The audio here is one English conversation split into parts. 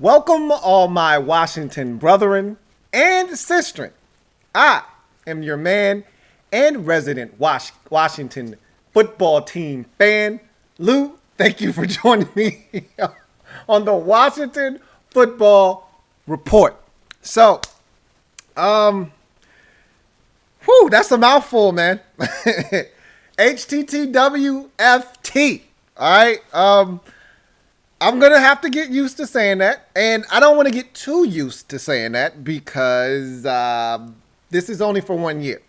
Welcome, all my Washington brethren and sistren. I am your man and resident Washington football team fan, Lou. Thank you for joining me on the Washington Football Report. So, that's a mouthful, man. HTTWFT. All right. I'm going to have to get used to saying that. And I don't want to get too used to saying that because this is only for 1 year.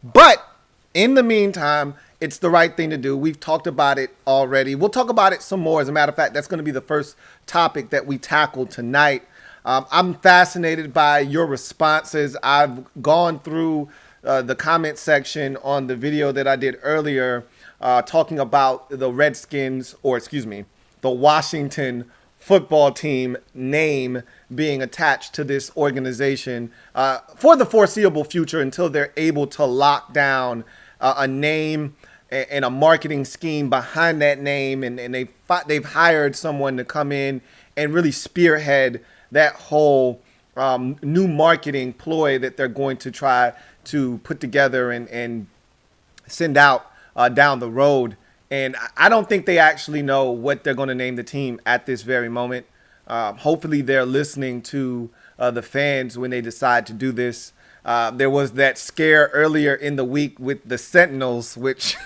But in the meantime, it's the right thing to do. We've talked about it already. We'll talk about it some more. As a matter of fact, that's going to be the first topic that we tackle tonight. I'm fascinated by your responses. I've gone through the comment section on the video that I did earlier talking about the Redskins, or excuse me, the Washington football team name being attached to this organization for the foreseeable future until they're able to lock down a name and a marketing scheme behind that name. And they've hired someone to come in and really spearhead that whole new marketing ploy that they're going to try to put together and send out down the road. And I don't think they actually know what they're going to name the team at this very moment. Hopefully they're listening to the fans when they decide to do this. There was that scare earlier in the week with the Sentinels, which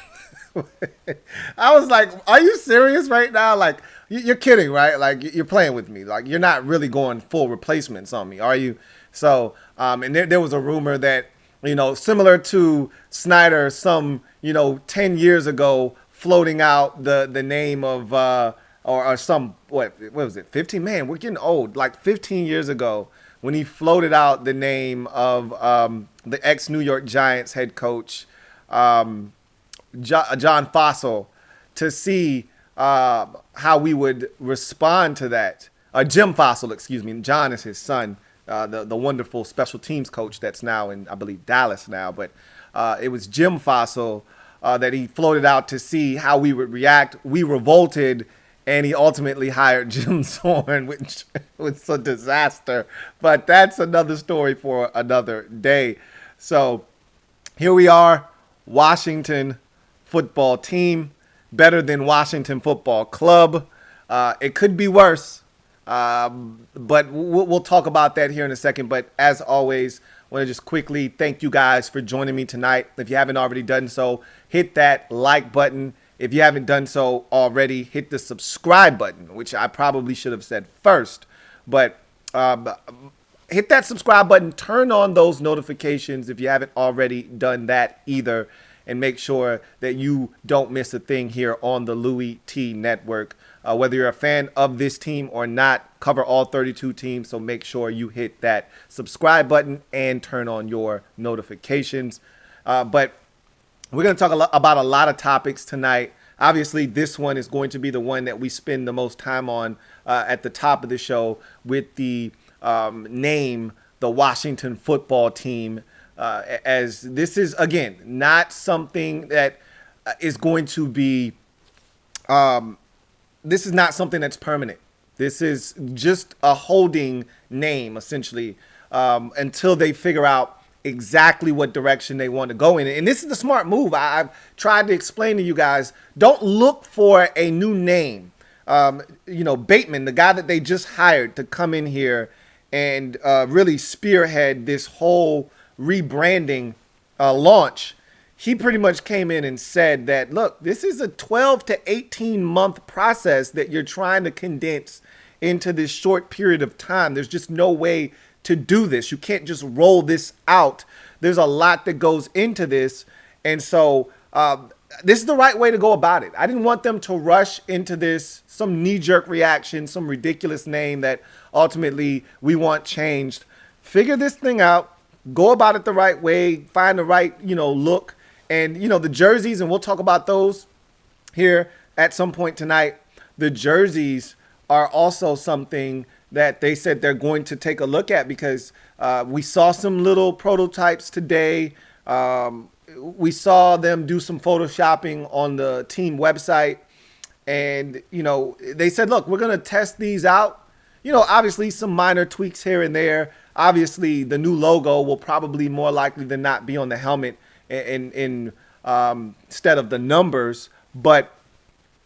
I was like, are you serious right now? Like, you're kidding, right? Like, you're playing with me. Like, you're not really going full replacements on me, are you? So, and there was a rumor that, similar to Snyder, 10 years ago, floating out the name of or some what was it 15, man, we're getting old, like 15 years ago, when he floated out the name of the ex New York Giants head coach John Fossil, to see how we would respond to that. Jim Fossil, excuse me. John is his son, the wonderful special teams coach that's now in, I believe, Dallas now, but it was Jim Fossil that he floated out to see how we would react. We revolted, and he ultimately hired Jim Zorn, which was a disaster. But that's another story for another day. So here we are, Washington football team, better than Washington Football Club. It could be worse, but we'll talk about that here in a second. But as always, I want to just quickly thank you guys for joining me tonight. If you haven't already done so, hit that like button. If you haven't done so already, hit the subscribe button, which I probably should have said first. But hit that subscribe button. Turn on those notifications if you haven't already done that either. And make sure that you don't miss a thing here on the Louis T Network. Whether you're a fan of this team or not, cover all 32 teams. So make sure you hit that subscribe button and turn on your notifications. But we're going to talk about a lot of topics tonight. Obviously, this one is going to be the one that we spend the most time on at the top of the show, with the name, the Washington Football Team. As this is, again, not something that is going to be, this is not something that's permanent. This is just a holding name, essentially, until they figure out exactly what direction they want to go in. And this is the smart move. I've tried to explain to you guys, don't look for a new name. Bateman, the guy that they just hired to come in here and really spearhead this whole rebranding launch, he pretty much came in and said that, look, this is a 12 to 18 month process that you're trying to condense into this short period of time. There's just no way to do this. You can't just roll this out. There's a lot that goes into this. And so this is the right way to go about it. I didn't want them to rush into this, some knee-jerk reaction, some ridiculous name that ultimately we want changed. Figure this thing out. Go about it the right way. Find the right, look. And, the jerseys, and we'll talk about those here at some point tonight. The jerseys are also something that they said they're going to take a look at, because we saw some little prototypes today. We saw them do some photoshopping on the team website. And, they said, look, we're going to test these out. obviously some minor tweaks here and there. Obviously, the new logo will probably more likely than not be on the helmet in instead of the numbers. But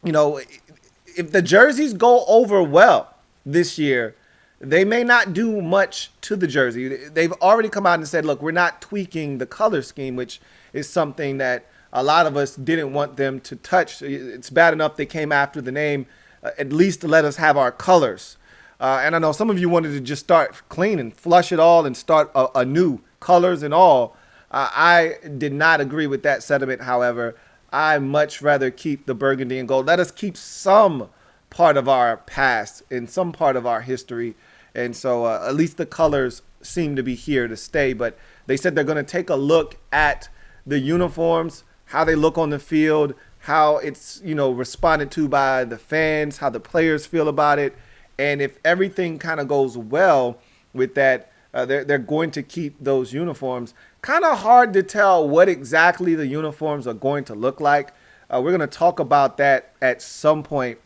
if the jerseys go over well this year, they may not do much to the jersey. They've already come out and said, look, we're not tweaking the color scheme, which is something that a lot of us didn't want them to touch. It's bad enough they came after the name, at least to let us have our colors. And I know some of you wanted to just start clean and flush it all and start anew, colors and all. I did not agree with that sentiment, however. I much rather keep the burgundy and gold. Let us keep some part of our past and some part of our history. And so at least the colors seem to be here to stay. But they said they're going to take a look at the uniforms, how they look on the field, how it's, responded to by the fans, how the players feel about it. And if everything kind of goes well with that, they're going to keep those uniforms. Kind of hard to tell what exactly the uniforms are going to look like. We're going to talk about that at some point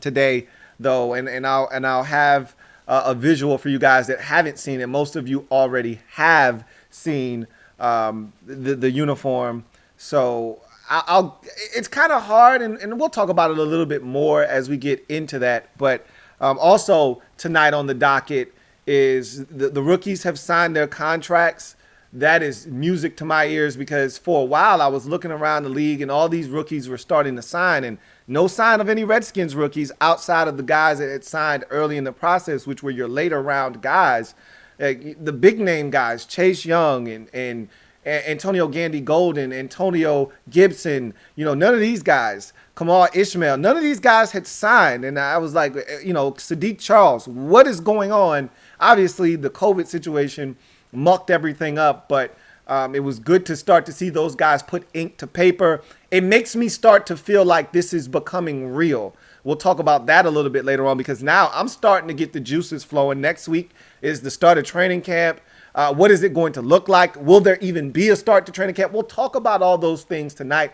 today, though, and I'll have a visual for you guys that haven't seen it. Most of you already have seen the uniform, so it's kind of hard, and we'll talk about it a little bit more as we get into that. But also tonight on the docket is the rookies have signed their contracts. That is music to my ears, because for a while I was looking around the league and all these rookies were starting to sign, and no sign of any Redskins rookies outside of the guys that had signed early in the process, which were your later round guys. The big name guys, Chase Young and Antonio Gandy Golden, Antonio Gibson, none of these guys, Kamal Ishmael, none of these guys had signed. And I was like, Sadiq Charles, what is going on? Obviously, the COVID situation mucked everything up, but it was good to start to see those guys put ink to paper. It makes me start to feel like this is becoming real. We'll talk about that a little bit later on, because now I'm starting to get the juices flowing. Next week is the start of training camp. What is it going to look like? Will there even be a start to training camp? We'll talk about all those things tonight.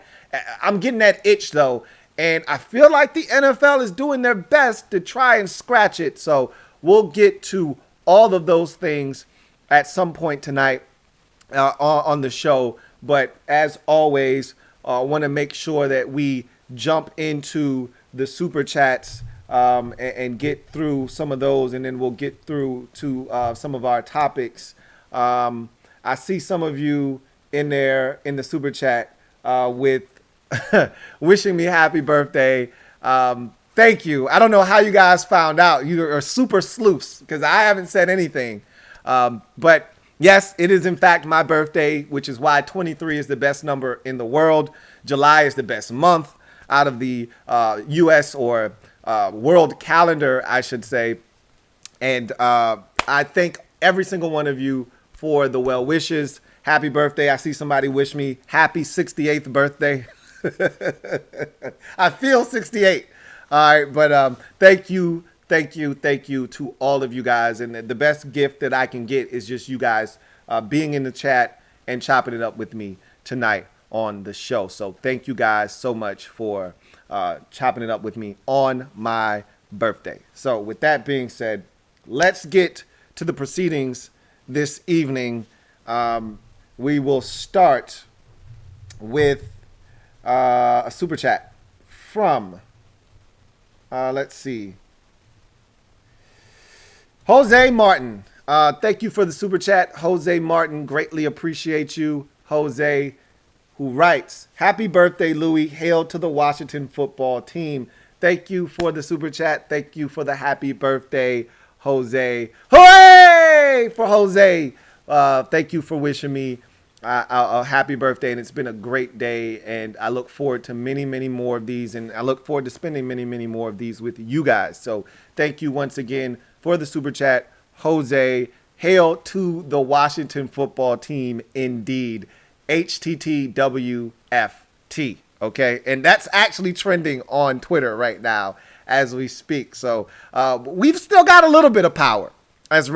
I'm getting that itch, though, and I feel like the NFL is doing their best to try and scratch it. So we'll get to all of those things at some point tonight on the show. But as always, I want to make sure that we jump into the super chats and get through some of those, and then we'll get through to some of our topics. I see some of you in there in the super chat with wishing me happy birthday. Thank you. I don't know how you guys found out. You are super sleuths, because I haven't said anything. But yes, it is in fact my birthday, which is why 23 is the best number in the world. July is the best month out of the U.S. or world calendar, I should say. And I thank every single one of you for the well wishes. Happy birthday. I see somebody wish me happy 68th birthday. I feel 68. All right. But thank you to all of you guys. And the best gift that I can get is just you guys being in the chat and chopping it up with me tonight on the show. So thank you guys so much for chopping it up with me on my birthday. So with that being said, let's get to the proceedings this evening. We will start with a super chat from, let's see, Jose Martin. Thank you for the super chat, Jose Martin. Greatly appreciate you, Jose, who writes, happy birthday, Louis. Hail to the Washington football team. Thank you for the super chat. Thank you for the happy birthday, Jose. Hooray for Jose. Thank you for wishing me a happy birthday, and it's been a great day, and I look forward to many, many more of these, and I look forward to spending many, many more of these with you guys. So thank you once again for the super chat, Jose. Hail to the Washington football team indeed. HTTWFT. Okay, and that's actually trending on Twitter right now as we speak. So we've still got a little bit of power as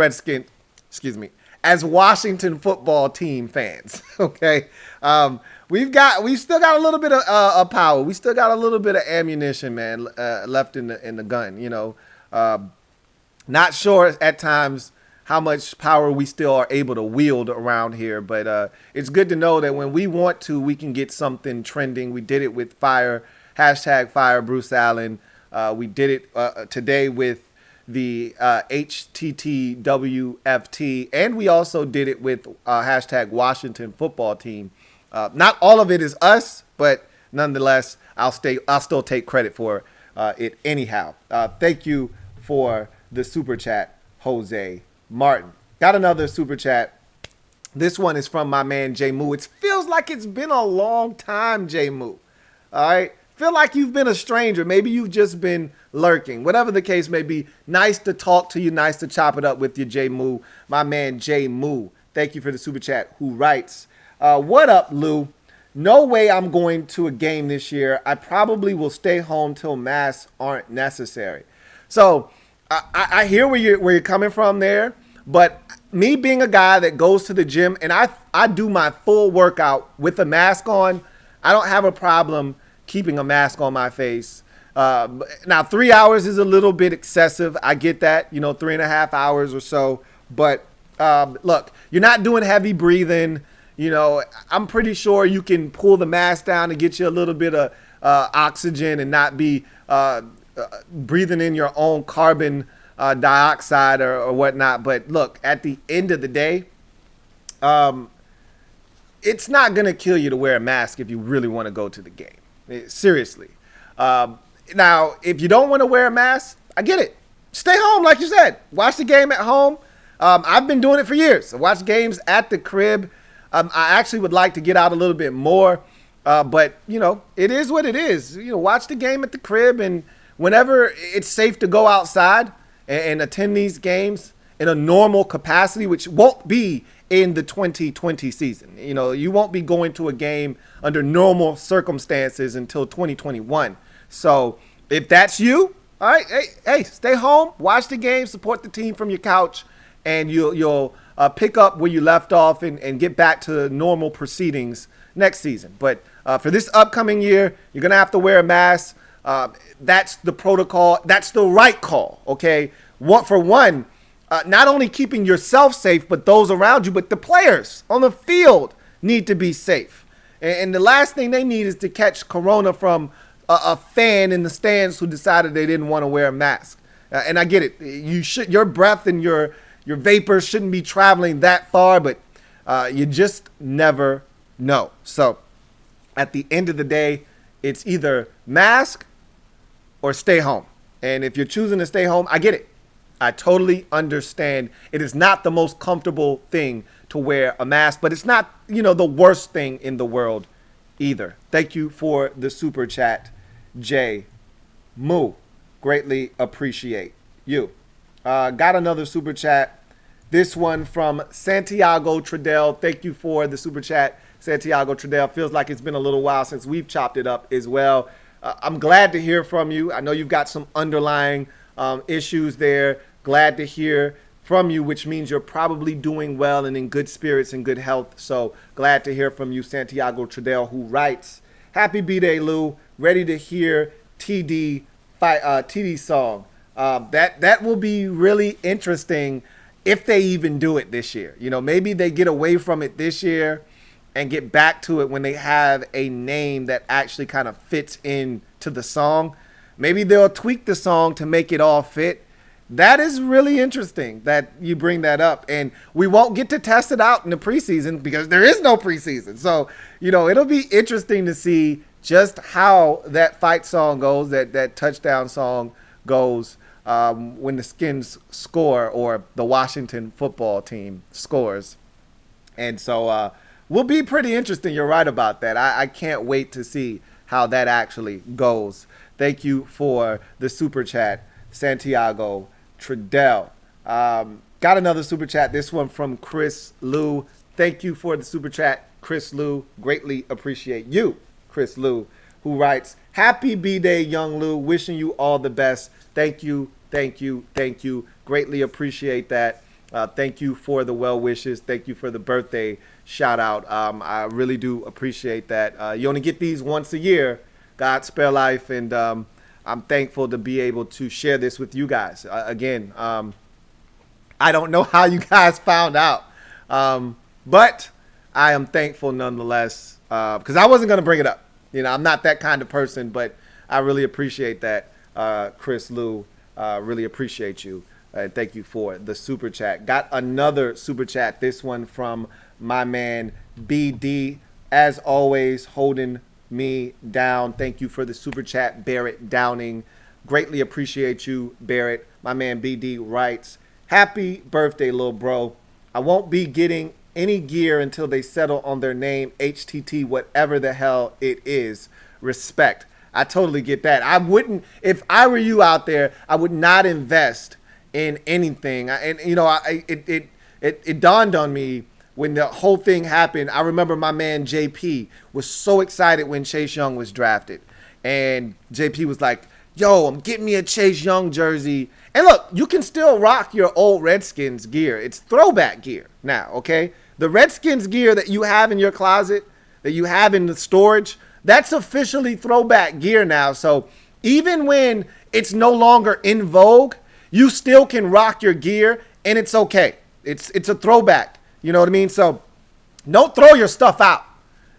as Washington football team fans. Okay, we've still got a little bit of power. We still got a little bit of ammunition, man, left in the gun. Not sure at times how much power we still are able to wield around here, but it's good to know that when we want to, we can get something trending. We did it with fire, hashtag fire Bruce Allen. We did it today with the HTTWFT, and we also did it with hashtag Washington football team. Not all of it is us, but nonetheless, I'll still take credit for it anyhow. Thank you for the super chat, Jose Martin. Got another super chat. This one is from my man J Moo. It feels like it's been a long time, J Moo. All right. Feel like you've been a stranger. Maybe you've just been lurking. Whatever the case may be, nice to talk to you. Nice to chop it up with you, J Moo. My man J Moo. Thank you for the super chat. Who writes, what up, Lou? No way I'm going to a game this year. I probably will stay home till masks aren't necessary. So I hear where you're coming from there, but me being a guy that goes to the gym and I do my full workout with a mask on, I don't have a problem keeping a mask on my face. Now 3 hours is a little bit excessive. I get that, 3.5 hours or so. But look, you're not doing heavy breathing. I'm pretty sure you can pull the mask down and get you a little bit of oxygen and not be breathing in your own carbon dioxide or whatnot. But look, at the end of the day, it's not going to kill you to wear a mask if you really want to go to the game. Seriously. Now, if you don't want to wear a mask, I get it. Stay home, like you said. Watch the game at home. I've been doing it for years. I watch games at the crib. I actually would like to get out a little bit more. But, it is what it is. Watch the game at the crib, and whenever it's safe to go outside and attend these games in a normal capacity, which won't be in the 2020 season. You won't be going to a game under normal circumstances until 2021. So if that's you, all right, hey, stay home, watch the game, support the team from your couch, and you'll pick up where you left off and get back to normal proceedings next season. But for this upcoming year, you're going to have to wear a mask. That's the protocol. That's the right call, okay? For one, not only keeping yourself safe, but those around you, but the players on the field need to be safe. And the last thing they need is to catch corona from a fan in the stands who decided they didn't want to wear a mask. And I get it. Your breath and your vapors shouldn't be traveling that far, but you just never know. So at the end of the day, it's either mask or stay home. And if you're choosing to stay home, I get it. I totally understand. It is not the most comfortable thing to wear a mask, but it's not, the worst thing in the world either. Thank you for the super chat, Jay Moo. Greatly appreciate you. Got another super chat. This one from Santiago Tradell. Thank you for the super chat, Santiago Tradell. Feels like it's been a little while since we've chopped it up as well. I'm glad to hear from you. I know you've got some underlying issues there. Glad to hear from you, which means you're probably doing well and in good spirits and good health. So glad to hear from you, Santiago Tradell, who writes, happy B-Day, Lou. Ready to hear TD song. That will be really interesting if they even do it this year. Maybe they get away from it this year and get back to it when they have a name that actually kind of fits into the song. Maybe they'll tweak the song to make it all fit. That is really interesting that you bring that up. And we won't get to test it out in the preseason because there is no preseason. So, it'll be interesting to see just how that fight song goes, that touchdown song goes when the Skins score or the Washington football team scores. And so will be pretty interesting. You're right about that. I can't wait to see how that actually goes. Thank you for the super chat, Santiago Tradell. Got another super chat. This one from Chris Lou. Thank you for the super chat, Chris Lou. Greatly appreciate you, Chris Lou, who writes, happy B-Day, young Lou. Wishing you all the best. Thank you, thank you, thank you. Greatly appreciate that. Thank you for the well wishes. Thank you for the birthday shout out. I really do appreciate that. You only get these once a year. God spare life, and I'm thankful to be able to share this with you guys. Again, I don't know how you guys found out, but I am thankful nonetheless because I wasn't going to bring it up. I'm not that kind of person, but I really appreciate that, Chris Lou. Really appreciate you. Thank you for the super chat. Got another super chat. This one from my man BD. As always, holding me down. Thank you for the super chat, Barrett Downing. Greatly appreciate you, Barrett. My man BD writes, happy birthday, little bro. I won't be getting any gear until they settle on their name, HTT, whatever the hell it is. Respect. I totally get that. I wouldn't, if I were you out there, I would not invest in anything. It dawned on me when the whole thing happened. I remember my man JP was so excited when Chase Young was drafted. And JP was like, yo, I'm getting me a Chase Young jersey. And look, you can still rock your old Redskins gear. It's throwback gear now, okay? The Redskins gear that you have in your closet, that you have in the storage, that's officially throwback gear now. So even when it's no longer in vogue, you still can rock your gear and it's okay. It's a throwback. You know what I mean? So don't throw your stuff out.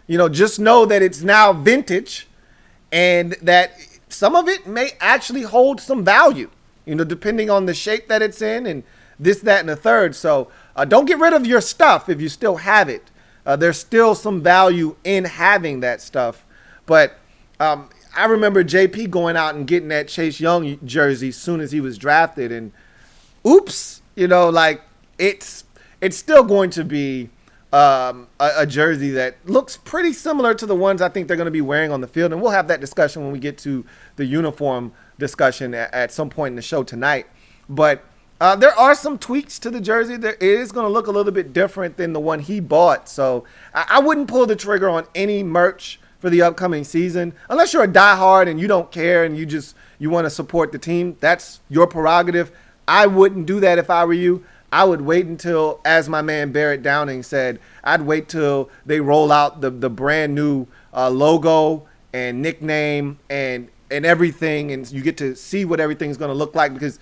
Just know that it's now vintage and that some of it may actually hold some value, depending on the shape that it's in and this, that, and the third. So don't get rid of your stuff if you still have it. There's still some value in having that stuff. But I remember JP going out and getting that Chase Young jersey as soon as he was drafted. And oops, it's still going to be a jersey that looks pretty similar to the ones I think they're going to be wearing on the field. And we'll have that discussion when we get to the uniform discussion at some point in the show tonight. But there are some tweaks to the jersey. It is going to look a little bit different than the one he bought. So I wouldn't pull the trigger on any merch for the upcoming season unless you're a diehard and you don't care and you want to support the team. That's your prerogative. I wouldn't do that if I were you. I would wait until, as my man Barrett Downing said, I'd wait till they roll out the brand new logo and nickname and everything, and you get to see what everything's going to look like, because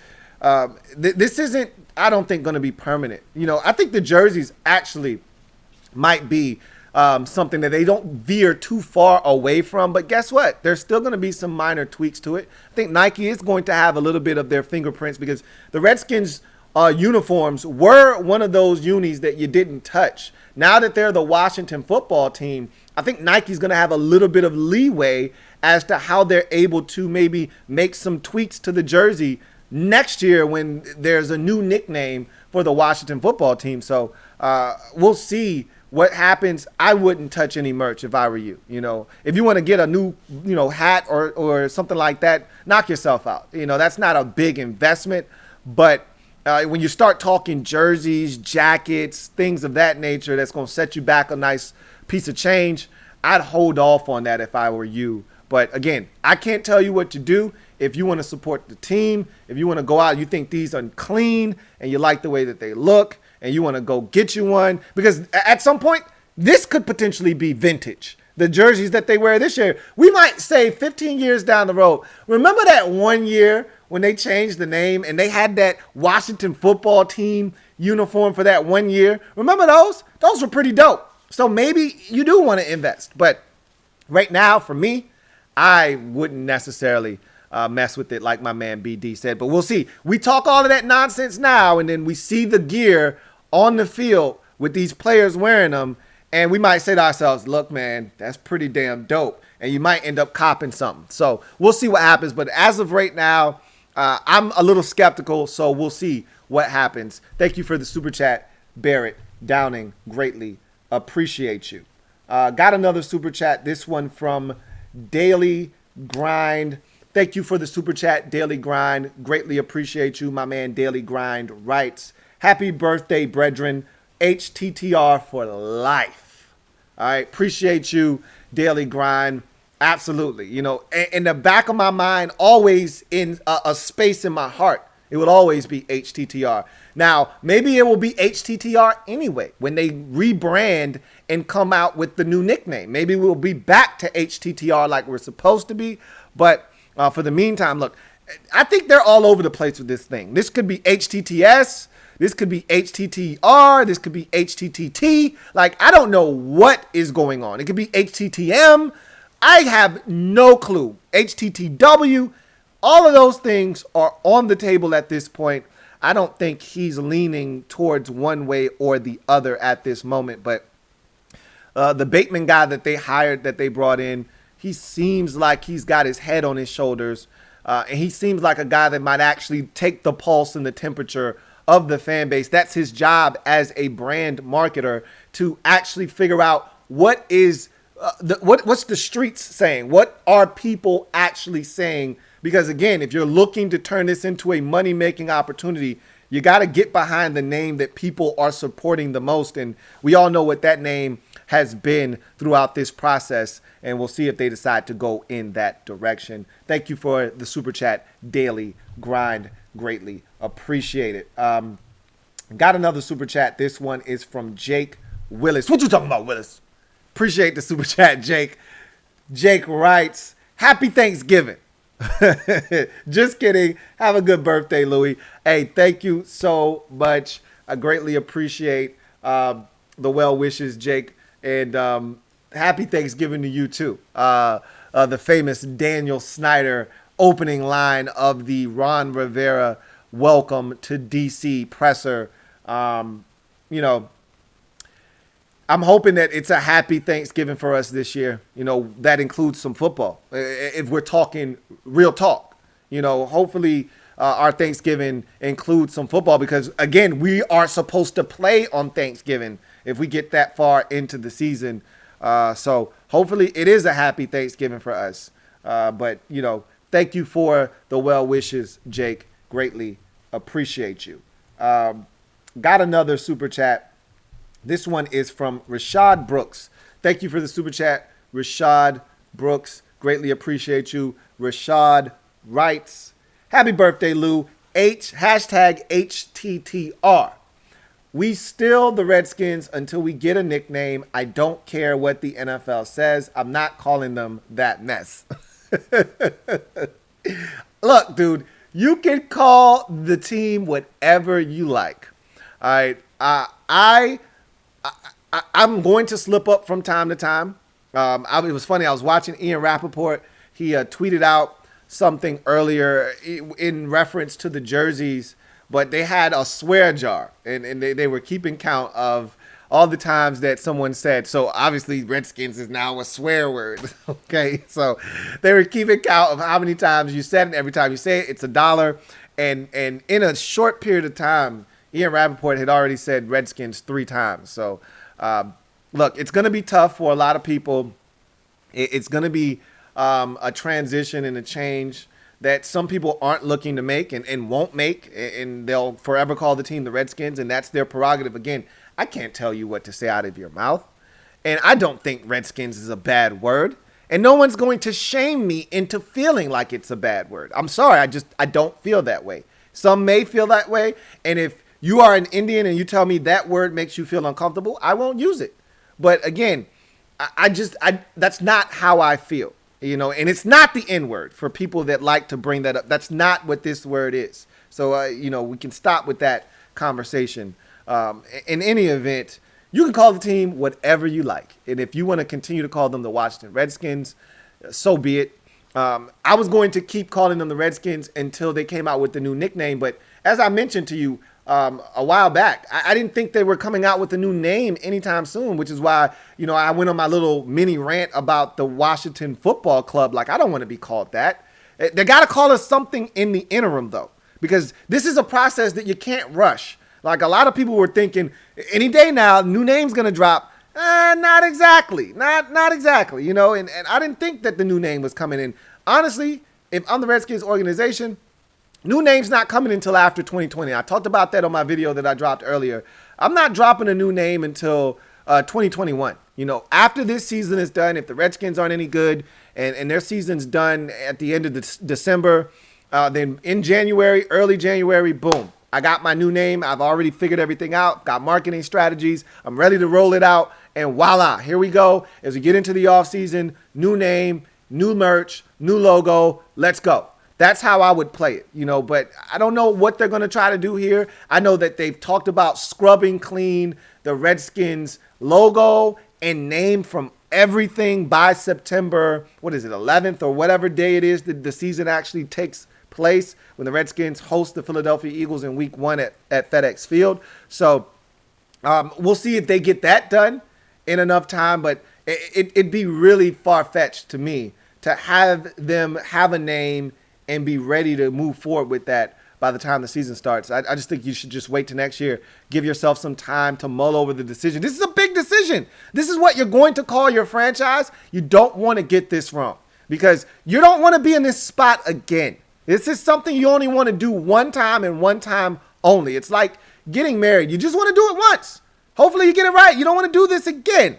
this isn't, I don't think, going to be permanent. I think the jerseys actually might be something that they don't veer too far away from. But guess what? There's still going to be some minor tweaks to it. I think Nike is going to have a little bit of their fingerprints, because the Redskins uniforms were one of those unis that you didn't touch. Now that they're the Washington football team, I think Nike's going to have a little bit of leeway as to how they're able to maybe make some tweaks to the jersey next year when there's a new nickname for the Washington football team. So we'll see what happens. I wouldn't touch any merch if I were you. If you want to get a new, hat or something like that, knock yourself out. That's not a big investment. But when you start talking jerseys, jackets, things of that nature, that's going to set you back a nice piece of change, I'd hold off on that if I were you. But again, I can't tell you what to do. If you want to support the team, if you want to go out, you think these are clean and you like the way that they look, and you want to go get you one, because at some point, this could potentially be vintage. The jerseys that they wear this year, we might say 15 years down the road. Remember that one year when they changed the name and they had that Washington football team uniform for that 1 year? Remember those? Those were pretty dope. So maybe you do want to invest. But right now, for me, I wouldn't necessarily mess with it like my man BD said. But we'll see. We talk all of that nonsense now, and then we see the gear on the field with these players wearing them, and we might say to ourselves, look, man, that's pretty damn dope. And you might end up copping something. So we'll see what happens. But as of right now, I'm a little skeptical, so we'll see what happens. Thank you for the super chat, Barrett Downing. Greatly appreciate you. Got another super chat. This one from Daily Grind. Thank you for the super chat, Daily Grind. Greatly appreciate you. My man Daily Grind writes, happy birthday, brethren. HTTR for life. All right. Appreciate you, Daily Grind. Absolutely. In the back of my mind, always in a space in my heart, it will always be HTTR. Now, maybe it will be HTTR anyway when they rebrand and come out with the new nickname. Maybe we'll be back to HTTR like we're supposed to be. But For the meantime, look, I think they're all over the place with this thing. This could be HTTS. This could be HTTR. This could be HTTT. Like, I don't know what is going on. It could be HTTM. I have no clue. HTTW. All of those things are on the table at this point. I don't think he's leaning towards one way or the other at this moment. But the Bateman guy that they hired, that they brought in, he seems like he's got his head on his shoulders. And he seems like a guy that might actually take the pulse and the temperature of the fan base. That's his job as a brand marketer, to actually figure out what is what's the streets saying? What are people actually saying? Because again, if you're looking to turn this into a money-making opportunity, you got to get behind the name that people are supporting the most. And we all know what that name has been throughout this process. And we'll see if they decide to go in that direction. Thank you for the Super Chat Daily Grind. Greatly appreciate it. Got another Super Chat. This one is from Jake Willis. What you talking about, Willis? Appreciate the Super Chat, Jake. Jake writes, Happy Thanksgiving. Just kidding. Have a good birthday, Louie. Hey, thank you so much. I greatly appreciate the well wishes, Jake. And happy Thanksgiving to you, too. The famous Daniel Snyder opening line of the Ron Rivera Welcome to DC presser. You know, I'm hoping that it's a happy Thanksgiving for us this year. You know, that includes some football. If we're talking real talk, you know, hopefully our Thanksgiving includes some football, because, again, we are supposed to play on Thanksgiving if we get that far into the season. So hopefully it is a happy Thanksgiving for us. But, you know, thank you for the well wishes, Jake. Greatly appreciate you. Got another Super Chat. This one is from Rashad Brooks. Thank you for the Super Chat, Rashad Brooks. Greatly appreciate you. Rashad writes, Happy birthday, Lou. Hashtag HTTR. We still the Redskins until we get a nickname. I don't care what the NFL says. I'm not calling them that mess. Look, dude, you can call the team whatever you like. All right. I'm going to slip up from time to time. It was funny. I was watching Ian Rappaport. He tweeted out something earlier in reference to the jerseys, but they had a swear jar, and they were keeping count of all the times that someone said. So obviously Redskins is now a swear word. Okay. So they were keeping count of how many times you said it. Every time you say it, it's $1. And in a short period of time, Ian Rappaport had already said Redskins 3 times. So, look, it's going to be tough for a lot of people. It's going to be a transition and a change that some people aren't looking to make and won't make, and they'll forever call the team the Redskins, and that's their prerogative. Again, I can't tell you what to say out of your mouth, and I don't think Redskins is a bad word, and no one's going to shame me into feeling like it's a bad word. I'm sorry, I don't feel that way. Some may feel that way, and if you are an Indian and you tell me that word makes you feel uncomfortable, I won't use it. But again, that's not how I feel, you know, and it's not the N word for people that like to bring that up. That's not what this word is. So, you know, we can stop with that conversation. In any event, you can call the team whatever you like. And if you want to continue to call them the Washington Redskins, so be it. I was going to keep calling them the Redskins until they came out with the new nickname. But as I mentioned to you, a while back, I didn't think they were coming out with a new name anytime soon, which is why, you know, I went on my little mini rant about the Washington Football Club. Like, I don't want to be called that. They got to call us something in the interim, though, because this is a process that you can't rush. Like, a lot of people were thinking any day now, new name's going to drop. Not exactly. Not exactly, you know, and I didn't think that the new name was coming in. Honestly, if I'm the Redskins organization, new name's not coming until after 2020. I talked about that on my video that I dropped earlier. I'm not dropping a new name until 2021. You know, after this season is done, if the Redskins aren't any good and their season's done at the end of December, then in January, early January, boom, I got my new name. I've already figured everything out, got marketing strategies. I'm ready to roll it out. And voila, here we go. As we get into the offseason, new name, new merch, new logo, let's go. That's how I would play it, but I don't know what they're going to try to do here. I know that they've talked about scrubbing clean the Redskins logo and name from everything by September, 11th or whatever day it is that the season actually takes place when the Redskins host the Philadelphia Eagles in week 1 at FedEx Field. So we'll see if they get that done in enough time, but it'd be really far-fetched to me to have them have a name and be ready to move forward with that by the time the season starts. I just think you should just wait till next year. Give yourself some time to mull over the decision. This is a big decision. This is what you're going to call your franchise. You don't want to get this wrong because you don't want to be in this spot again. This is something you only want to do one time and one time only. It's like getting married. You just want to do it once. Hopefully you get it right. You don't want to do this again.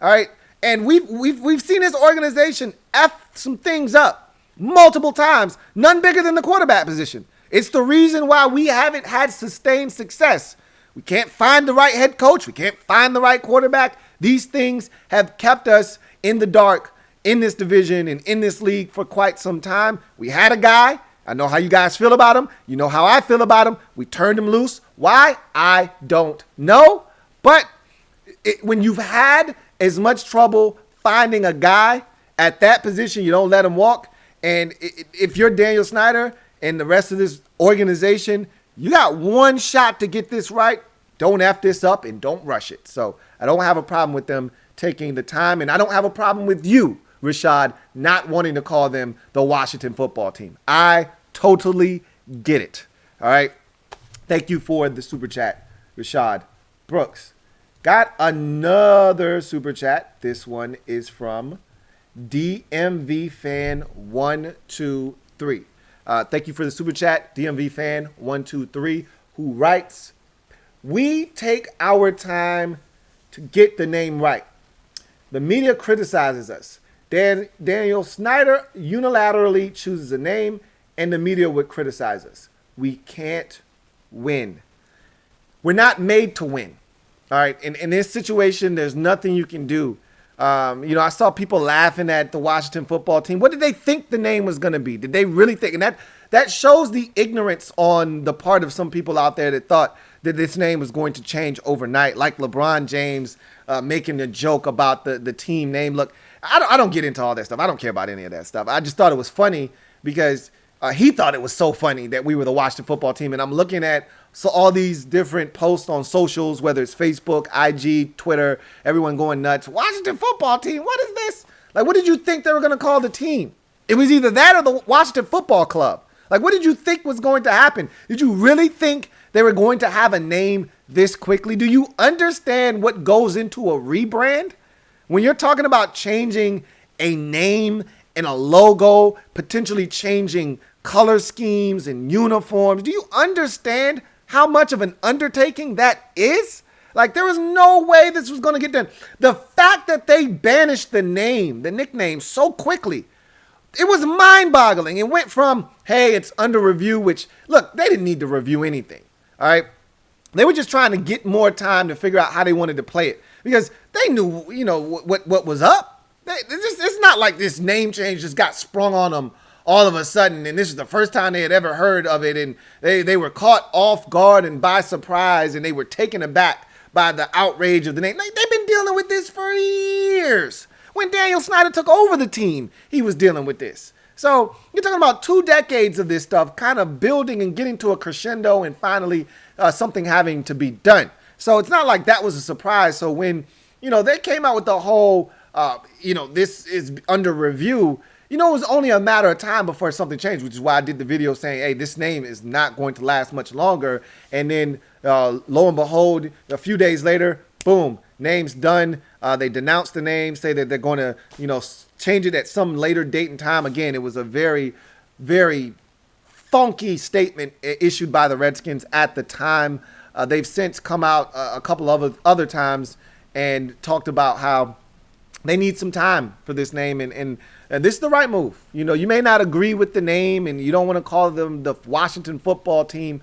All right. And we've seen this organization F some things up multiple times, none bigger than the quarterback position. It's the reason why we haven't had sustained success. We can't find the right head coach. We can't find the right quarterback. These things have kept us in the dark in this division and in this league for quite some time. We had a guy. I know how you guys feel about him. You know how I feel about him. We turned him loose. Why? I don't know. But when you've had as much trouble finding a guy at that position, you don't let him walk. And if you're Daniel Snyder and the rest of this organization, you got one shot to get this right. Don't F this up and don't rush it. So I don't have a problem with them taking the time. And I don't have a problem with you, Rashad, not wanting to call them the Washington football team. I totally get it. All right. Thank you for the super chat, Rashad Brooks. Got another super chat. This one is from DMV Fan 123. Thank you for the super chat, DMV Fan 123, who writes, "We take our time to get the name right. The media criticizes us. Daniel Snyder unilaterally chooses a name, and the media would criticize us. We can't win. We're not made to win. All right. In this situation, there's nothing you can do. I saw people laughing at the Washington football team. What did they think the name was going to be? Did they really think? And that shows the ignorance on the part of some people out there that thought that this name was going to change overnight, like LeBron James making a joke about the team name. Look, I don't get into all that stuff. I don't care about any of that stuff. I just thought it was funny because he thought it was so funny that we were the Washington football team. And I'm looking at all these different posts on socials, whether it's Facebook, IG, Twitter, everyone going nuts. Washington football team, what is this? Like, what did you think they were going to call the team? It was either that or the Washington Football Club. Like, what did you think was going to happen? Did you really think they were going to have a name this quickly? Do you understand what goes into a rebrand? When you're talking about changing a name and a logo, potentially changing color schemes and uniforms, do you understand how much of an undertaking that is? Like, there was no way this was going to get done. The fact that they banished the nickname so quickly, it was mind-boggling. It went from, hey, it's under review, which, look, they didn't need to review anything, all right? They were just trying to get more time to figure out how they wanted to play it because they knew, what was up. It's not like this name change just got sprung on them all of a sudden, and this is the first time they had ever heard of it, and they were caught off guard and by surprise, and they were taken aback by the outrage of the name. They've been dealing with this for years. When Daniel Snyder took over the team, he was dealing with this. So you're talking about 2 decades of this stuff kind of building and getting to a crescendo and finally something having to be done. So it's not like that was a surprise. So when, they came out with the whole, this is under review, it was only a matter of time before something changed, which is why I did the video saying, hey, this name is not going to last much longer. And then lo and behold, a few days later, boom, name's done. They denounced the name, say that they're going to, change it at some later date and time. Again, it was a very, very funky statement issued by the Redskins at the time. They've since come out a couple of other times and talked about how they need some time for this name. And this is the right move. You may not agree with the name and you don't want to call them the Washington football team.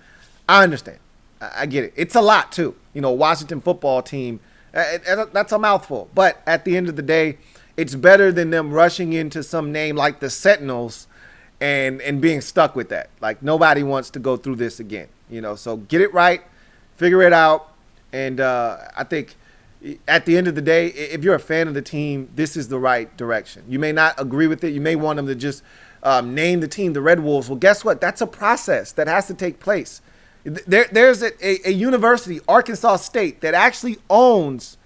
I understand. I get it. It's a lot too. Washington football team. That's a mouthful. But at the end of the day, it's better than them rushing into some name like the Sentinels and being stuck with that. Like, nobody wants to go through this again, so get it right, figure it out. And I think at the end of the day, if you're a fan of the team, this is the right direction. You may not agree with it. You may want them to just name the team the Red Wolves. Well, guess what? That's a process that has to take place. There's a university, Arkansas State, that actually owns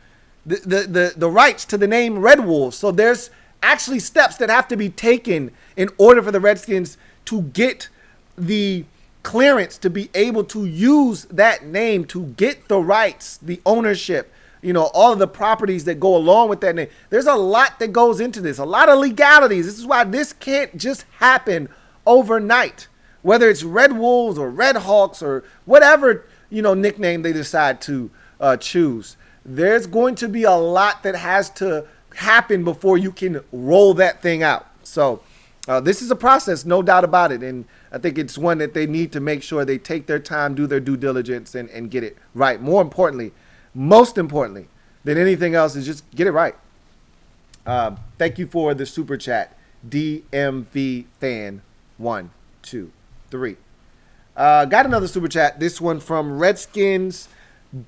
the rights to the name Red Wolves. So there's actually steps that have to be taken in order for the Redskins to get the clearance to be able to use that name, to get the rights, the ownership, all of the properties that go along with that name. There's a lot that goes into this, a lot of legalities. This is why this can't just happen overnight, whether it's Red Wolves or Red Hawks or whatever, nickname they decide to choose. There's going to be a lot that has to happen before you can roll that thing out. So this is a process, no doubt about it. And I think it's one that they need to make sure they take their time, do their due diligence, and get it right. Most importantly than anything else is just get it right. Thank you for the super chat, DMV fan 1, 2, 3. Got another super chat. This one from Redskins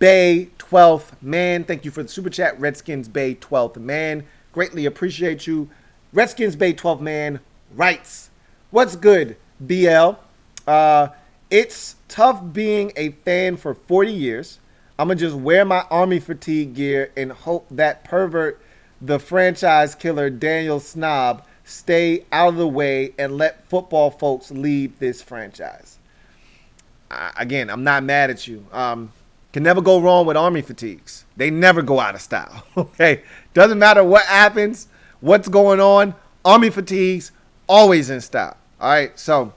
Bay 12th Man. Thank you for the super chat, Redskins Bay 12th Man. Greatly appreciate you. Redskins Bay 12th Man writes, "What's good, BL? It's tough being a fan for 40 years. I'm going to just wear my Army fatigue gear and hope that pervert, the franchise killer Daniel Snob, stay out of the way and let football folks lead this franchise." Again, I'm not mad at you. Can never go wrong with Army fatigues. They never go out of style. Okay, doesn't matter what happens, what's going on. Army fatigues always in style. All right, so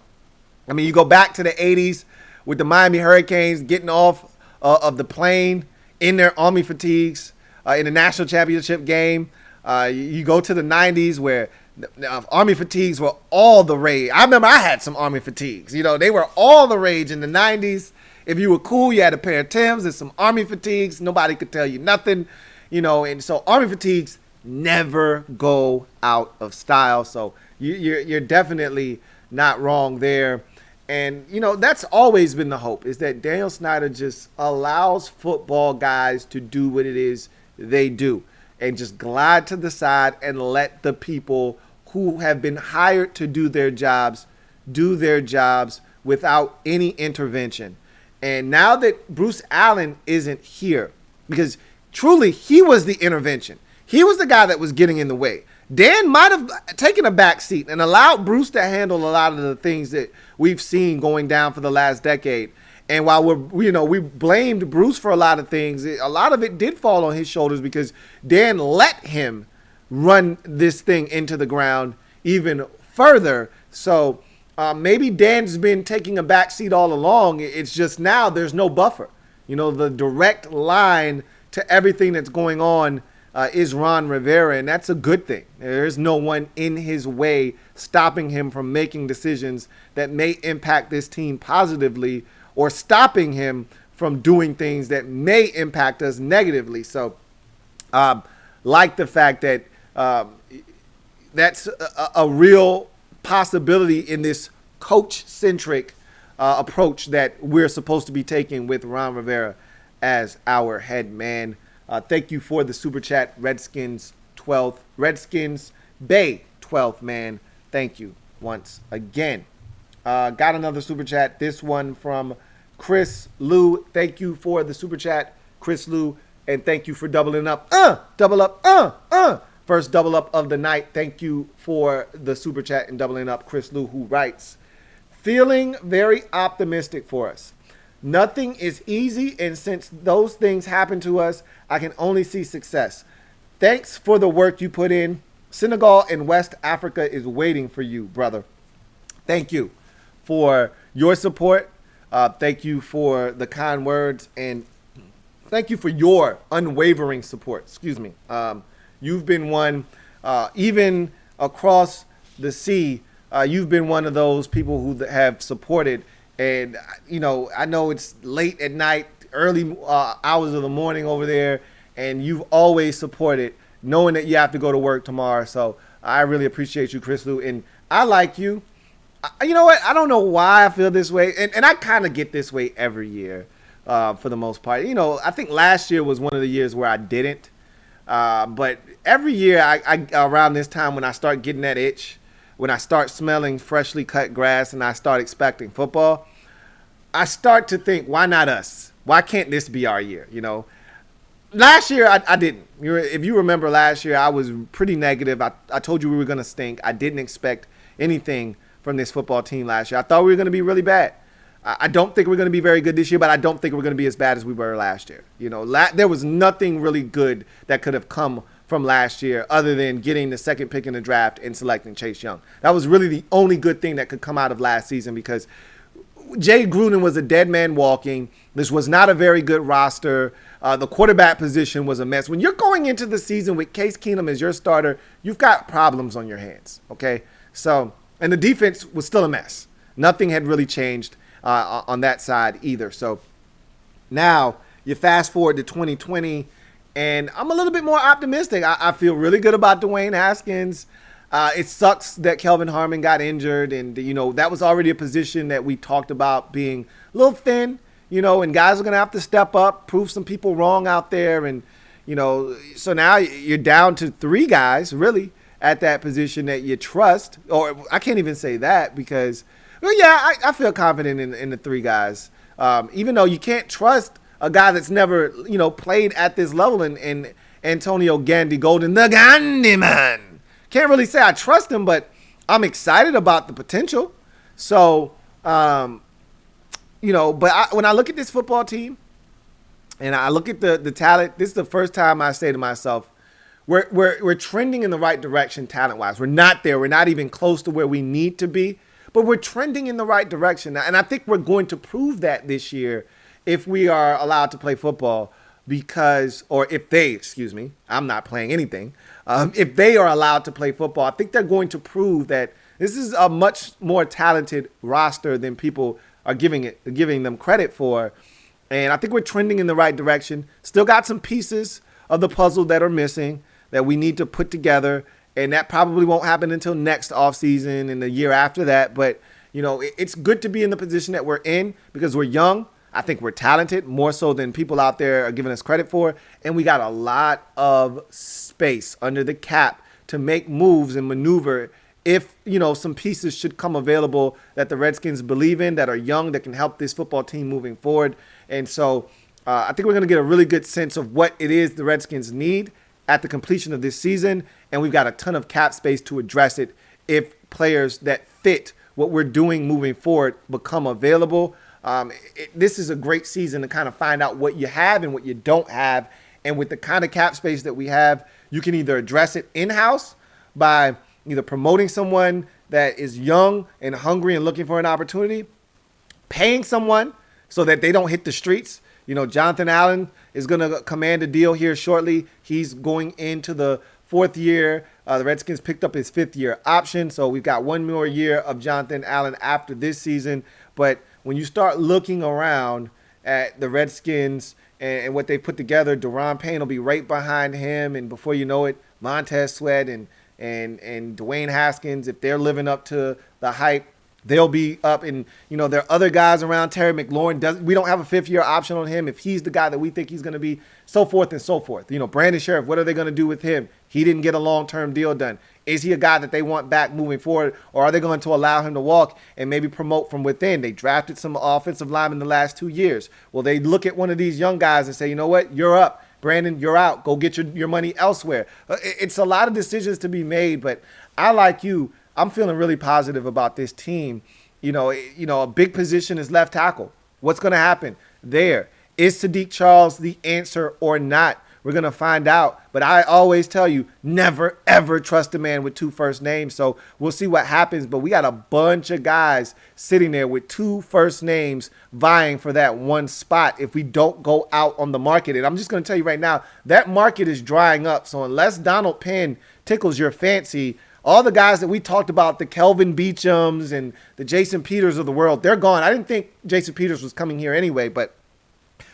you go back to the 80s with the Miami Hurricanes getting off of the plane in their Army fatigues in the national championship game. You go to the 90s where Army fatigues were all the rage. I remember I had some Army fatigues. They were all the rage in the 90s. If you were cool, you had a pair of Timbs and some Army fatigues. Nobody could tell you nothing, and so Army fatigues never go out of style. So you're definitely not wrong there. And, that's always been the hope, is that Daniel Snyder just allows football guys to do what it is they do and just glide to the side and let the people who have been hired to do their jobs without any intervention. And now that Bruce Allen isn't here, because truly he was the intervention. He was the guy that was getting in the way. Dan might have taken a back seat and allowed Bruce to handle a lot of the things that we've seen going down for the last decade. And while we blamed Bruce for a lot of things, a lot of it did fall on his shoulders because Dan let him run this thing into the ground even further. So maybe Dan's been taking a back seat all along. It's just now there's no buffer. The direct line to everything that's going on is Ron Rivera, and that's a good thing. There's no one in his way stopping him from making decisions that may impact this team positively or stopping him from doing things that may impact us negatively. So like the fact that that's a real possibility in this coach-centric approach that we're supposed to be taking with Ron Rivera as our head man. Thank you for the super chat, Redskins Bay 12th Man. Thank you once again. Got another super chat. This one from Chris Lou. Thank you for the super chat, Chris Lou, and thank you for doubling up. Double up. First double up of the night. Thank you for the super chat and doubling up, Chris Lou, who writes, "Feeling very optimistic for us. Nothing is easy, and since those things happen to us, I can only see success. Thanks for the work you put in. Senegal and West Africa is waiting for you, brother." Thank you for your support. Thank you for the kind words, and thank you for your unwavering support. Excuse me. You've been one, even across the sea, you've been one of those people who have supported. And, I know it's late at night, early hours of the morning over there, and you've always supported knowing that you have to go to work tomorrow. So I really appreciate you, Chris Lou. And I like you. You know what? I don't know why I feel this way. And I kind of get this way every year for the most part. You know, I think last year was one of the years where I didn't. But every year I around this time when I start getting that itch, when I start smelling freshly cut grass and I start expecting football, I start to think, why not us? Why can't this be our year? You know, last year I didn't. If you remember last year, I was pretty negative. I told you we were going to stink. I didn't expect anything from this football team last year. I thought we were going to be really bad. I don't think we're going to be very good this year, but I don't think we're going to be as bad as we were last year. You know, there was nothing really good that could have come from last year other than getting the second pick in the draft and selecting Chase Young. That was really the only good thing that could come out of last season because Jay Gruden was a dead man walking. This was not a very good roster. The quarterback position was a mess. When you're going into the season with Case Keenum as your starter, you've got problems on your hands, okay? So, and the defense was still a mess. Nothing had really changed on that side either. So now you fast forward to 2020, and I'm a little bit more optimistic. I feel really good about Dwayne Haskins. It sucks that Kelvin Harmon got injured, and, you know, that was already a position that we talked about being a little thin, you know, and guys are going to have to step up, prove some people wrong out there. And, you know, so now you're down to 3 guys, really, at that position that you trust. Or I can't even say that because, well, yeah, I feel confident in the 3 guys. Even though you can't trust a guy that's never, you know, played at this level in Antonio Gandy Golden, the Gandy Man. Can't really say I trust him, but I'm excited about the potential. So, you know, but when I look at this football team and I look at the talent, this is the first time I say to myself, we're trending in the right direction talent-wise. We're not there. We're not even close to where we need to be, but we're trending in the right direction. And I think we're going to prove that this year if we are allowed to play football or if they, excuse me, I'm not playing anything. If they are allowed to play football, I think they're going to prove that this is a much more talented roster than people are giving them credit for. And I think we're trending in the right direction. Still got some pieces of the puzzle that are missing that we need to put together. And that probably won't happen until next offseason and the year after that. But, you know, it's good to be in the position that we're in because we're young. I think we're talented, more so than people out there are giving us credit for. And we got a lot of space under the cap to make moves and maneuver if, you know, some pieces should come available that the Redskins believe in, that are young, that can help this football team moving forward. And so I think we're going to get a really good sense of what it is the Redskins need at the completion of this season. And we've got a ton of cap space to address it if players that fit what we're doing moving forward become available. This is a great season to kind of find out what you have and what you don't have. And with the kind of cap space that we have, you can either address it in-house by either promoting someone that is young and hungry and looking for an opportunity, paying someone so that they don't hit the streets. You know, Jonathan Allen is going to command a deal here shortly. He's going into the 4th year. The Redskins picked up his 5th year option. So we've got 1 more year of Jonathan Allen after this season. But when you start looking around at the Redskins and what they put together, Daron Payne will be right behind him. And before you know it, Montez Sweat and Dwayne Haskins, if they're living up to the hype, they'll be up. And, you know, there are other guys around. Terry McLaurin, we don't have a 5th year option on him. If he's the guy that we think he's going to be, so forth and so forth. You know, Brandon Sheriff, what are they going to do with him? He didn't get a long-term deal done. Is he a guy that they want back moving forward, or are they going to allow him to walk and maybe promote from within? They drafted some offensive linemen in the last 2 years. Well, they look at one of these young guys and say, you know what, you're up. Brandon, you're out. Go get your money elsewhere. It's a lot of decisions to be made, but I, like you, I'm feeling really positive about this team. You know, a big position is left tackle. What's going to happen there? Is Sadiq Charles the answer or not? We're going to find out. But I always tell you, never, ever trust a man with 2 first names. So we'll see what happens. But we got a bunch of guys sitting there with 2 first names vying for that one spot if we don't go out on the market. And I'm just going to tell you right now, that market is drying up. So unless Donald Penn tickles your fancy, all the guys that we talked about, the Kelvin Beachums and the Jason Peters of the world, they're gone. I didn't think Jason Peters was coming here anyway, but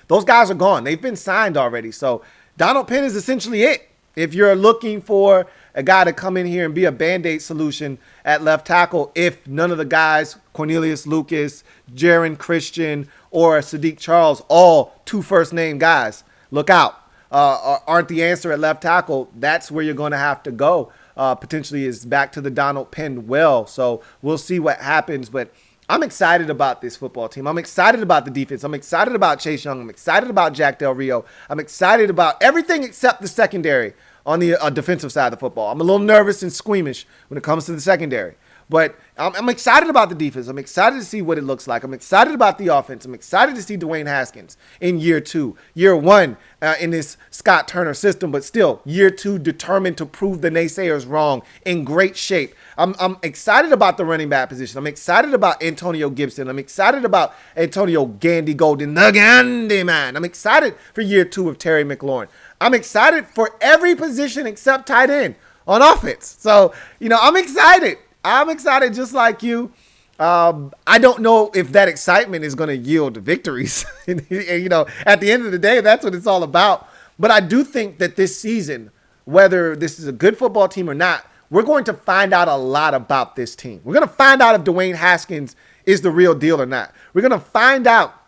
those guys are gone. They've been signed already. So Donald Penn is essentially it. If you're looking for a guy to come in here and be a Band-Aid solution at left tackle, if none of the guys, Cornelius Lucas, Jaron Christian, or Sadiq Charles, all 2 first-name guys, look out. Aren't the answer at left tackle, that's where you're going to have to go. Potentially is back to the Donald Penn well. So we'll see what happens. But I'm excited about this football team. I'm excited about the defense. I'm excited about Chase Young. I'm excited about Jack Del Rio. I'm excited about everything except the secondary on the defensive side of the football. I'm a little nervous and squeamish when it comes to the secondary. But I'm excited about the defense. I'm excited to see what it looks like. I'm excited about the offense. I'm excited to see Dwayne Haskins in year 2. Year 1 in this Scott Turner system, but still, year 2 determined to prove the naysayers wrong, in great shape. I'm excited about the running back position. I'm excited about Antonio Gibson. I'm excited about Antonio Gandy Golden, the Gandy man. I'm excited for year 2 of Terry McLaurin. I'm excited for every position except tight end on offense. So, I'm excited. I'm excited just like you. I don't know if that excitement is going to yield victories. At the end of the day, that's what it's all about. But I do think that this season, whether this is a good football team or not, we're going to find out a lot about this team. We're going to find out if Dwayne Haskins is the real deal or not. We're going to find out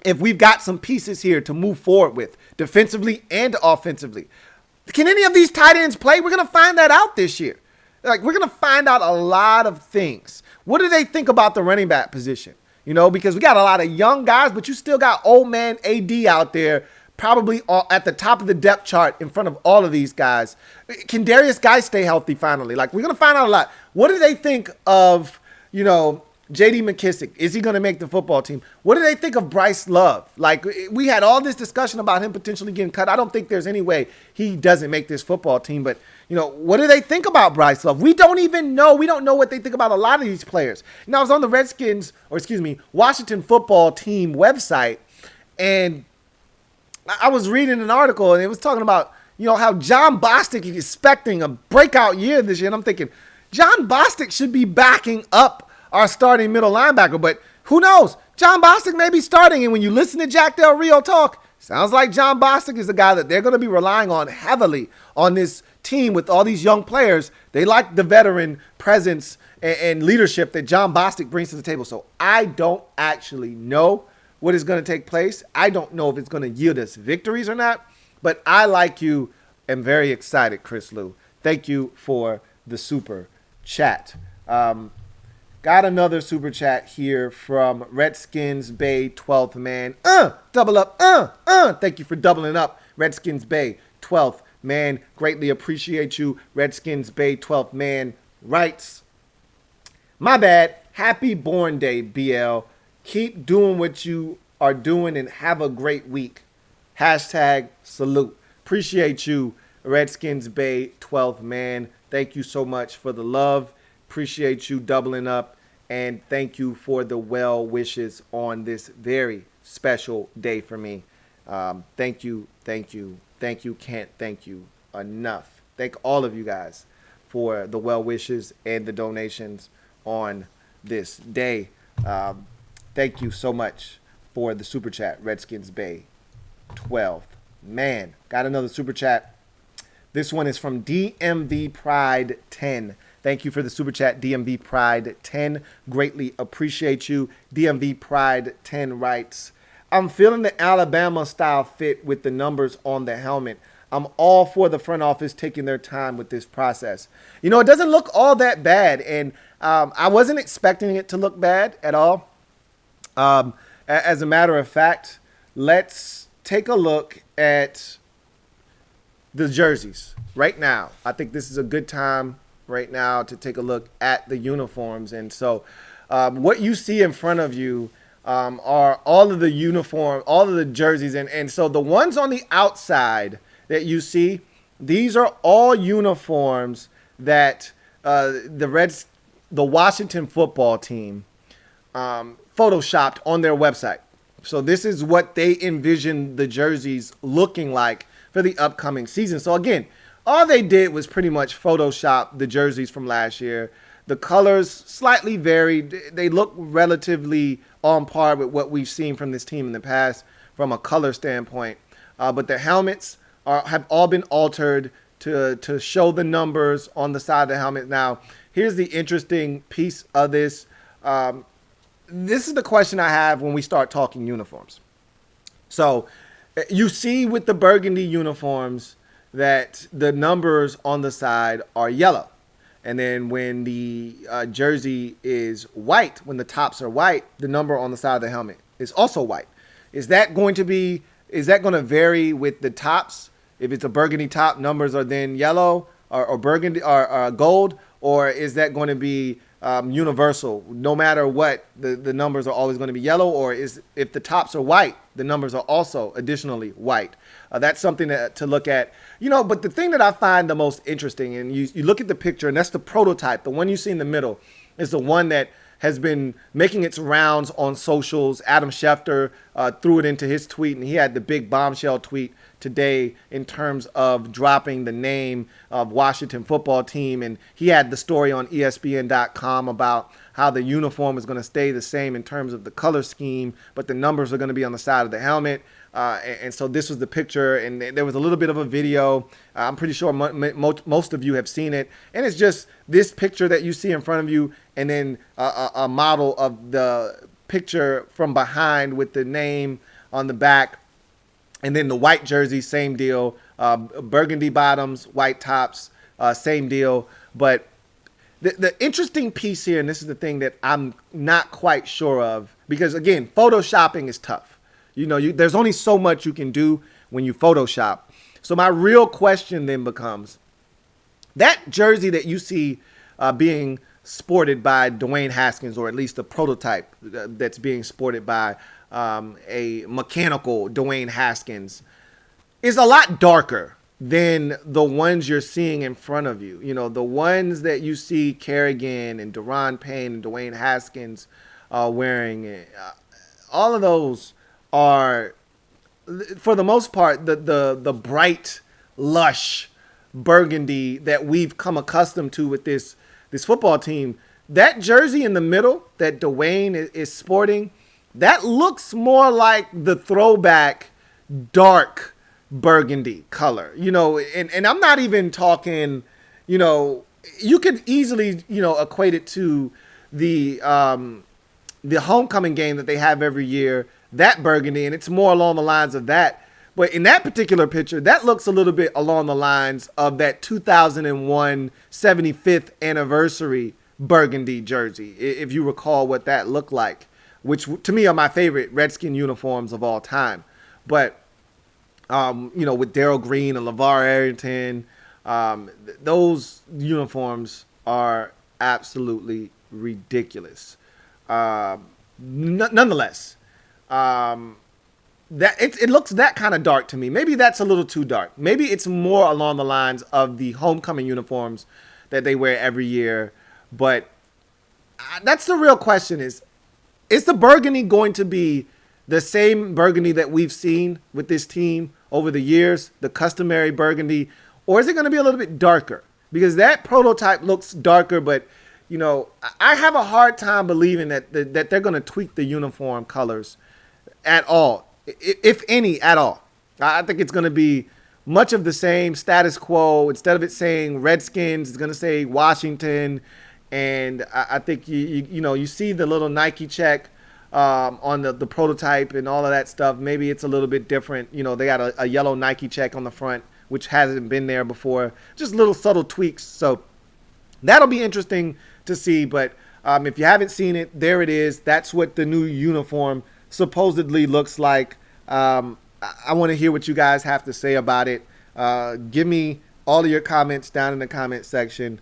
if we've got some pieces here to move forward with, defensively and offensively. Can any of these tight ends play? We're going to find that out this year. We're going to find out a lot of things. What do they think about the running back position? Because we got a lot of young guys, but you still got old man AD out there, probably at the top of the depth chart in front of all of these guys. Can Darius Guy stay healthy finally? We're going to find out a lot. What do they think of, J.D. McKissick? Is he going to make the football team? What do they think of Bryce Love? We had all this discussion about him potentially getting cut. I don't think there's any way he doesn't make this football team, but what do they think about Bryce Love? We don't even know. We don't know what they think about a lot of these players. I was on the Washington football team website, and I was reading an article, and it was talking about, how John Bostic is expecting a breakout year this year. And I'm thinking, John Bostic should be backing up our starting middle linebacker, but who knows? John Bostic may be starting, and when you listen to Jack Del Rio talk, sounds like John Bostic is the guy that they're going to be relying on heavily on this team with all these young players. They like the veteran presence and leadership that John Bostic brings to the table. So I don't actually know what is going to take place. I don't know if it's going to yield us victories or not, but I, like you, am very excited, Chris Lou. Thank you for the super chat. Got another super chat here from Redskins Bay 12th man. Double up. Thank you for doubling up, Redskins Bay 12th man. Greatly appreciate you. Redskins Bay 12th man writes, my bad. Happy Born Day, BL. Keep doing what you are doing and have a great week. Hashtag salute. Appreciate you, Redskins Bay 12th man. Thank you so much for the love. Appreciate you doubling up. And thank you for the well wishes on this very special day for me. Thank you. Can't thank you enough. Thank all of you guys for the well wishes and the donations on this day. Thank you so much for the super chat, Redskins Bay 12th man. Got another super chat. This one is from DMV Pride 10. Thank you for the super chat, DMV Pride 10. Greatly appreciate you. DMV Pride 10 writes, I'm feeling the Alabama style fit with the numbers on the helmet. I'm all for the front office taking their time with this process. It doesn't look all that bad, and I wasn't expecting it to look bad at all. As a matter of fact, let's take a look at the jerseys right now. I think this is a good time right now to take a look at the uniforms. And so what you see in front of you are all of the uniform, all of the jerseys. And so the ones on the outside that you see, these are all uniforms that the Washington football team photoshopped on their website. So this is what they envision the jerseys looking like for the upcoming season. So again, all they did was pretty much Photoshop the jerseys from last year. The colors slightly varied. They look relatively on par with what we've seen from this team in the past from a color standpoint. But the helmets have all been altered to show the numbers on the side of the helmet. Now, here's the interesting piece of this. This is the question I have when we start talking uniforms. So you see with the burgundy uniforms that the numbers on the side are yellow. And then when the jersey is white, when the tops are white, the number on the side of the helmet is also white. Is that going to vary with the tops? If it's a burgundy top, numbers are then yellow or burgundy or gold, or is that going to be universal? No matter what, the numbers are always going to be yellow, or if the tops are white, the numbers are also additionally white. That's something to look at. But the thing that I find the most interesting, and you look at the picture, and that's the prototype, the one you see in the middle, is the one that has been making its rounds on socials. Adam Schefter threw it into his tweet, and he had the big bombshell tweet today in terms of dropping the name of Washington football team. And he had the story on ESPN.com about how the uniform is going to stay the same in terms of the color scheme, but the numbers are going to be on the side of the helmet. And so this was the picture, and there was a little bit of a video. I'm pretty sure most of you have seen it. And it's just this picture that you see in front of you, and then a model of the picture from behind with the name on the back. And then the white jersey, same deal. Burgundy bottoms, white tops, same deal. But the interesting piece here, and this is the thing that I'm not quite sure of, because, again, photoshopping is tough. There's only so much you can do when you Photoshop. So my real question then becomes, that jersey that you see being sported by Dwayne Haskins, or at least the prototype that's being sported by a mechanical Dwayne Haskins, is a lot darker than the ones you're seeing in front of you. The ones that you see Kerrigan and Daron Payne and Dwayne Haskins wearing, all of those are, for the most part, the bright, lush burgundy that we've come accustomed to with this football team. That jersey in the middle that Dwayne is sporting, that looks more like the throwback dark burgundy color, and I'm not even talking, you could easily, equate it to the homecoming game that they have every year, that burgundy, and it's more along the lines of that. But in that particular picture, that looks a little bit along the lines of that 2001 75th anniversary burgundy jersey, if you recall what that looked like, which to me are my favorite Redskin uniforms of all time. But, with Darryl Green and LeVar Arrington, those uniforms are absolutely ridiculous. Nonetheless, that it looks that kind of dark to me. Maybe that's a little too dark. Maybe it's more along the lines of the homecoming uniforms that they wear every year. But that's the real question: is the burgundy going to be the same burgundy that we've seen with this team over the years, the customary burgundy, or is it going to be a little bit darker? Because that prototype looks darker, but I have a hard time believing that they're going to tweak the uniform colors at all, if any at all. I think it's going to be much of the same status quo. Instead of it saying Redskins, it's going to say Washington. And I think you see the little Nike check on the prototype and all of that stuff. Maybe it's a little bit different. They got a yellow Nike check on the front, which hasn't been there before. Just little subtle tweaks. So that'll be interesting to see. But if you haven't seen it, there it is. That's what the new uniform supposedly looks like. I want to hear what you guys have to say about it. Give me all of your comments down in the comment section.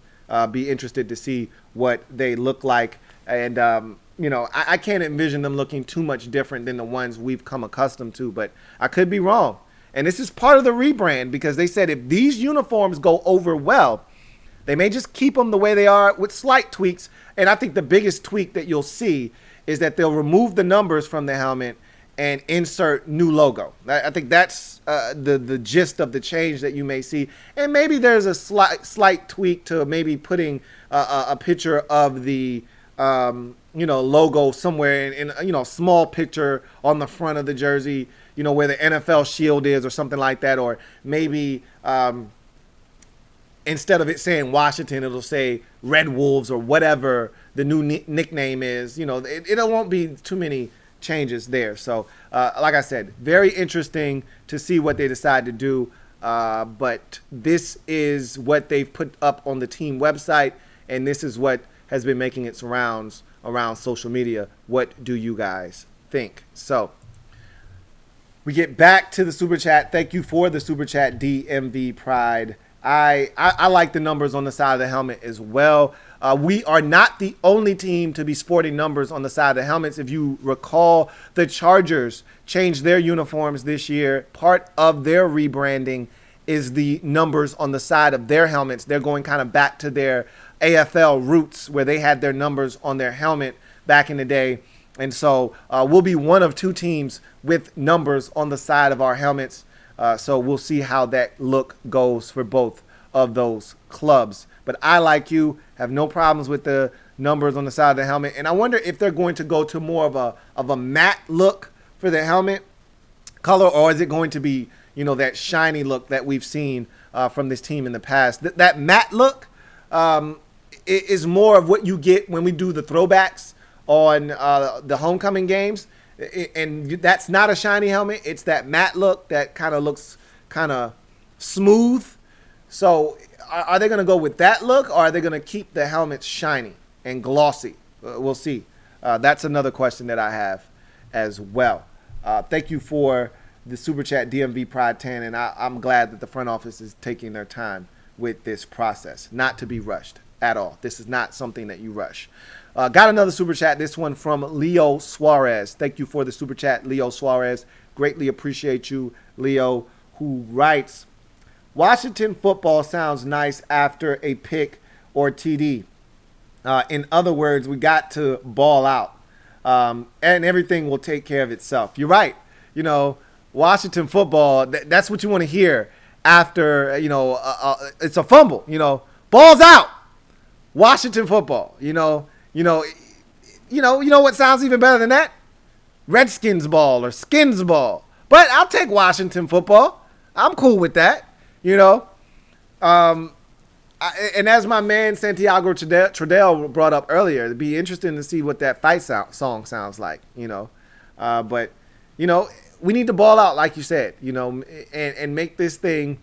Be interested to see what they look like. And, I can't envision them looking too much different than the ones we've come accustomed to, but I could be wrong. And this is part of the rebrand, because they said if these uniforms go over well, they may just keep them the way they are with slight tweaks. And I think the biggest tweak that you'll see is that they'll remove the numbers from the helmet and insert new logo. I think that's the gist of the change that you may see. And maybe there's a slight tweak to maybe putting a picture of the logo somewhere in a small picture on the front of the jersey, where the NFL shield is or something like that. Or maybe instead of it saying Washington, it'll say Red Wolves or whatever the new nickname is. It won't be too many changes there. So, like I said, very interesting to see what they decide to do. But this is what they've put up on the team website, and this is what has been making its rounds around social media. What do you guys think? So, we get back to the Super Chat. Thank you for the Super Chat, DMV Pride. I like the numbers on the side of the helmet as well. We are not the only team to be sporting numbers on the side of the helmets. If you recall, the Chargers changed their uniforms this year. Part of their rebranding is the numbers on the side of their helmets. They're going kind of back to their AFL roots where they had their numbers on their helmet back in the day. And so we'll be one of two teams with numbers on the side of our helmets. So we'll see how that look goes for both of those clubs. But I, like you, have no problems with the numbers on the side of the helmet. And I wonder if they're going to go to more of a matte look for the helmet color, or is it going to be, that shiny look that we've seen from this team in the past. That matte look is more of what you get when we do the throwbacks on the homecoming games. And that's not a shiny helmet. It's that matte look that kind of looks kind of smooth. So are they going to go with that look, or are they going to keep the helmets shiny and glossy? We'll see. That's another question that I have as well. Thank you for the Super Chat, DMV Pride 10, and I'm glad that the front office is taking their time with this process, not to be rushed at all. This is not something that you rush. Got another Super Chat, this one from Leo Suarez. Thank you for the Super Chat, Leo Suarez. Greatly appreciate you, Leo, who writes, Washington football sounds nice after a pick or TD. In other words, we got to ball out, and everything will take care of itself. You're right. Washington football, that's what you want to hear after, it's a fumble, balls out. Washington football, you know what sounds even better than that? Redskins ball or Skins ball. But I'll take Washington football. I'm cool with that, and as my man Santiago Tradell brought up earlier, it'd be interesting to see what that fight song sounds like, but, we need to ball out, like you said, and make this thing,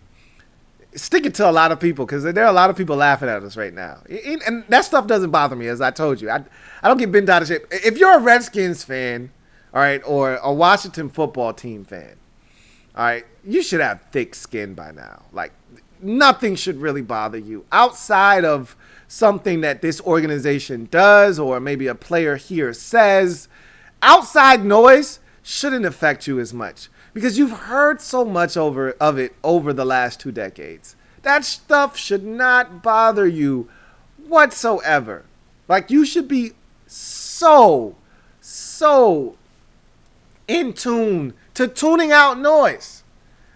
stick it to a lot of people, because there are a lot of people laughing at us right now. And that stuff doesn't bother me, as I told you. I don't get bent out of shape. If you're a Redskins fan, all right, or a Washington football team fan, all right, you should have thick skin by now. Like, nothing should really bother you outside of something that this organization does, or maybe a player here says. Outside noise shouldn't affect you as much, because you've heard so much of it over the last 2 decades. That stuff should not bother you whatsoever. Like, you should be so in tune to tuning out noise,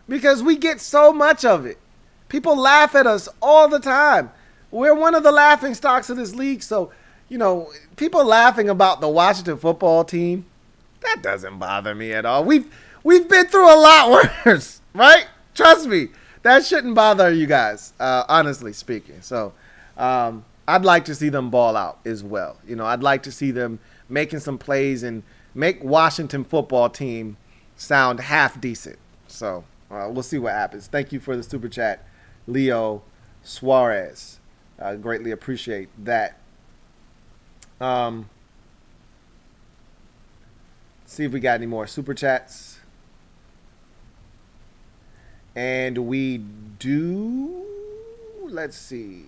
because we get so much of it. People laugh at us all the time. We're one of the laughing stocks of this league. So, people laughing about the Washington football team, that doesn't bother me at all. We've been through a lot worse, right? Trust me, that shouldn't bother you guys, honestly speaking. So I'd like to see them ball out as well. I'd like to see them making some plays and make Washington football team sound half decent. So we'll see what happens. Thank you for the Super Chat, Leo Suarez. I greatly appreciate that. See if we got any more Super Chats. And we do. Let's see.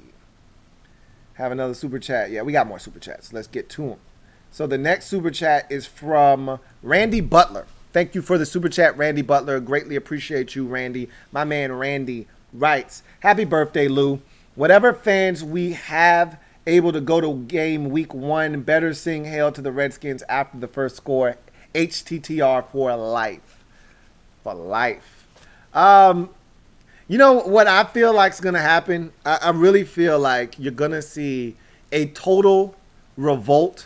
Have another Super Chat. Yeah, we got more Super Chats. Let's get to them. So the next Super Chat is from Randy Butler. Thank you for the Super Chat, Randy Butler. Greatly appreciate you, Randy. My man Randy writes, happy birthday, Lou. Whatever fans we have able to go to game week 1, better sing hail to the Redskins after the first score. HTTR for life. For life. What I feel like is going to happen? I really feel like you're going to see a total revolt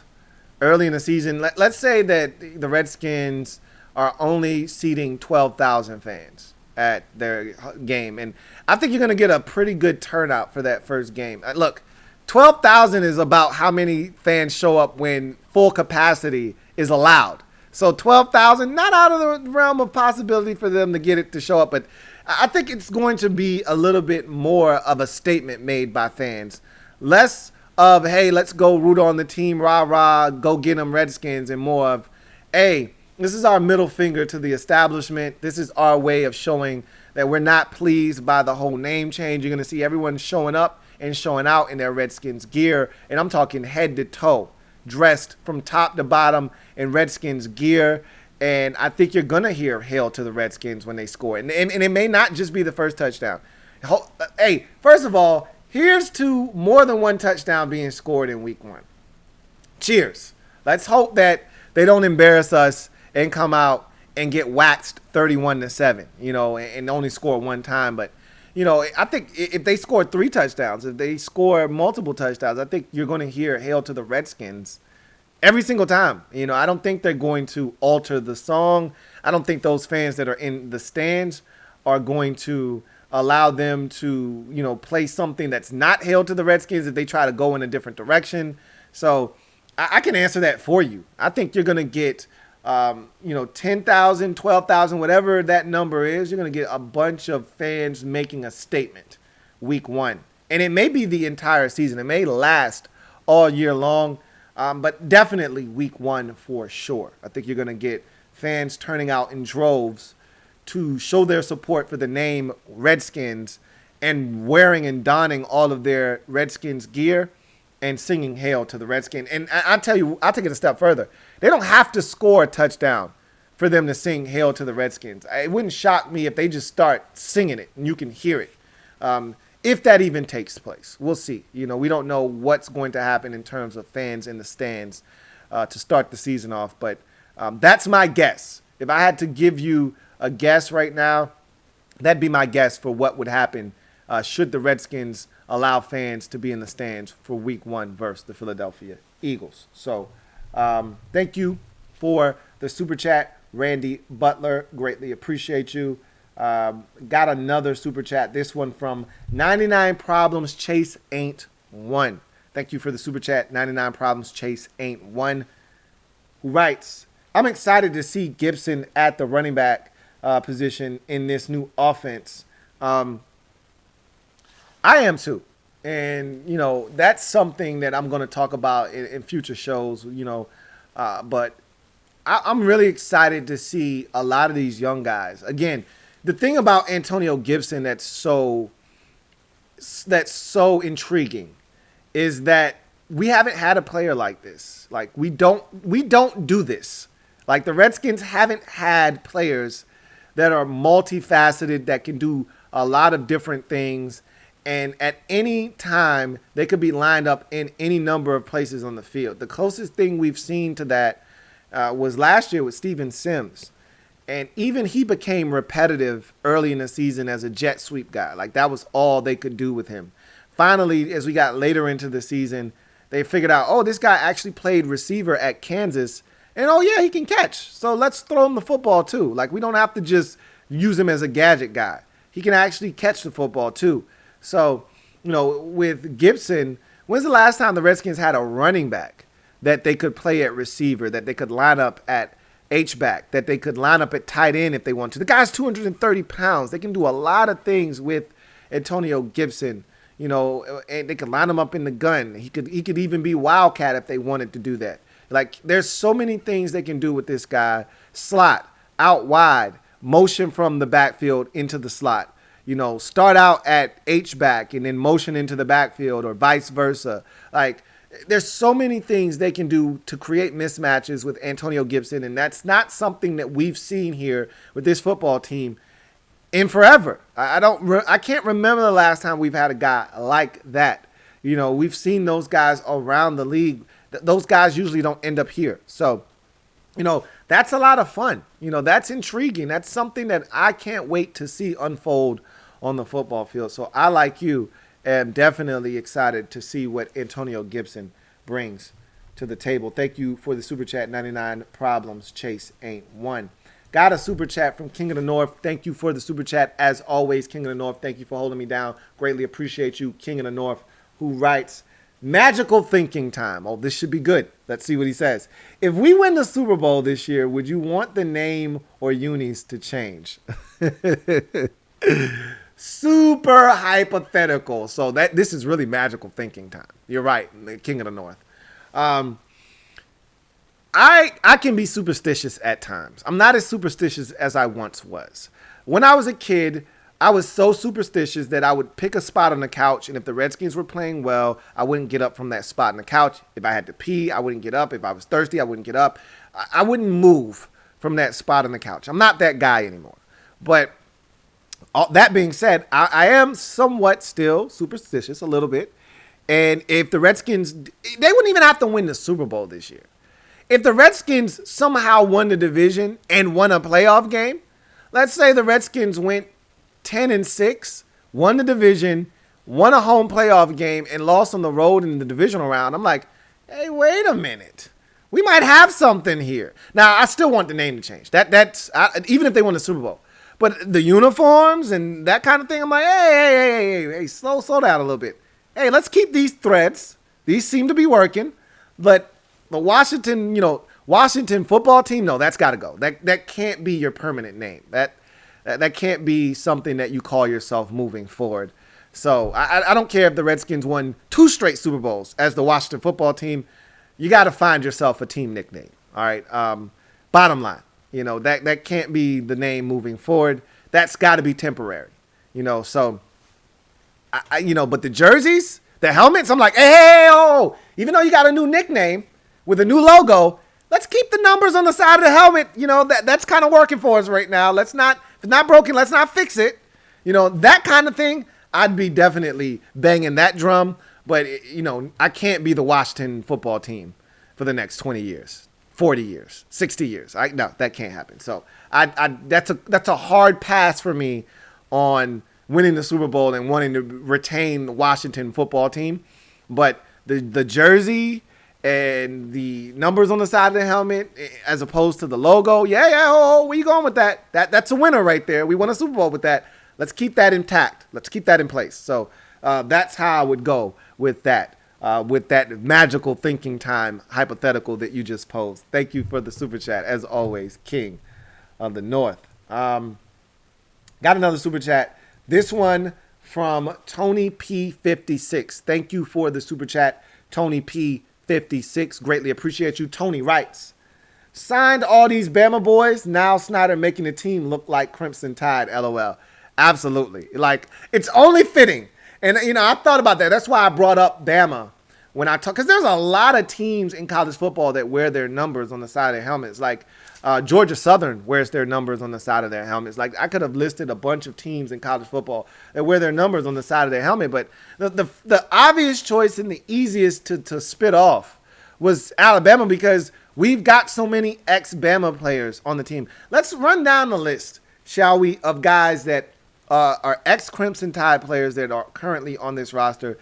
early in the season. Let's say that the Redskins are only seating 12,000 fans. at their game. And I think you're going to get a pretty good turnout for that first game. Look, 12,000 is about how many fans show up when full capacity is allowed. So 12,000, not out of the realm of possibility for them to get it to show up, but I think it's going to be a little bit more of a statement made by fans. Less of, hey, let's go root on the team, rah, rah, go get them Redskins, and more of, hey, this is our middle finger to the establishment. This is our way of showing that we're not pleased by the whole name change. You're going to see everyone showing up and showing out in their Redskins gear, and I'm talking head to toe, dressed from top to bottom in Redskins gear. And I think you're going to hear hail to the Redskins when they score. And it may not just be the first touchdown. Hey, first of all, here's to more than one touchdown being scored in week 1. Cheers. Let's hope that they don't embarrass us and come out and get waxed 31-7, and only score one time. But, I think if they score 3 touchdowns, if they score multiple touchdowns, I think you're going to hear hail to the Redskins every single time. I don't think they're going to alter the song. I don't think those fans that are in the stands are going to allow them to, play something that's not hail to the Redskins if they try to go in a different direction. So I can answer that for you. I think you're going to get, 10,000, 12,000, whatever that number is. You're going to get a bunch of fans making a statement week 1. And it may be the entire season. It may last all year long. But definitely week 1 for sure. I think you're going to get fans turning out in droves to show their support for the name Redskins and wearing and donning all of their Redskins gear and singing hail to the Redskins. And I'll tell you, I'll take it a step further. They don't have to score a touchdown for them to sing hail to the Redskins. It wouldn't shock me if they just start singing it and you can hear it. If that even takes place. We'll see. We don't know what's going to happen in terms of fans in the stands to start the season off. But that's my guess. If I had to give you a guess right now, that'd be my guess for what would happen should the Redskins allow fans to be in the stands for week 1 versus the Philadelphia Eagles. So thank you for the super chat, Randy Butler. Greatly appreciate you. Got another super chat. This one from 99 Problems Chase Ain't One. Thank you for the super chat, 99 Problems Chase Ain't One. Who writes, I'm excited to see Gibson at the running back position in this new offense. I am too. And, that's something that I'm going to talk about in future shows, but I'm really excited to see a lot of these young guys. Again, the thing about Antonio Gibson that's so intriguing is that we haven't had a player like this. Like we don't do this. Like the Redskins haven't had players that are multifaceted, that can do a lot of different things, and at any time they could be lined up in any number of places on the field. The closest thing we've seen to that was last year with Steven Sims. And even he became repetitive early in the season as a jet sweep guy. Like that was all they could do with him. Finally, as we got later into the season, they figured out, oh, this guy actually played receiver at Kansas. And, oh, yeah, he can catch. So let's throw him the football, too. Like we don't have to just use him as a gadget guy. He can actually catch the football, too. So, with Gibson, when's the last time the Redskins had a running back that they could play at receiver, that they could line up at H-back, that they could line up at tight end if they want to? The guy's 230 pounds. They can do a lot of things with Antonio Gibson, and they could line him up in the gun. He could even be wildcat if they wanted to do that. Like there's so many things they can do with this guy. Slot, out wide, motion from the backfield into the slot. Start out at H-back and then motion into the backfield or vice versa. Like there's so many things they can do to create mismatches with Antonio Gibson, and that's not something that we've seen here with this football team in forever. I can't remember the last time we've had a guy like that. We've seen those guys around the league. Those guys usually don't end up here. So, that's a lot of fun. That's intriguing. That's something that I can't wait to see unfold on the football field. So I, like you, am definitely excited to see what Antonio Gibson brings to the table. Thank you for the super chat, 99 Problems Chase Ain't One. Got a super chat from King of the North. Thank you for the super chat. As always, King of the North, thank you for holding me down. Greatly appreciate you, King of the North, who writes, magical thinking time. Oh, this should be good. Let's see what he says. If we win the Super Bowl this year, would you want the name or unis to change? Super hypothetical. So this is really magical thinking time. You're right, King of the North. I can be superstitious at times. I'm not as superstitious as I once was. When I was a kid, I was so superstitious that I would pick a spot on the couch, and if the Redskins were playing well, I wouldn't get up from that spot on the couch. If I had to pee, I wouldn't get up. If I was thirsty, I wouldn't get up. I wouldn't move from that spot on the couch. I'm not that guy anymore. But that being said, I am somewhat still superstitious a little bit. And if the Redskins, they wouldn't even have to win the Super Bowl this year. If the Redskins somehow won the division and won a playoff game, let's say the Redskins went 10-6, won the division, won a home playoff game, and lost on the road in the divisional round. I'm like, hey, wait a minute. We might have something here. Now, I still want the name to change. That's even if they won the Super Bowl. But the uniforms and that kind of thing, I'm like, hey, slow down a little bit. Hey, let's keep these threads. These seem to be working. But the Washington football team, no, that's got to go. That can't be your permanent name. That can't be something that you call yourself moving forward. So I don't care if the Redskins won 2 straight Super Bowls as the Washington football team. You got to find yourself a team nickname. All right. Bottom line, that can't be the name moving forward. That's got to be temporary. So but the jerseys, the helmets, I'm like, hey, even though you got a new nickname with a new logo, let's keep the numbers on the side of the helmet. That's kind of working for us right now. If it's not broken, let's not fix it. That kind of thing, I'd be definitely banging that drum. But, I can't be the Washington football team for the next 20 years, 40 years, 60 years. No, that can't happen. So that's a hard pass for me on winning the Super Bowl and wanting to retain the Washington football team. But the jersey and the numbers on the side of the helmet as opposed to the logo, where you going with that? That's a winner right there. We won a Super Bowl with that. Let's keep that intact. Let's keep that in place. So that's how I would go with that magical thinking time hypothetical that you just posed. Thank you for the super chat, as always, King of the North. Got another super chat. This one from Tony P56. Thank you for the super chat, Tony P56. Greatly appreciate you. Tony writes, signed all these Bama boys. Now Snyder making the team look like Crimson Tide. LOL. Absolutely. Like, it's only fitting. And, I thought about that. That's why I brought up Bama when I talk. Because there's a lot of teams in college football that wear their numbers on the side of their helmets. Like, Georgia Southern wears their numbers on the side of their helmets. Like, I could have listed a bunch of teams in college football that wear their numbers on the side of their helmet. But the obvious choice and the easiest to spit off was Alabama because we've got so many ex-Bama players on the team. Let's run down the list, shall we, of guys that are ex-Crimson Tide players that are currently on this roster.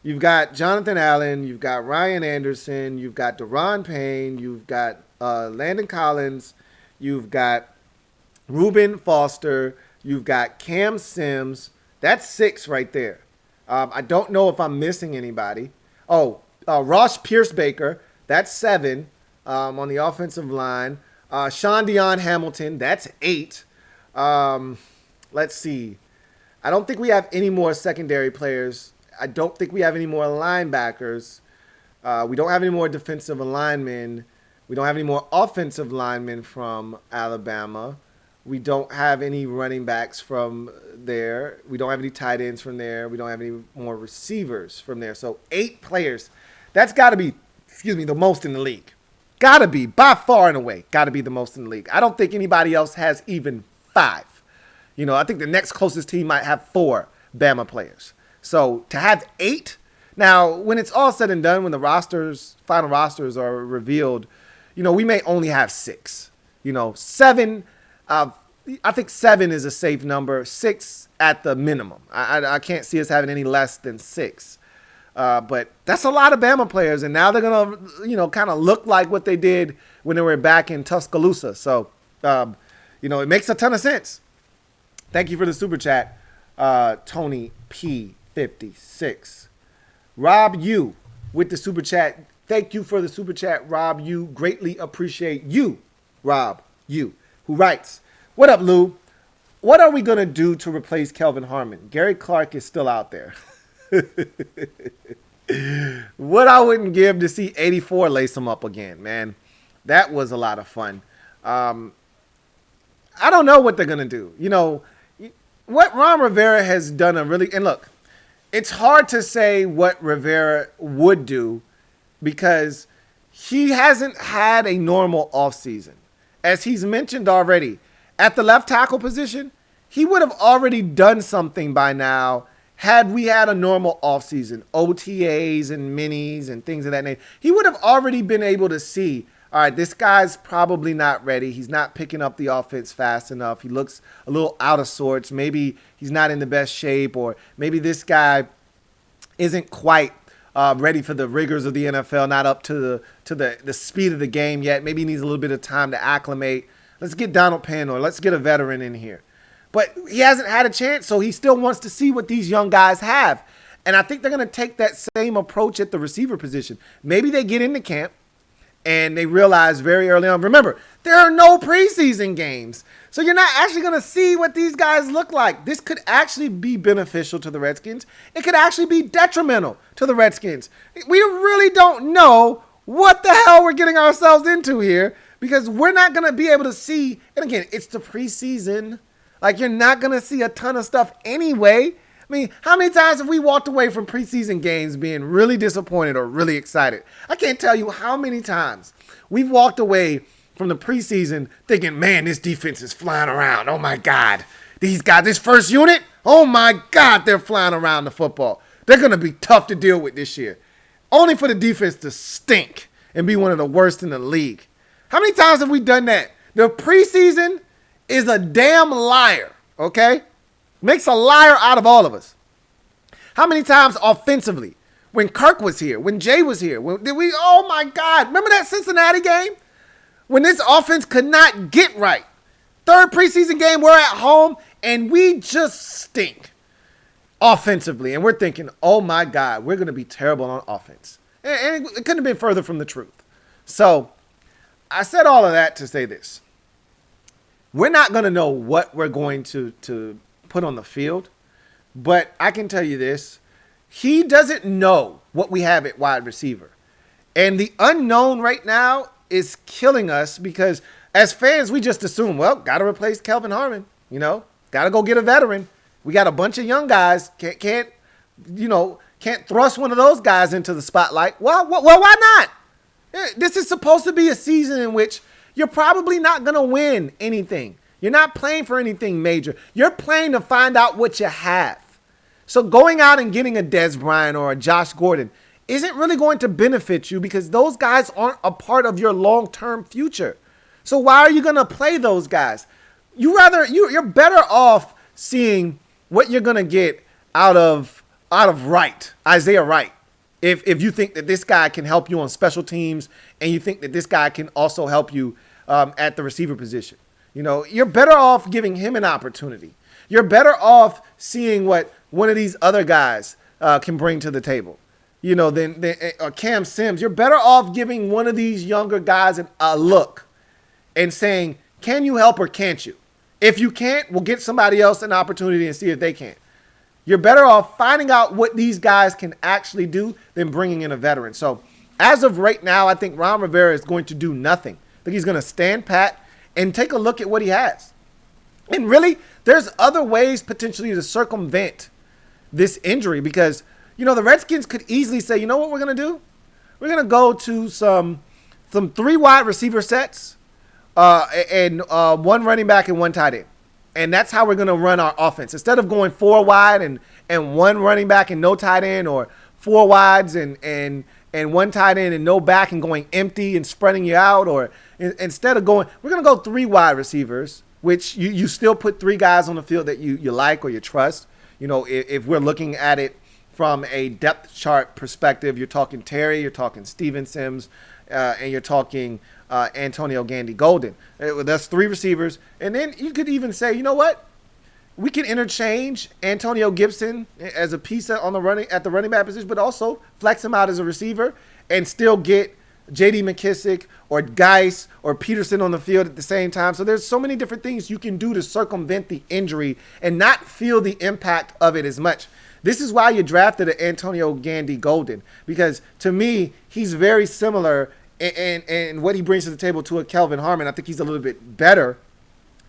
You've got Jonathan Allen, you've got Ryan Anderson, you've got Deron Payne, you've got Landon Collins, you've got Reuben Foster, you've got Cam Sims. That's 6 right there. I don't know if I'm missing anybody. Ross Pierce-Baker, that's 7 on the offensive line. Sean Dion Hamilton, that's 8. Let's see. I don't think we have any more secondary players. I don't think we have any more linebackers. We don't have any more defensive linemen. We don't have any more offensive linemen from Alabama. We don't have any running backs from there. We don't have any tight ends from there. We don't have any more receivers from there. So 8 players. That's got to be, the most in the league. Got to be, by far and away, got to be the most in the league. I don't think anybody else has even 5. I think the next closest team might have 4 Bama players. So to have 8, now when it's all said and done, when the final rosters are revealed, we may only have 6. 7, I think 7 is a safe number. 6 at the minimum. I can't see us having any less than 6. But that's a lot of Bama players, and now they're gonna, kind of look like what they did when they were back in Tuscaloosa. So It makes a ton of sense. Thank you for the super chat, Tony P56. Rob U with the super chat. Thank you for the super chat, Rob U. Greatly appreciate you, Rob U, who writes, "What up, Lou? What are we going to do to replace Kelvin Harmon? Gary Clark is still out there." What I wouldn't give to see 84 lace him up again, man. That was a lot of fun. I don't know what they're going to do. What Ron Rivera has done and look, it's hard to say what Rivera would do because he hasn't had a normal offseason. As he's mentioned already, at the left tackle position, he would have already done something by now had we had a normal offseason, OTAs and minis and things of that nature. He would have already been able to see, all right, this guy's probably not ready. He's not picking up the offense fast enough. He looks a little out of sorts. Maybe he's not in the best shape, or maybe this guy isn't quite ready for the rigors of the NFL, not up to the speed of the game yet. Maybe he needs a little bit of time to acclimate. Let's get Donald Penn, or let's get a veteran in here. But he hasn't had a chance, so he still wants to see what these young guys have. And I think they're going to take that same approach at the receiver position. Maybe they get into camp and they realize very early on, remember, there are no preseason games. So you're not actually going to see what these guys look like. This could actually be beneficial to the Redskins. It could actually be detrimental to the Redskins. We really don't know what the hell we're getting ourselves into here, because we're not going to be able to see. And again, it's the preseason. Like, you're not going to see a ton of stuff anyway. I mean, how many times have we walked away from preseason games being really disappointed or really excited? I can't tell you how many times we've walked away from the preseason thinking, man, this defense is flying around. Oh, my God. These guys, this first unit, oh, my God, they're flying around the football. They're going to be tough to deal with this year. Only for the defense to stink and be one of the worst in the league. How many times have we done that? The preseason is a damn liar, okay? Makes a liar out of all of us. How many times offensively, when Kirk was here, when Jay was here, oh my God, remember that Cincinnati game? When this offense could not get right. Third preseason game, we're at home, and we just stink offensively. And we're thinking, oh my God, we're going to be terrible on offense. And it couldn't have been further from the truth. So I said all of that to say this. We're not going to know what we're going to put on the field, but I can tell you this. He doesn't know what we have at wide receiver. And the unknown right now is killing us, because as fans, we just assume, well, got to replace Kelvin Harmon, got to go get a veteran. We got a bunch of young guys. Can't thrust one of those guys into the spotlight. Well, why not? This is supposed to be a season in which you're probably not going to win anything. You're not playing for anything major. You're playing to find out what you have. So going out and getting a Dez Bryant or a Josh Gordon isn't really going to benefit you, because those guys aren't a part of your long-term future. So why are you going to play those guys? You're better off seeing what you're going to get out of Wright, Isaiah Wright. If you think that this guy can help you on special teams, and you think that this guy can also help you at the receiver position, you're better off giving him an opportunity. You're better off seeing what one of these other guys can bring to the table, than Cam Sims. You're better off giving one of these younger guys a look and saying, can you help or can't you? If you can't, we'll get somebody else an opportunity and see if they can. You're better off finding out what these guys can actually do than bringing in a veteran. So as of right now, I think Ron Rivera is going to do nothing. I think he's going to stand pat and take a look at what he has. And really, there's other ways potentially to circumvent this injury, because, the Redskins could easily say, you know what we're going to do? We're going to go to some 3 wide receiver sets and 1 running back and 1 tight end. And that's how we're going to run our offense. Instead of going 4 wide and 1 running back and no tight end, or 4 wides and 1 tight end and no back and going empty and spreading you out, or instead of we're going to go 3 wide receivers, which you still put 3 guys on the field that you like or you trust. If we're looking at it from a depth chart perspective, you're talking Terry, you're talking Steven Sims, and you're talking Antonio Gandy Golden. That's 3 receivers. And then you could even say, you know what? We can interchange Antonio Gibson as a piece at the running back position, but also flex him out as a receiver and still get J.D. McKissick or Geis or Peterson on the field at the same time. So there's so many different things you can do to circumvent the injury and not feel the impact of it as much. This is why you drafted an Antonio Gandy Golden, because to me, he's very similar in what he brings to the table to a Kelvin Harmon. I think he's a little bit better,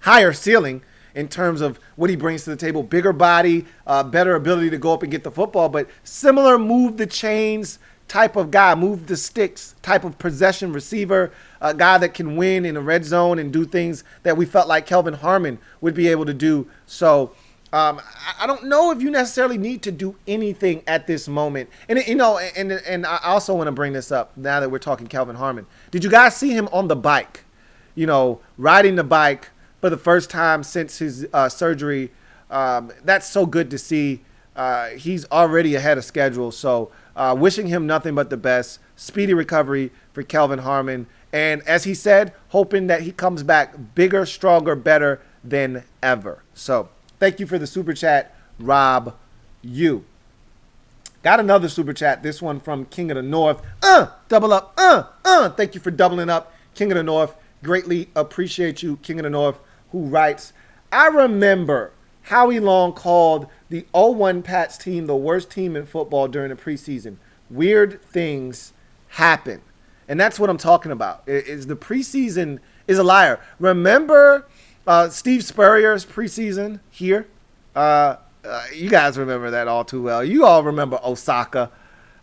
higher ceiling in terms of what he brings to the table. Bigger body, better ability to go up and get the football, but similar move the chains type of guy, move the sticks type of possession receiver, a guy that can win in the red zone and do things that we felt like Kelvin Harmon would be able to do. So I don't know if you necessarily need to do anything at this moment. And and I also want to bring this up now that we're talking Kelvin Harmon. Did you guys see him on the bike? Riding the bike for the first time since his surgery. That's so good to see. He's already ahead of schedule. So wishing him nothing but the best. Speedy recovery for Kelvin Harmon. And as he said, hoping that he comes back bigger, stronger, better than ever. So thank you for the super chat, Rob U. Got another super chat. This one from King of the North. Double up. Thank you for doubling up, King of the North. Greatly appreciate you, King of the North, who writes, I remember Howie Long called the 0-1 Pats team the worst team in football during the preseason. Weird things happen. And that's what I'm talking about. Is the preseason is a liar. Remember Steve Spurrier's preseason here? You guys remember that all too well. You all remember Osaka.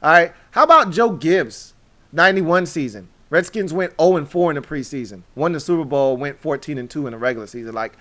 All right. How about Joe Gibbs, 91 season? Redskins went 0-4 in the preseason. Won the Super Bowl, went 14-2 in the regular season. Like,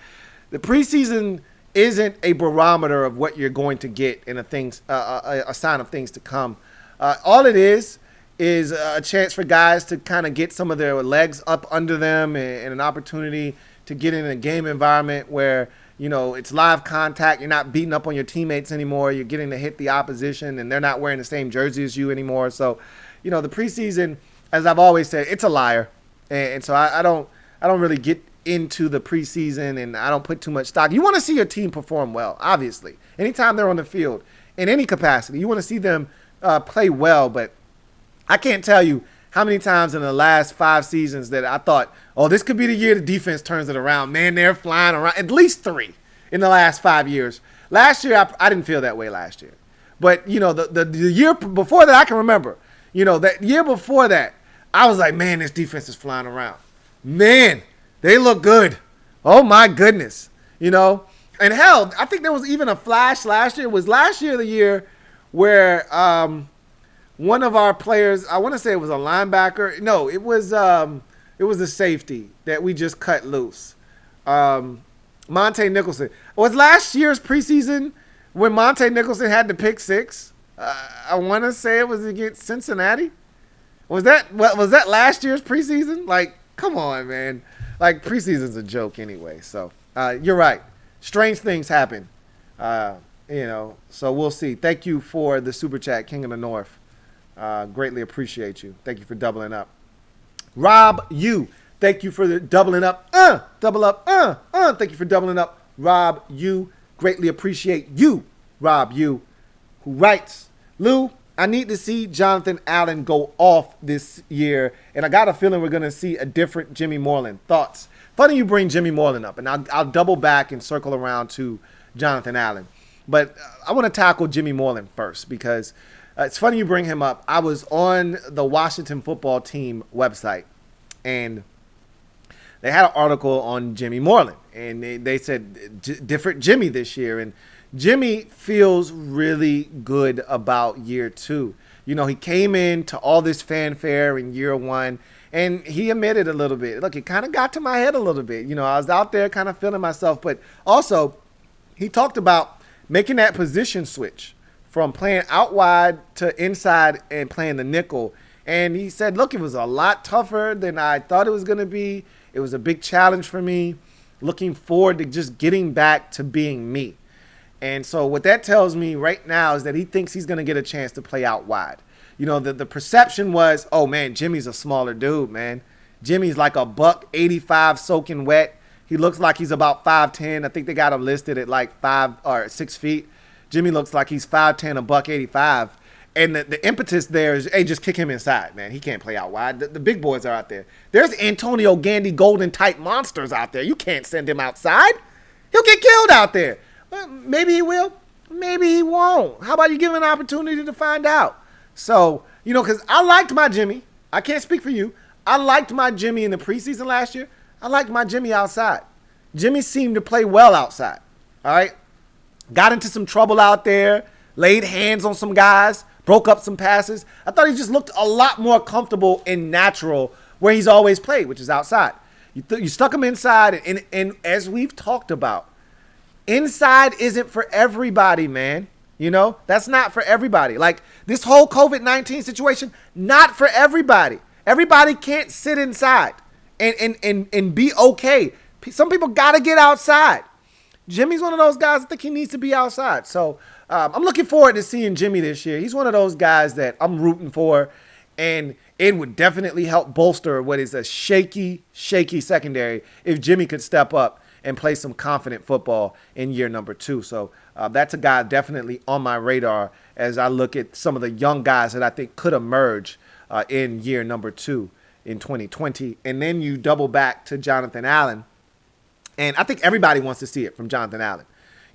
the preseason isn't a barometer of what you're going to get in a sign of things to come. All it is a chance for guys to kind of get some of their legs up under them and an opportunity to get in a game environment where, it's live contact. You're not beating up on your teammates anymore. You're getting to hit the opposition, and they're not wearing the same jersey as you anymore. So, the preseason, as I've always said, it's a liar. And so I don't really get into the preseason, and I don't put too much stock. You want to see your team perform well, obviously. Anytime they're on the field, in any capacity, you want to see them play well. But I can't tell you how many times in the last 5 seasons that I thought, this could be the year the defense turns it around. Man, they're flying around. At least 3 in the last 5 years. Last year, I didn't feel that way last year. But, the year before that, I can remember. That year before that, I was like, man, this defense is flying around. Man, they look good. Oh, my goodness. And hell, I think there was even a flash last year. Was last year the year where one of our players, I want to say it was a linebacker. No, it was a safety that we just cut loose. Monte Nicholson. Was last year's preseason when Monte Nicholson had the pick 6? I want to say it was against Cincinnati. Was that last year's preseason? Like, come on, man. Like, preseason's a joke anyway. So, you're right. Strange things happen. So we'll see. Thank you for the super chat, King of the North. Greatly appreciate you. Thank you for doubling up. Rob U, thank you for the doubling up. Double up. Thank you for doubling up. Rob U, greatly appreciate you, Rob U, who writes, Lou, I need to see Jonathan Allen go off this year, and I got a feeling we're going to see a different Jimmy Moreland. Thoughts? Funny you bring Jimmy Moreland up, and I'll double back and circle around to Jonathan Allen. But I want to tackle Jimmy Moreland first because it's funny you bring him up. I was on the Washington football team website, and they had an article on Jimmy Moreland, and they said different Jimmy this year, and Jimmy feels really good about year 2. He came into all this fanfare in year 1, and he admitted a little bit. Look, it kind of got to my head a little bit. I was out there kind of feeling myself, but also he talked about making that position switch from playing out wide to inside and playing the nickel. And he said, look, it was a lot tougher than I thought it was going to be. It was a big challenge for me. Looking forward to just getting back to being me. And so what that tells me right now is that he thinks he's going to get a chance to play out wide. The perception was, oh, man, Jimmy's a smaller dude, man. Jimmy's like a buck 85 soaking wet. He looks like he's about 5'10". I think they got him listed at like 5 or 6 feet. Jimmy looks like he's 5'10", a buck 85. And the impetus there is, hey, just kick him inside, man. He can't play out wide. The big boys are out there. There's Antonio Gandy Golden type monsters out there. You can't send him outside. He'll get killed out there. Well, maybe he will. Maybe he won't. How about you give him an opportunity to find out? So, because I liked my Jimmy. I can't speak for you. I liked my Jimmy in the preseason last year. I liked my Jimmy outside. Jimmy seemed to play well outside. All right? Got into some trouble out there. Laid hands on some guys. Broke up some passes. I thought he just looked a lot more comfortable and natural where he's always played, which is outside. You stuck him inside, and as we've talked about, inside isn't for everybody, man. That's not for everybody. Like this whole COVID-19 situation, not for everybody. Everybody can't sit inside and be okay. Some people got to get outside. Jimmy's one of those guys. I think he needs to be outside. So I'm looking forward to seeing Jimmy this year. He's one of those guys that I'm rooting for, and it would definitely help bolster what is a shaky secondary if Jimmy could step up and play some confident football in year number 2. So that's a guy definitely on my radar as I look at some of the young guys that I think could emerge in year number 2 in 2020. And then you double back to Jonathan Allen. And I think everybody wants to see it from Jonathan Allen.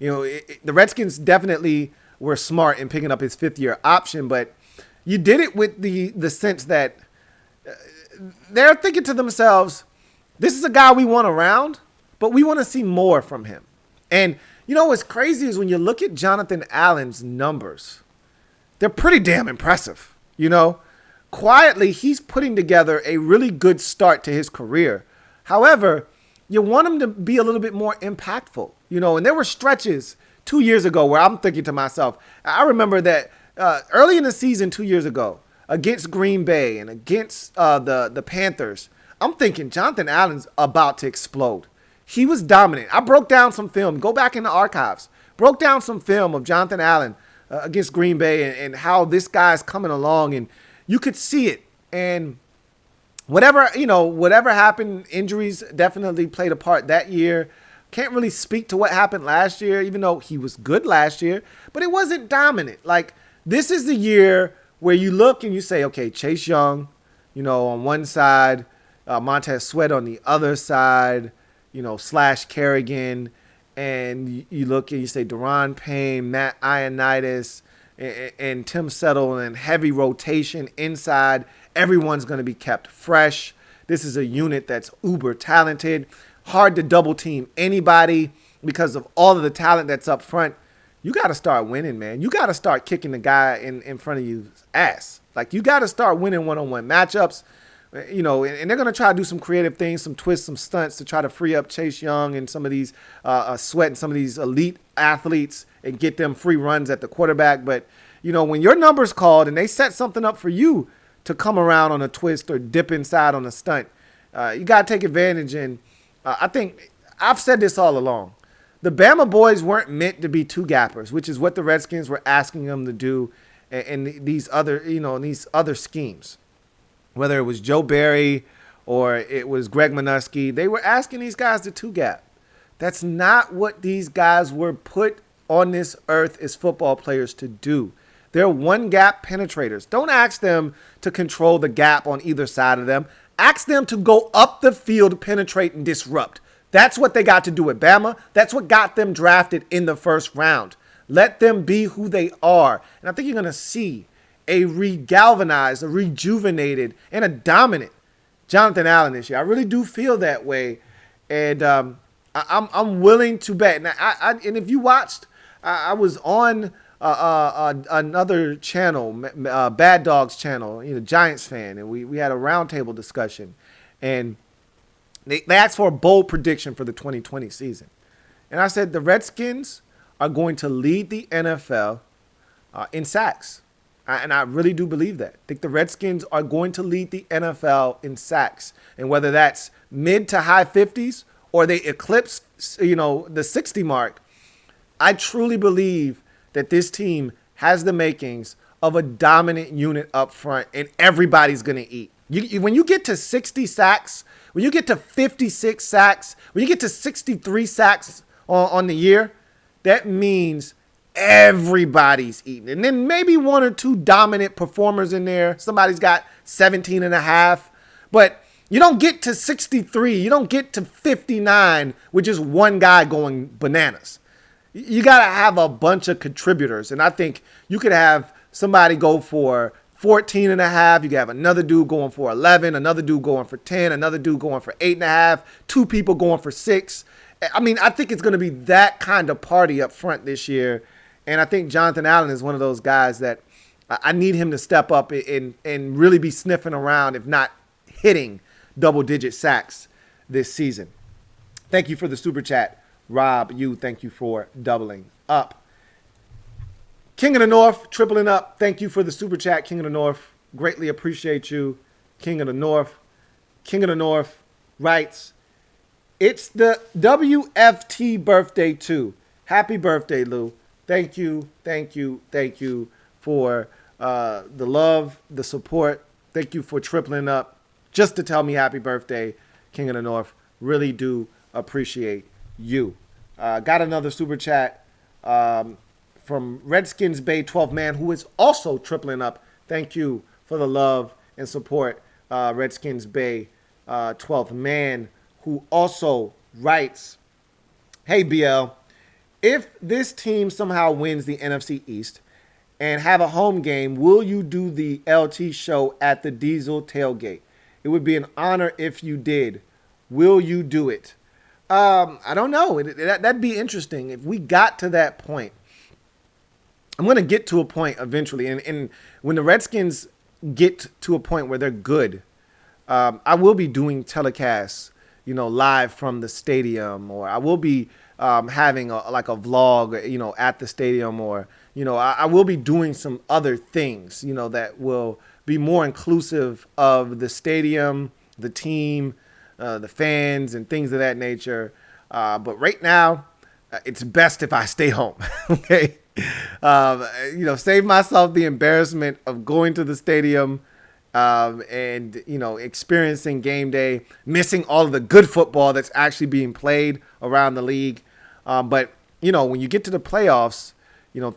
The Redskins definitely were smart in picking up his 5th-year option, but you did it with the sense that they're thinking to themselves, this is a guy we want around, but we want to see more from him. And what's crazy is when you look at Jonathan Allen's numbers, they're pretty damn impressive. Quietly, he's putting together a really good start to his career. However, you want him to be a little bit more impactful, and there were stretches 2 years ago where I'm thinking to myself, I remember that early in the season 2 years ago against Green Bay and against the Panthers, I'm thinking Jonathan Allen's about to explode. He was dominant. I broke down some film. Go back in the archives. Broke down some film of Jonathan Allen against Green Bay and how this guy's coming along, and you could see it. And whatever happened, injuries definitely played a part that year. Can't really speak to what happened last year, even though he was good last year, but it wasn't dominant. Like, this is the year where you look and you say, okay, Chase Young, on one side, Montez Sweat on the other side, / Kerrigan, and you look and you say Daron Payne, Matt Ioannidis, and Tim Settle, and heavy rotation inside. Everyone's going to be kept fresh. This is a unit that's uber talented. Hard to double team anybody because of all of the talent that's up front. You got to start winning, man. You got to start kicking the guy in front of you's ass. Like, you got to start winning one-on-one matchups. And they're going to try to do some creative things, some twists, some stunts to try to free up Chase Young and some of these Sweat and some of these elite athletes and get them free runs at the quarterback. But, when your number's called and they set something up for you to come around on a twist or dip inside on a stunt, you got to take advantage. And I think I've said this all along. The Bama boys weren't meant to be two gappers, which is what the Redskins were asking them to do in these other schemes. Whether it was Joe Barry or it was Greg Minuski, they were asking these guys to two gap. That's not what these guys were put on this earth as football players to do. They're one gap penetrators. Don't ask them to control the gap on either side of them. Ask them to go up the field, penetrate, and disrupt. That's what they got to do at Bama. That's what got them drafted in the first round. Let them be who they are. And I think you're going to see a regalvanized, a rejuvenated, and a dominant Jonathan Allen this year. I really do feel that way. And I'm willing to bet. Now, and if you watched, I was on another channel, Bad Dogs channel, Giants fan, and we had a roundtable discussion. And they asked for a bold prediction for the 2020 season. And I said the Redskins are going to lead the NFL in sacks. And I really do believe that. I think the Redskins are going to lead the NFL in sacks. And whether that's mid to high 50s or they eclipse, the 60 mark, I truly believe that this team has the makings of a dominant unit up front, and everybody's going to eat. When you get to 60 sacks, when you get to 56 sacks, when you get to 63 sacks on the year, that means everybody's eating. And then maybe one or two dominant performers in there. Somebody's got 17 and a half. But you don't get to 63. You don't get to 59 with just one guy going bananas. You got to have a bunch of contributors. And I think you could have somebody go for 14 and a half. You could have another dude going for 11, another dude going for 10, another dude going for 8 and a half, two people going for 6. I mean, I think it's going to be that kind of party up front this year. And I think Jonathan Allen is one of those guys that I need him to step up and really be sniffing around, if not hitting double-digit sacks this season. Thank you for the super chat, Rob. Thank you for doubling up. King of the North, tripling up. Thank you for the super chat, King of the North. Greatly appreciate you, King of the North. King of the North writes, it's the WFT birthday too. Happy birthday, Lou. Thank you for the love, the support. Thank you for tripling up just to tell me happy birthday, King of the North. Really do appreciate you. Got another super chat from Redskins Bay 12 man, who is also tripling up. Thank you for the love and support, Redskins Bay 12 man, who also writes, hey, BL, if this team somehow wins the NFC East and have a home game, will you do the LT show at the Diesel tailgate? It would be an honor if you did. Will you do it? I don't know. That'd be interesting if we got to that point. I'm going to get to a point eventually. And when the Redskins get to a point where they're good, I will be doing telecasts, live from the stadium, or I will be having a vlog, at the stadium, or, I will be doing some other things, that will be more inclusive of the stadium, the team, the fans, and things of that nature. But right now, it's best if I stay home. Okay. Save myself the embarrassment of going to the stadium, and, experiencing game day, missing all of the good football that's actually being played around the league. But when you get to the playoffs,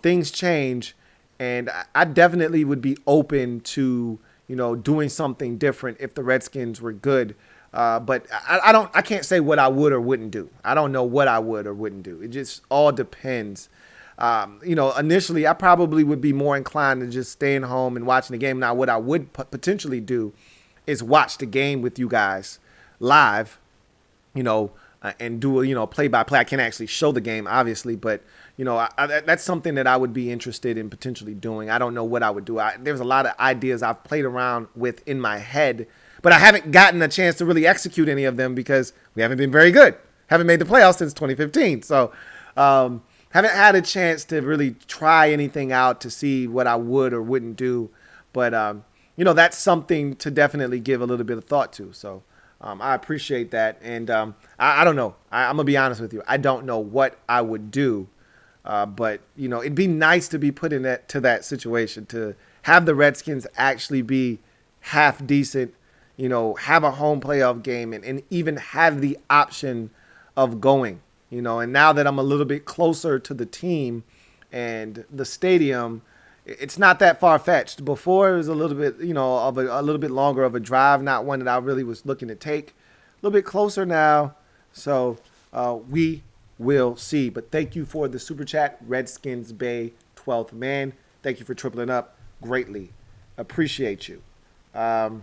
things change, and I definitely would be open to, doing something different if the Redskins were good. But I can't say what I would or wouldn't do. I don't know what I would or wouldn't do. It just all depends. Initially I probably would be more inclined to just staying home and watching the game. Now, what I would potentially do is watch the game with you guys live, and do a, play-by-play. I can't actually show the game, obviously, but, that's something that I would be interested in potentially doing. I don't know what I would do. There's a lot of ideas I've played around with in my head, but I haven't gotten a chance to really execute any of them because we haven't been very good. Haven't made the playoffs since 2015. So, haven't had a chance to really try anything out to see what I would or wouldn't do. But, that's something to definitely give a little bit of thought to. So I appreciate that. And I don't know. I'm going to be honest with you. I don't know what I would do. But, it'd be nice to be put in that situation, to have the Redskins actually be half decent, have a home playoff game, and even have the option of going. And now that I'm a little bit closer to the team and the stadium, it's not that far-fetched. Before, it was a little bit, of a little bit longer of a drive, not one that I really was looking to take. A little bit closer now, so we will see. But thank you for the super chat, Redskins Bay 12th man. Thank you for tripling up. Greatly appreciate you. Got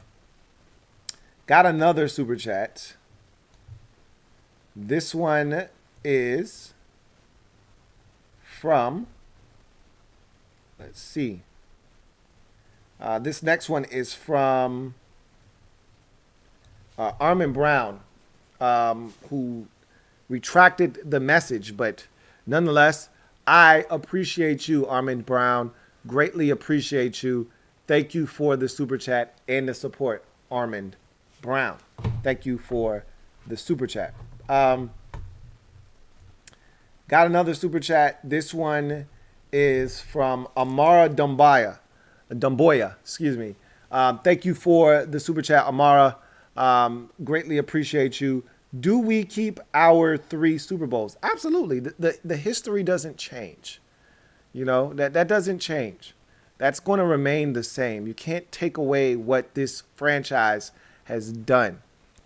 another super chat. This one is from, let's see. This next one is from Armin Brown, who retracted the message, but nonetheless, I appreciate you, Armin Brown. Greatly appreciate you. Thank you for the super chat and the support, Armin Brown. Thank you for the super chat. Got another super chat. This one is from Amara Dumboya, Thank you for the super chat, Amara. Greatly appreciate you. Do we keep our 3 Super Bowls? Absolutely. The history doesn't change. That doesn't change. That's going to remain the same. You can't take away what this franchise has done.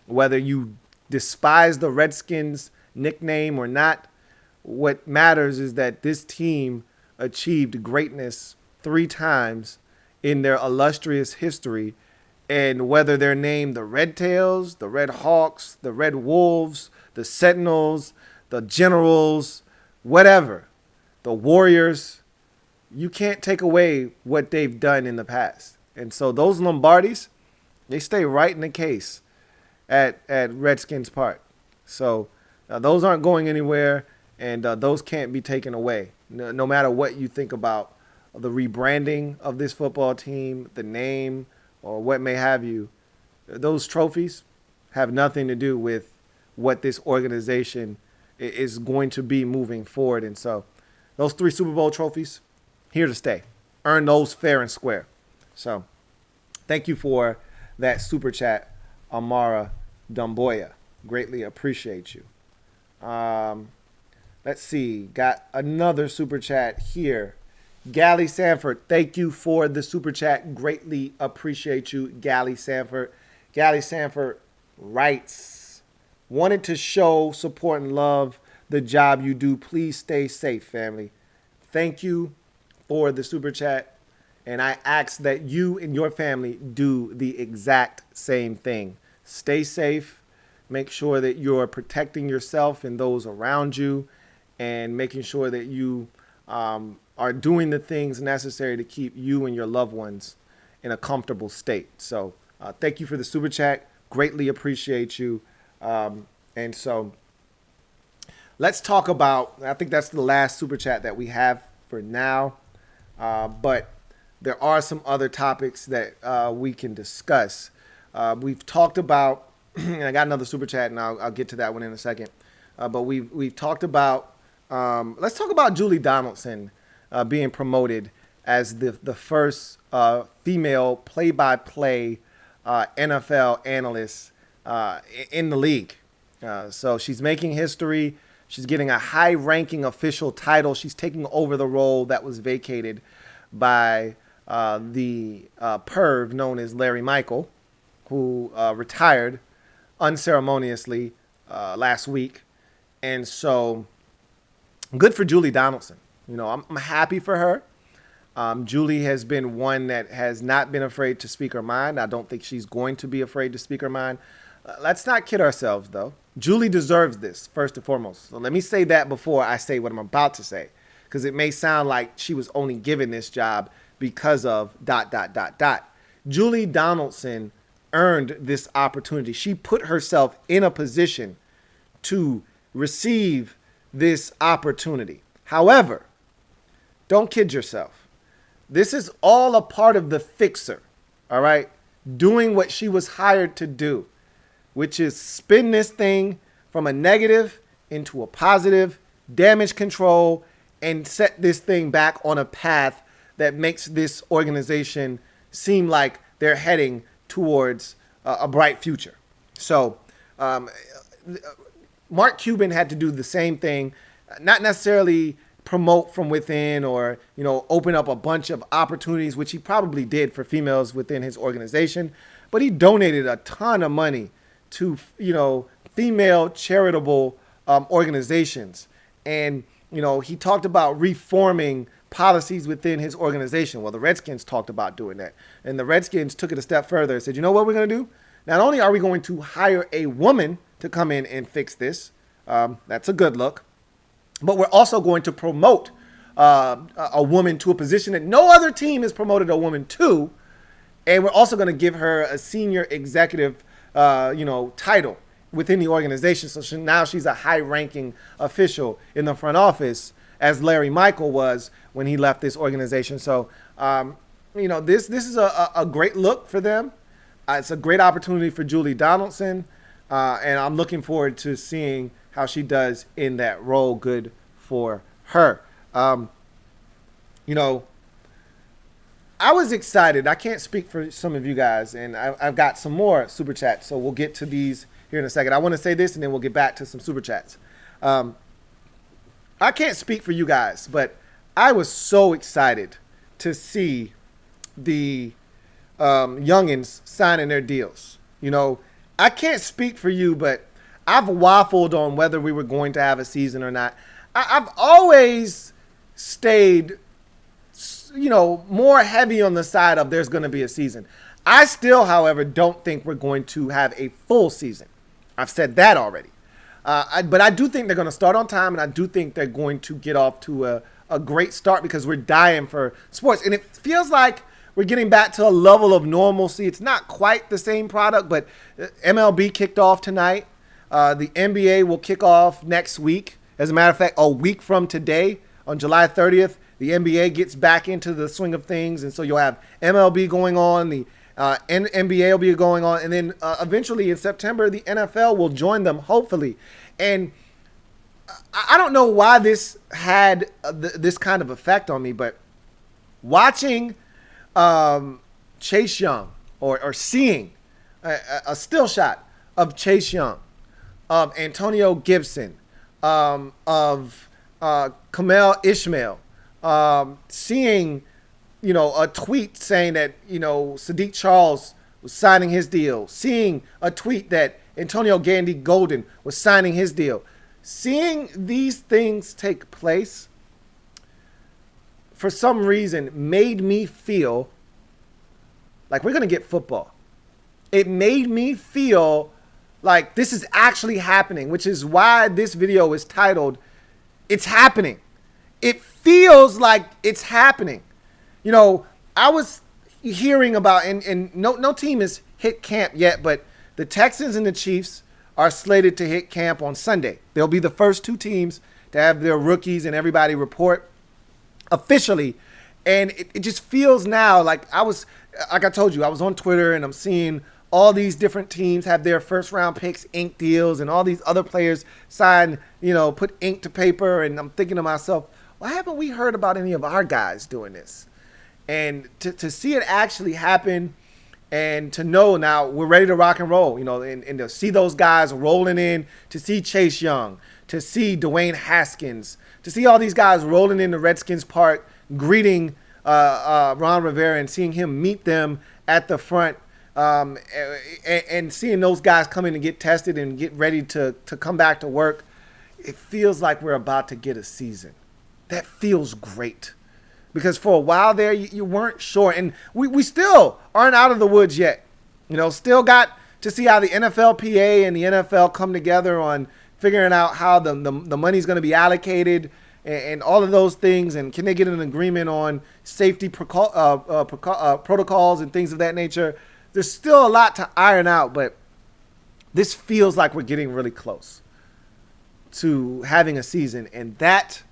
Whether you despise the Redskins nickname or not, what matters is that this team achieved greatness 3 times in their illustrious history. And whether they're named the Red Tails, the Red Hawks, the Red Wolves, the Sentinels, the Generals, whatever, the Warriors, you can't take away what they've done in the past. And so those Lombardis, they stay right in the case at Redskins Park. So those aren't going anywhere, and those can't be taken away. No matter what you think about the rebranding of this football team, the name, or what may have you, those trophies have nothing to do with what this organization is going to be moving forward. And so those 3 Super Bowl trophies, here to stay. Earn those fair and square. So thank you for that super chat, Amara Dumboya. Greatly appreciate you. Let's see. Got another super chat here. Gally Sanford, thank you for the super chat. Greatly appreciate you, Gally Sanford. Gally Sanford writes, wanted to show support and love the job you do. Please stay safe, family. Thank you for the super chat. And I ask that you and your family do the exact same thing. Stay safe. Make sure that you're protecting yourself and those around you, and making sure that you are doing the things necessary to keep you and your loved ones in a comfortable state. So thank you for the super chat. Greatly appreciate you. And so let's talk about, I think that's the last super chat that we have for now. But there are some other topics that we can discuss. We've talked about, and I got another super chat, and I'll get to that one in a second. But we've talked about, let's talk about Julie Donaldson being promoted as the first female play-by-play NFL analyst in the league. So she's making history. She's getting a high-ranking official title. She's taking over the role that was vacated by the perv known as Larry Michael, who retired unceremoniously last week. And so good for Julie Donaldson. I'm happy for her. Julie has been one that has not been afraid to speak her mind. I don't think she's going to be afraid to speak her mind. Let's not kid ourselves, though. Julie deserves this, first and foremost. So let me say that before I say what I'm about to say, because it may sound like she was only given this job because of ... Julie Donaldson earned this opportunity. She put herself in a position to receive this opportunity. However, don't kid yourself. This is all a part of the fixer, all right? Doing what she was hired to do, which is spin this thing from a negative into a positive, damage control, and set this thing back on a path that makes this organization seem like they're heading towards a bright future. So Mark Cuban had to do the same thing, not necessarily promote from within or, open up a bunch of opportunities, which he probably did for females within his organization, but he donated a ton of money to, female charitable organizations. And, he talked about reforming policies within his organization. Well, the Redskins talked about doing that. And the Redskins took it a step further and said, you know what we're going to do? Not only are we going to hire a woman to come in and fix this, that's a good look, but we're also going to promote a woman to a position that no other team has promoted a woman to. And we're also going to give her a senior executive, title within the organization. So now she's a high-ranking official in the front office, as Larry Michael was when he left this organization. So, this is a great look for them. It's a great opportunity for Julie Donaldson, and I'm looking forward to seeing how she does in that role. Good for her. I was excited. I can't speak for some of you guys, and I've got some more super chats, so we'll get to these here in a second. I want to say this, and then we'll get back to some super chats. I can't speak for you guys, but I was so excited to see the youngins signing their deals. You know, I can't speak for you, but I've waffled on whether we were going to have a season or not. I've always stayed, more heavy on the side of there's going to be a season. I still, however, don't think we're going to have a full season. I've said that already. But I do think they're going to start on time, and I do think they're going to get off to a great start because we're dying for sports. And it feels like we're getting back to a level of normalcy. It's not quite the same product, but MLB kicked off tonight. The NBA will kick off next week. As a matter of fact, a week from today, on July 30th, the NBA gets back into the swing of things. And so you'll have MLB going on, the NBA will be going on, and then eventually in September, the NFL will join them, hopefully. And I don't know why this had this kind of effect on me, but watching Chase Young or seeing a still shot of Chase Young, of Antonio Gibson, of Kamel Ishmael, seeing, a tweet saying that, Sadiq Charles was signing his deal, seeing a tweet that Antonio Gandy Golden was signing his deal. Seeing these things take place, for some reason, made me feel like we're going to get football. It made me feel like this is actually happening, which is why this video is titled, "It's Happening." It feels like it's happening. I was hearing about, and no team has hit camp yet, but the Texans and the Chiefs are slated to hit camp on Sunday. They'll be the first two teams to have their rookies and everybody report officially. And it just feels now like like I told you, I was on Twitter and I'm seeing all these different teams have their first round picks, ink deals, and all these other players sign, put ink to paper. And I'm thinking to myself, why haven't we heard about any of our guys doing this? And to see it actually happen, and to know now we're ready to rock and roll, and to see those guys rolling in, to see Chase Young, to see Dwayne Haskins, to see all these guys rolling in the Redskins Park, greeting Ron Rivera and seeing him meet them at the front, and seeing those guys come in and get tested and get ready to come back to work. It feels like we're about to get a season. That feels great. Because for a while there, you weren't sure. And we still aren't out of the woods yet. Still got to see how the NFLPA and the NFL come together on figuring out how the money's going to be allocated and all of those things. And can they get an agreement on safety protocols and things of that nature? There's still a lot to iron out, but this feels like we're getting really close to having a season. And that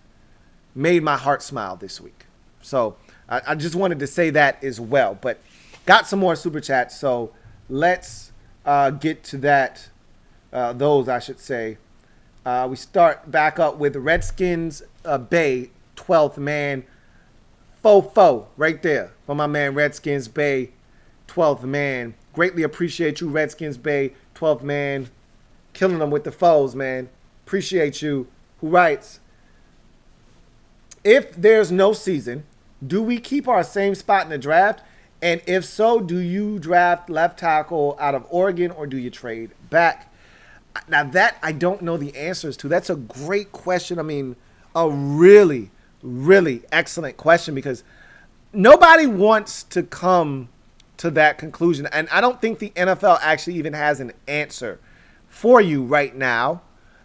made my heart smile this week. So I just wanted to say that as well. But got some more super chats, so let's get to that. Those, I should say. We start back up with Redskins Bay, 12th man. Fo right there for my man Redskins Bay, 12th man. Greatly appreciate you, Redskins Bay, 12th man. Killing them with the foes, man. Appreciate you. Who writes, if there's no season, do we keep our same spot in the draft? And if so, do you draft left tackle out of Oregon or do you trade back? Now that I don't know the answers to. That's a great question. I mean, a really, really excellent question, because nobody wants to come to that conclusion. And I don't think the NFL actually even has an answer for you right now,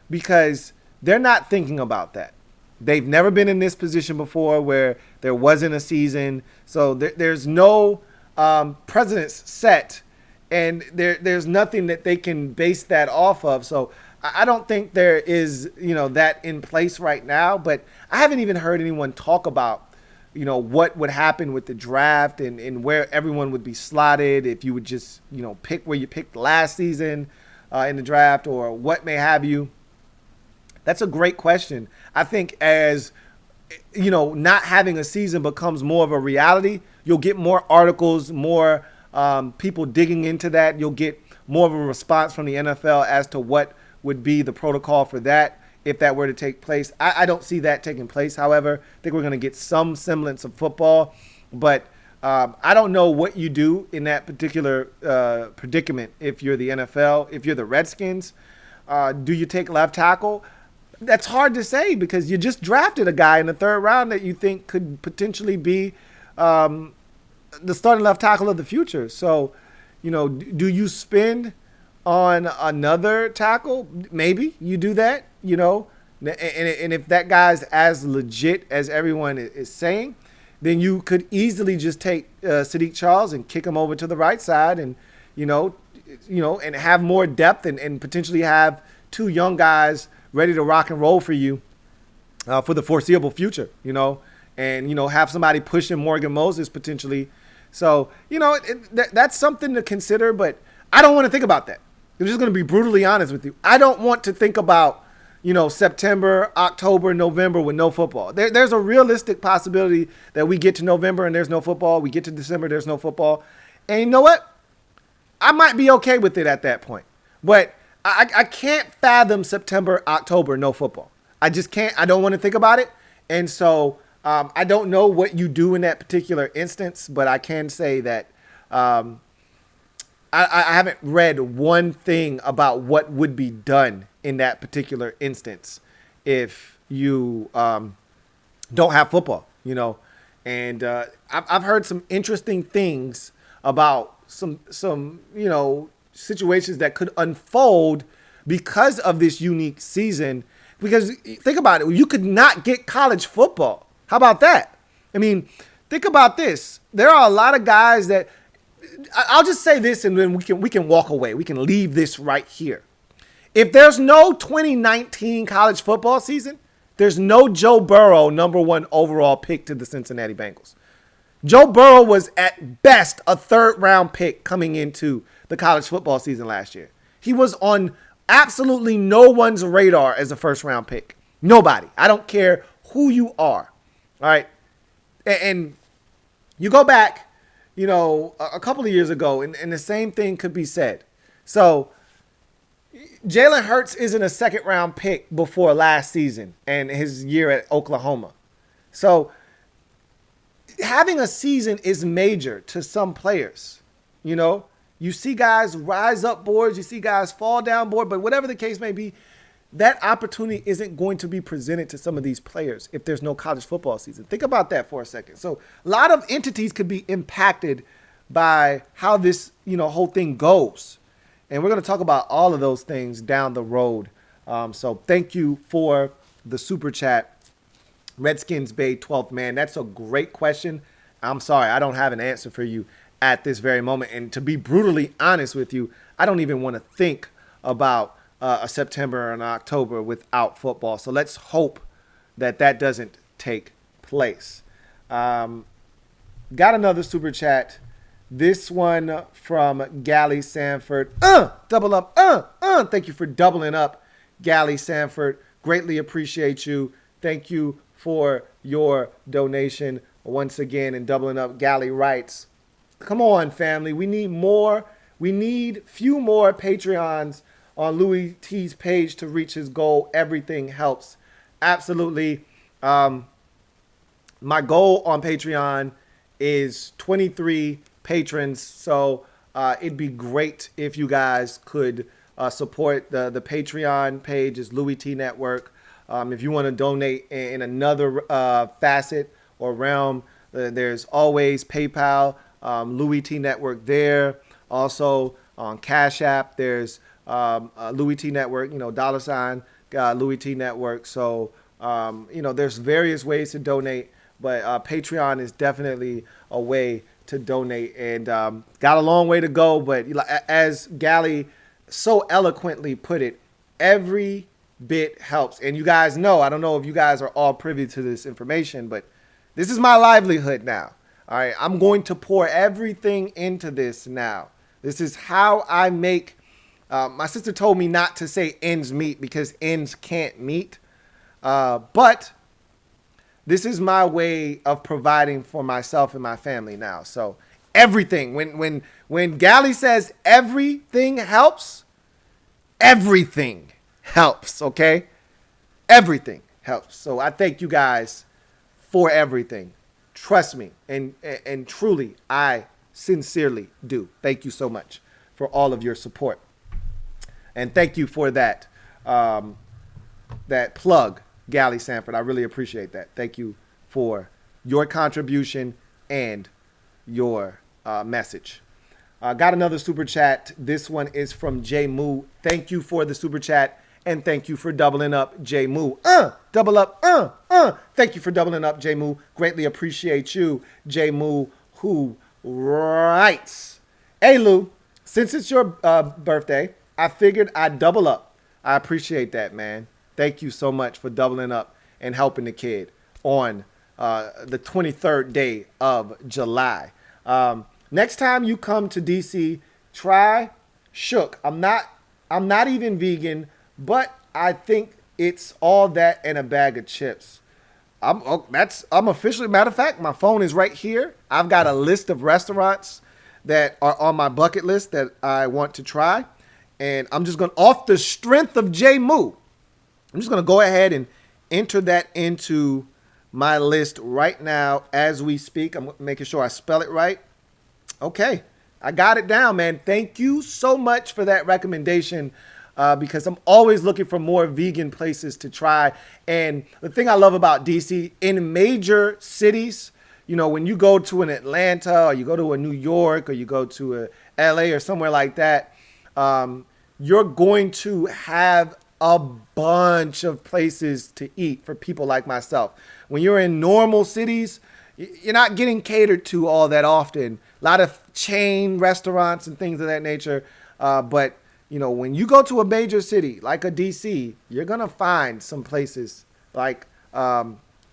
because they're not thinking about that. They've never been in this position before where there wasn't a season. So there's no precedents set, and there's nothing that they can base that off of. So I don't think there is, that in place right now. But I haven't even heard anyone talk about, what would happen with the draft and where everyone would be slotted if you would just, pick where you picked last season in the draft or what may have you. That's a great question. I think as not having a season becomes more of a reality, you'll get more articles, more people digging into that. You'll get more of a response from the NFL as to what would be the protocol for that if that were to take place. I don't see that taking place. However, I think we're going to get some semblance of football, but I don't know what you do in that particular predicament. If you're the NFL, if you're the Redskins, do you take left tackle? That's hard to say because you just drafted a guy in the third round that you think could potentially be the starting left tackle of the future. So, do you spend on another tackle? Maybe you do that, and if that guy's as legit as everyone is saying, then you could easily just take Sadiq Charles and kick him over to the right side and, and have more depth and potentially have two young guys ready to rock and roll for you for the foreseeable future, and, have somebody pushing Morgan Moses potentially. So, that's something to consider, but I don't want to think about that. I'm just going to be brutally honest with you. I don't want to think about, September, October, November with no football. There's a realistic possibility that we get to November and there's no football. We get to December, there's no football. And you know what? I might be okay with it at that point. But I can't fathom September, October, no football. I just can't. I don't want to think about it. And so I don't know what you do in that particular instance, but I can say that I haven't read one thing about what would be done in that particular instance if you don't have football, And I've heard some interesting things about some situations that could unfold because of this unique season. Because think about it, you could not get college football. How about that? I mean, think about this. There are a lot of guys that I'll just say this and then we can walk away. We can leave this right here. If there's no 2019 college football season, there's no Joe Burrow #1 overall pick to the Cincinnati Bengals. Joe Burrow was at best a third-round pick coming into the college football season last year. He was on absolutely no one's radar as a first-round pick. Nobody. I don't care who you are. All right? And you go back, a couple of years ago, and the same thing could be said. So Jalen Hurts isn't a second-round pick before last season and his year at Oklahoma. So having a season is major to some players. You see guys rise up boards, you see guys fall down board, but whatever the case may be, that opportunity isn't going to be presented to some of these players if there's no college football season. Think about that for a second. So a lot of entities could be impacted by how this, whole thing goes. And we're going to talk about all of those things down the road. So thank you for the super chat. Redskins Bay 12th man. That's a great question. I'm sorry, I don't have an answer for you at this very moment. And to be brutally honest with you, I don't even want to think about a September and October without football. So let's hope that doesn't take place. Got another super chat. This one from Gally Sanford. Double up. Thank you for doubling up, Gally Sanford. Greatly appreciate you. Thank you for your donation once again and doubling up. Gally writes, come on, family. We need more. We need few more Patreons on Louis T's page to reach his goal. Everything helps. Absolutely. My goal on Patreon is 23 patrons. So it'd be great if you guys could support the Patreon page is Louis T Network. If you want to donate in another facet or realm, there's always PayPal, Louis T Network there. Also on Cash App, there's Louis T Network, $ Louis T Network. So, there's various ways to donate, but Patreon is definitely a way to donate, and got a long way to go. But as Gally so eloquently put it, every bit helps. And you guys know, I don't know if you guys are all privy to this information, but this is my livelihood now. All right, I'm going to pour everything into this now. This is how I make. My sister told me not to say ends meet because ends can't meet. But This is my way of providing for myself and my family now. So everything, when Gally says everything helps, everything helps, okay? Everything helps. So I thank you guys for everything. Trust me, and truly, I sincerely do. Thank you so much for all of your support. And thank you for that that plug, Gally Sanford. I really appreciate that. Thank you for your contribution and your message. Got another super chat. This one is from J Moo. Thank you for the super chat. And thank you for doubling up, J Moo. Double up, Thank you for doubling up, J Moo. Greatly appreciate you, J Moo, who writes, "Hey Lou, since it's your birthday, I figured I'd double up. I appreciate that, man. Thank you so much for doubling up and helping the kid on the 23rd day of July. Next time you come to DC, try Shook. I'm not even vegan, but I think it's all that and a bag of chips." I'm officially, matter of fact, my phone is right here. I've got a list of restaurants that are on my bucket list that I want to try. And I'm just going to, off the strength of J Moo, I'm just going to go ahead and enter that into my list right now as we speak. I'm making sure I spell it right. Okay, I got it down, man. Thank you so much for that recommendation. Because I'm always looking for more vegan places to try. And the thing I love about DC, in major cities, you know, when you go to an Atlanta or you go to a New York or you go to a LA or somewhere like that, you're going to have a bunch of places to eat for people like myself. When you're in normal cities, you're not getting catered to all that often. A lot of chain restaurants and things of that nature. But you know, when you go to a major city like a DC, you're going to find some places like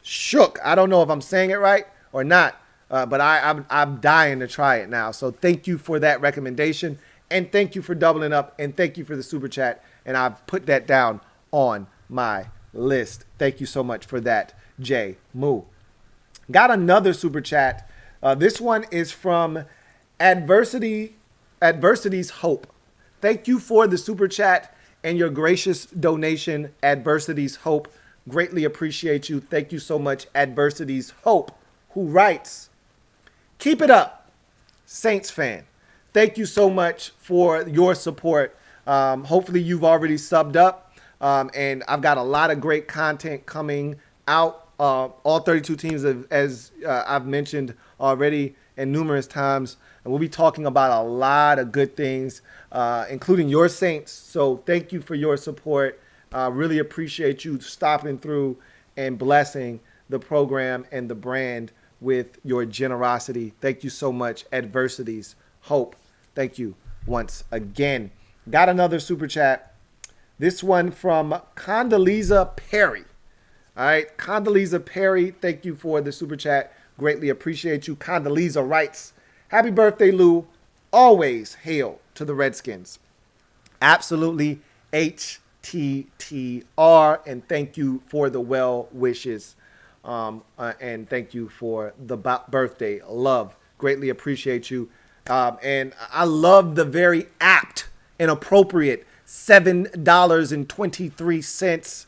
Shook. I don't know if I'm saying it right or not, but I'm dying to try it now. So thank you for that recommendation. And thank you for doubling up. And thank you for the super chat. And I've put that down on my list. Thank you so much for that, J Moo. Got another super chat. This one is from Adversity's Hope. Thank you for the super chat and your gracious donation, Adversity's Hope. Greatly appreciate you. Thank you so much, Adversity's Hope, who writes, "Keep it up, Saints fan. Thank you so much for your support. Hopefully you've already subbed up, and I've got a lot of great content coming out. All 32 teams, as I've mentioned already and numerous times. And we'll be talking about a lot of good things, including your Saints. So thank you for your support. Really appreciate you stopping through and blessing the program and the brand with your generosity. Thank you so much, Adversity's Hope. Thank you once again. Got another super chat. This one from Condoleezza Perry. All right, Condoleezza Perry, thank you for the super chat. Greatly appreciate you. Condoleezza writes, "Happy birthday, Lou. Always hail to the Redskins." Absolutely, HTTR, and thank you for the well wishes. And thank you for the birthday love. Greatly appreciate you. And I love the very apt and appropriate $7.23.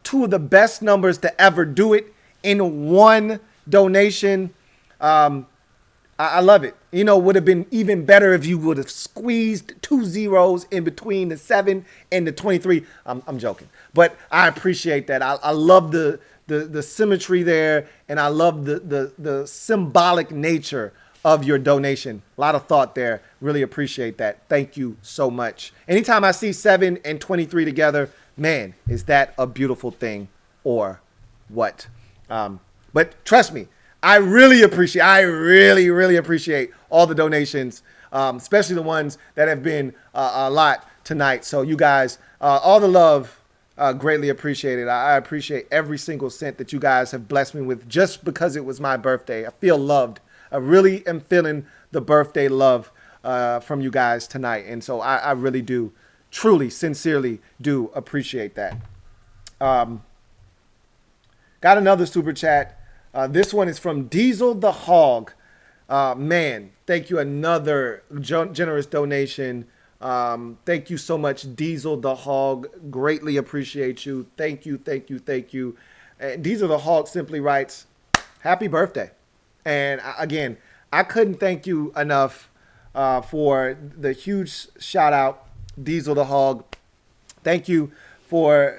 Two of the best numbers to ever do it in one donation. I love it. You know, would have been even better if you would have squeezed 2 zeros in between the 7 and the 23. I'm joking, but I appreciate that. I love the symmetry there, and I love the symbolic nature of your donation. A lot of thought there. Really appreciate that. Thank you so much. Anytime I see 7 and 23 together, man, is that a beautiful thing or what? But trust me, I really appreciate all the donations, especially the ones that have been a lot tonight. So you guys, all the love, greatly appreciated. I appreciate every single cent that you guys have blessed me with just because it was my birthday. I feel loved. I really am feeling the birthday love from you guys tonight. And so I really do, truly, sincerely do appreciate that. Got another super chat. This one is from Diesel the Hog. Man, thank you. Another generous donation. Thank you so much, Diesel the Hog. Greatly appreciate you. Thank you, thank you, thank you. And Diesel the Hog simply writes, "Happy birthday." And again, I couldn't thank you enough for the huge shout out, Diesel the Hog. Thank you for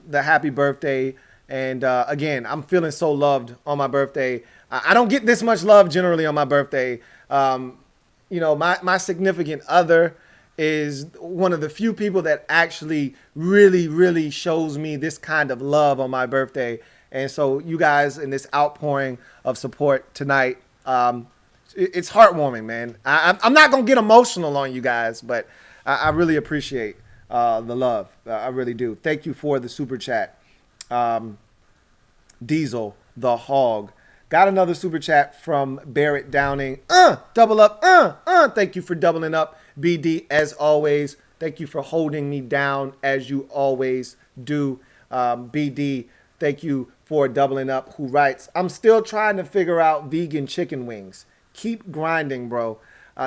the happy birthday. And again, I'm feeling so loved on my birthday. I don't get this much love generally on my birthday. My significant other is one of the few people that actually really, really shows me this kind of love on my birthday. And so you guys in this outpouring of support tonight, it's heartwarming, man. I'm not going to get emotional on you guys, but I really appreciate the love. I really do. Thank you for the super chat. Diesel, the Hog. Got another super chat from Barrett Downing. Double up. Thank you for doubling up, BD, as always. Thank you for holding me down as you always do. BD, thank you for doubling up, who writes, "I'm still trying to figure out vegan chicken wings. Keep grinding, bro."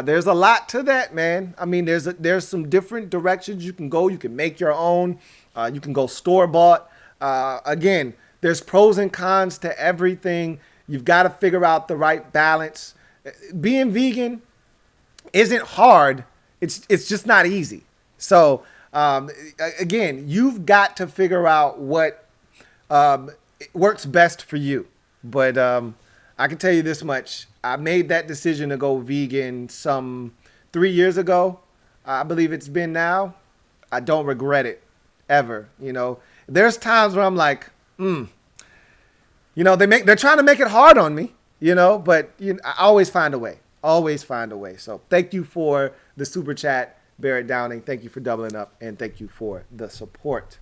There's a lot to that, man. I mean, there's some different directions you can go. You can make your own. You can go store-bought. Again, there's pros and cons to everything. You've got to figure out the right balance. Being vegan isn't hard. It's just not easy. So, again, you've got to figure out what works best for you. But I can tell you this much. I made that decision to go vegan some 3 years ago. I believe it's been now. I don't regret it ever. There's times where I'm like, they're trying to make it hard on me, but I always find a way. Always find a way. So thank you for the super chat, Barrett Downing. Thank you for doubling up, and thank you for the support.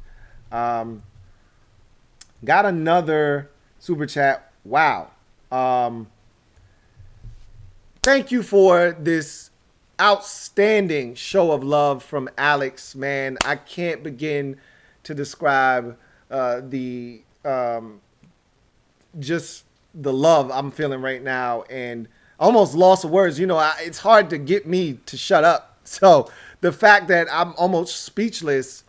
Got another super chat. Wow. Thank you for this outstanding show of love from Alex, man. I can't begin to describe just the love I'm feeling right now, and almost lost of words. It's hard to get me to shut up. So the fact that I'm almost speechless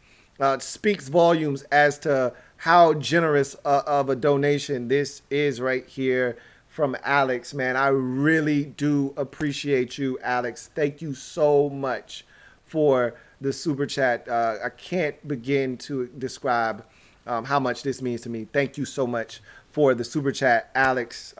speaks volumes as to how generous of a donation this is right here from Alex, man. I really do appreciate you, Alex. Thank you so much for the super chat. I can't begin to describe how much this means to me. Thank you so much for the super chat, Alex.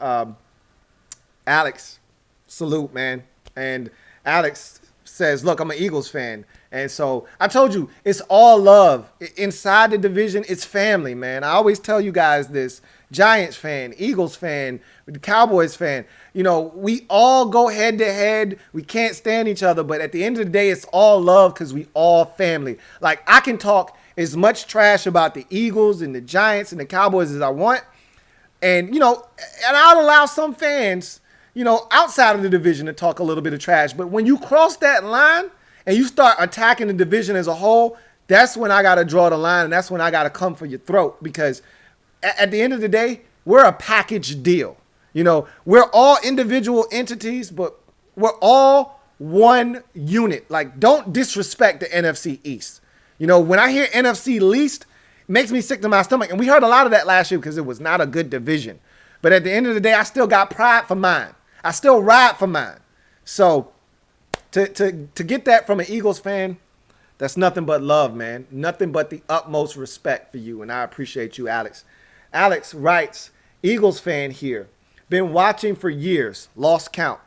Alex, salute, man. And Alex says, "Look, I'm an Eagles fan." And so I told you, it's all love. Inside the division, it's family, man. I always tell you guys this. Giants fan, Eagles fan, Cowboys fan. We all go head to head. We can't stand each other. But at the end of the day, it's all love because we all family. Like, I can talk as much trash about the Eagles and the Giants and the Cowboys as I want. And, and I'll allow some fans, outside of the division to talk a little bit of trash. But when you cross that line and you start attacking the division as a whole, that's when I got to draw the line, and that's when I got to come for your throat, because at the end of the day, we're a package deal. We're all individual entities, but we're all one unit. Like, don't disrespect the NFC East. When I hear NFC least, it makes me sick to my stomach. And we heard a lot of that last year because it was not a good division. But at the end of the day, I still got pride for mine. I still ride for mine. So to get that from an Eagles fan, that's nothing but love, man. Nothing but the utmost respect for you. And I appreciate you, Alex. Alex writes, "Eagles fan here. Been watching for years. Lost count.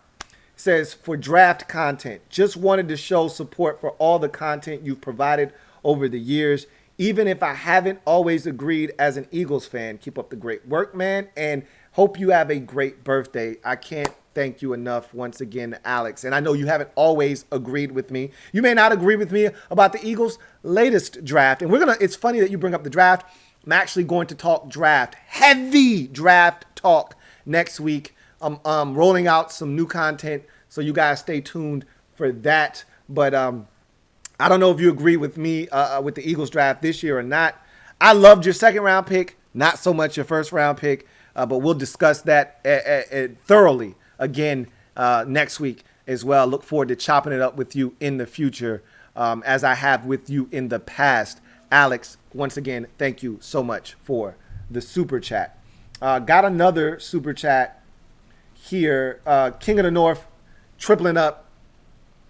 Says, for draft content. Just wanted to show support for all the content you've provided over the years. Even if I haven't always agreed as an Eagles fan. Keep up the great work, man. And hope you have a great birthday." I can't thank you enough once again, Alex. And I know you haven't always agreed with me. You may not agree with me about the Eagles' latest draft. And it's funny that you bring up the draft. I'm actually going to talk draft, heavy draft talk next week. I'm rolling out some new content, so you guys stay tuned for that. But I don't know if you agree with me with the Eagles draft this year or not. I loved your second round pick. Not so much your first round pick, but we'll discuss that thoroughly again next week as well. Look forward to chopping it up with you in the future, as I have with you in the past. Alex, once again, thank you so much for the super chat. Got another super chat here. King of the North, tripling up,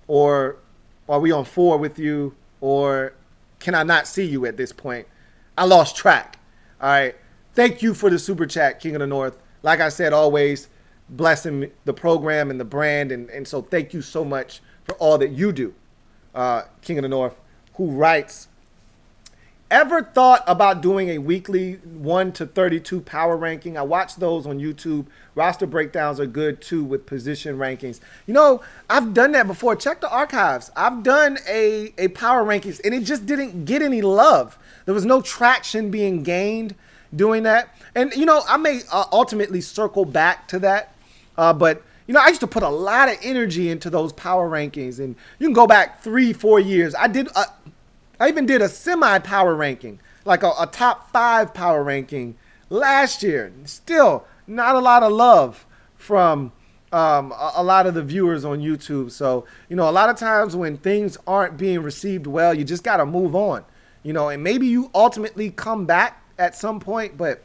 or are we on 4 with you, or can I not see you at this point? I lost track. All right. Thank you for the super chat, King of the North. Like I said, always blessing the program and the brand. And so thank you so much for all that you do, King of the North, who writes, ever thought about doing a weekly 1 to 32 power ranking? I watch those on YouTube. Roster breakdowns are good too with position rankings. You know, I've done that before. Check the archives. I've done a power rankings and it just didn't get any love. There was no traction being gained doing that. And, you know, I may ultimately circle back to that. But, you know, I used to put a lot of energy into those power rankings. And you can go back 3-4 years. I even did a semi-power ranking, like a top 5 power ranking last year. Still, not a lot of love from a lot of the viewers on YouTube. So, you know, a lot of times when things aren't being received well, you just got to move on. You know, and maybe you ultimately come back at some point, but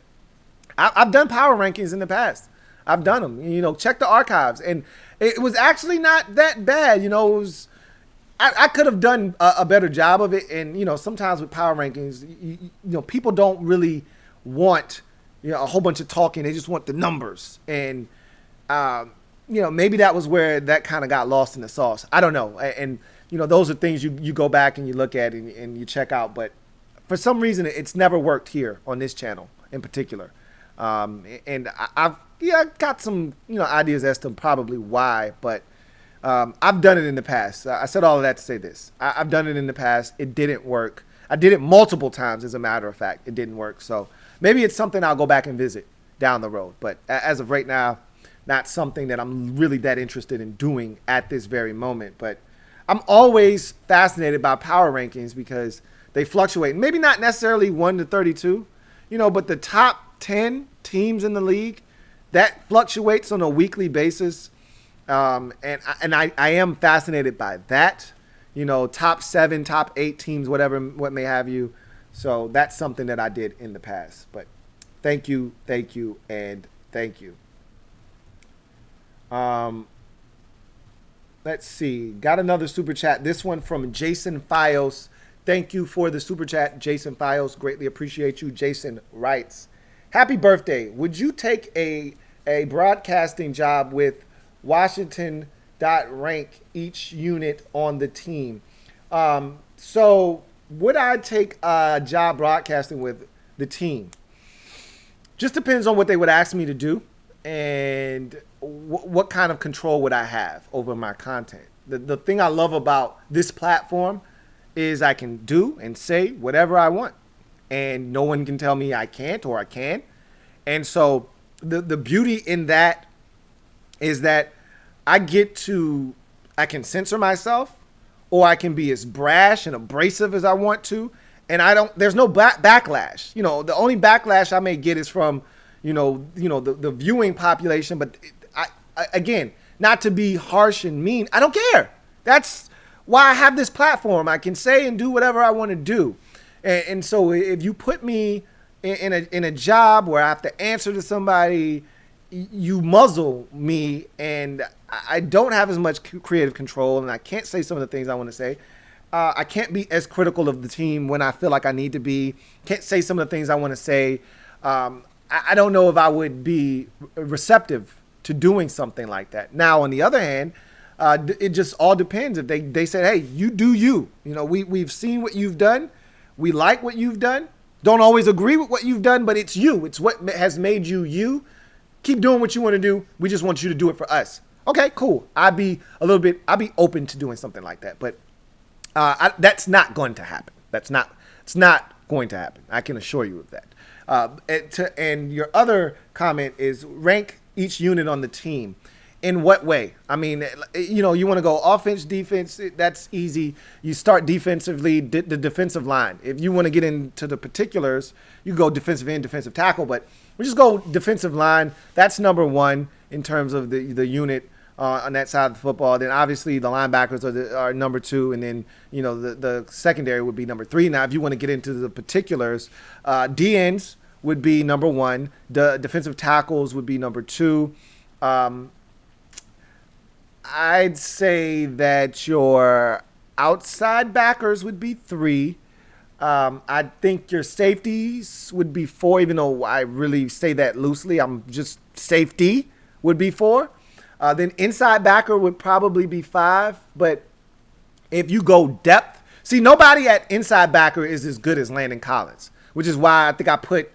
I've done power rankings in the past. I've done them. You know, check the archives. And it was actually not that bad. You know, it was... I could have done a better job of it. And, you know, sometimes with power rankings, you know, people don't really want, you know, a whole bunch of talking. They just want the numbers. And, you know, maybe that was where that kind of got lost in the sauce. I don't know. And, you know, those are things you go back and you look at and you check out. But for some reason, it's never worked here on this channel in particular. And I've got some, you know, ideas as to probably why, but I've done it in the past. I said all of that to say this. I've done it in the past. It didn't work. I did it multiple times, as a matter of fact. It didn't work. So maybe it's something I'll go back and visit down the road. But as of right now, not something that I'm really that interested in doing at this very moment. But I'm always fascinated by power rankings because they fluctuate. Maybe not necessarily 1 to 32, you know, but the top 10 teams in the league, that fluctuates on a weekly basis. And I am fascinated by that, you know, top 7, top 8 teams, whatever, what may have you. So that's something that I did in the past, but thank you, and thank you. Let's see. Got another super chat. This one from Jason Fios. Thank you for the super chat, Jason Fios. Greatly appreciate you. Jason writes, happy birthday. Would you take a broadcasting job with Washington .rank each unit on the team? So would I take a job broadcasting with the team? Just depends on what they would ask me to do and what kind of control would I have over my content. The thing I love about this platform is I can do and say whatever I want, and no one can tell me I can't or I can. And so the beauty in that is that I can censor myself, or I can be as brash and abrasive as I want to. And there's no backlash. You know, the only backlash I may get is from, the viewing population. But again, not to be harsh and mean, I don't care. That's why I have this platform. I can say and do whatever I want to do. And so if you put me in a job where I have to answer to somebody, you muzzle me, and I don't have as much creative control, and I can't say some of the things I want to say. I can't be as critical of the team when I feel like I need to be. Can't say some of the things I want to say. I don't know if I would be receptive to doing something like that. Now, on the other hand, it just all depends. If they said, hey, you do you. You know, we've seen what you've done. We like what you've done. Don't always agree with what you've done, but it's you. It's what has made you you. Keep doing what you want to do. We just want you to do it for us. Okay, cool. I'd be open to doing something like that. But that's not going to happen. It's not going to happen. I can assure you of that. And your other comment is rank each unit on the team. In what way? I mean, you want to go offense, defense. That's easy. You start defensively, the defensive line. If you want to get into the particulars, you go defensive end, defensive tackle. But we just go defensive line. That's number one in terms of the unit on that side of the football. Then obviously the linebackers are number two, and then the secondary would be number three. Now, if you want to get into the particulars, D ends would be number one. The defensive tackles would be number two. I'd say that your outside backers would be three. I think your safeties would be four, even though I really say that loosely. I'm just safety would be four. Then inside backer would probably be five. But if you go depth, see, nobody at inside backer is as good as Landon Collins, which is why I think I put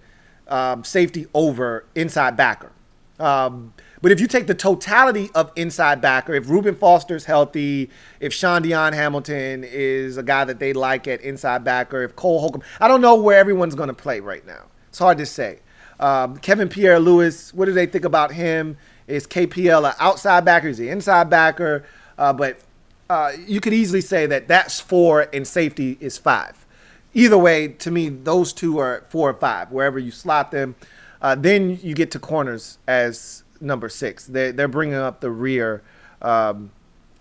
safety over inside backer. But if you take the totality of inside backer, if Reuben Foster's healthy, if Sean Deion Hamilton is a guy that they like at inside backer, if Cole Holcomb, I don't know where everyone's going to play right now. It's hard to say. Kevin Pierre-Louis, what do they think about him? Is KPL an outside backer? Is he inside backer? But you could easily say that that's four and safety is five. Either way, to me, those two are 4 or 5, wherever you slot them. Then you get to corners as number 6. They're bringing up the rear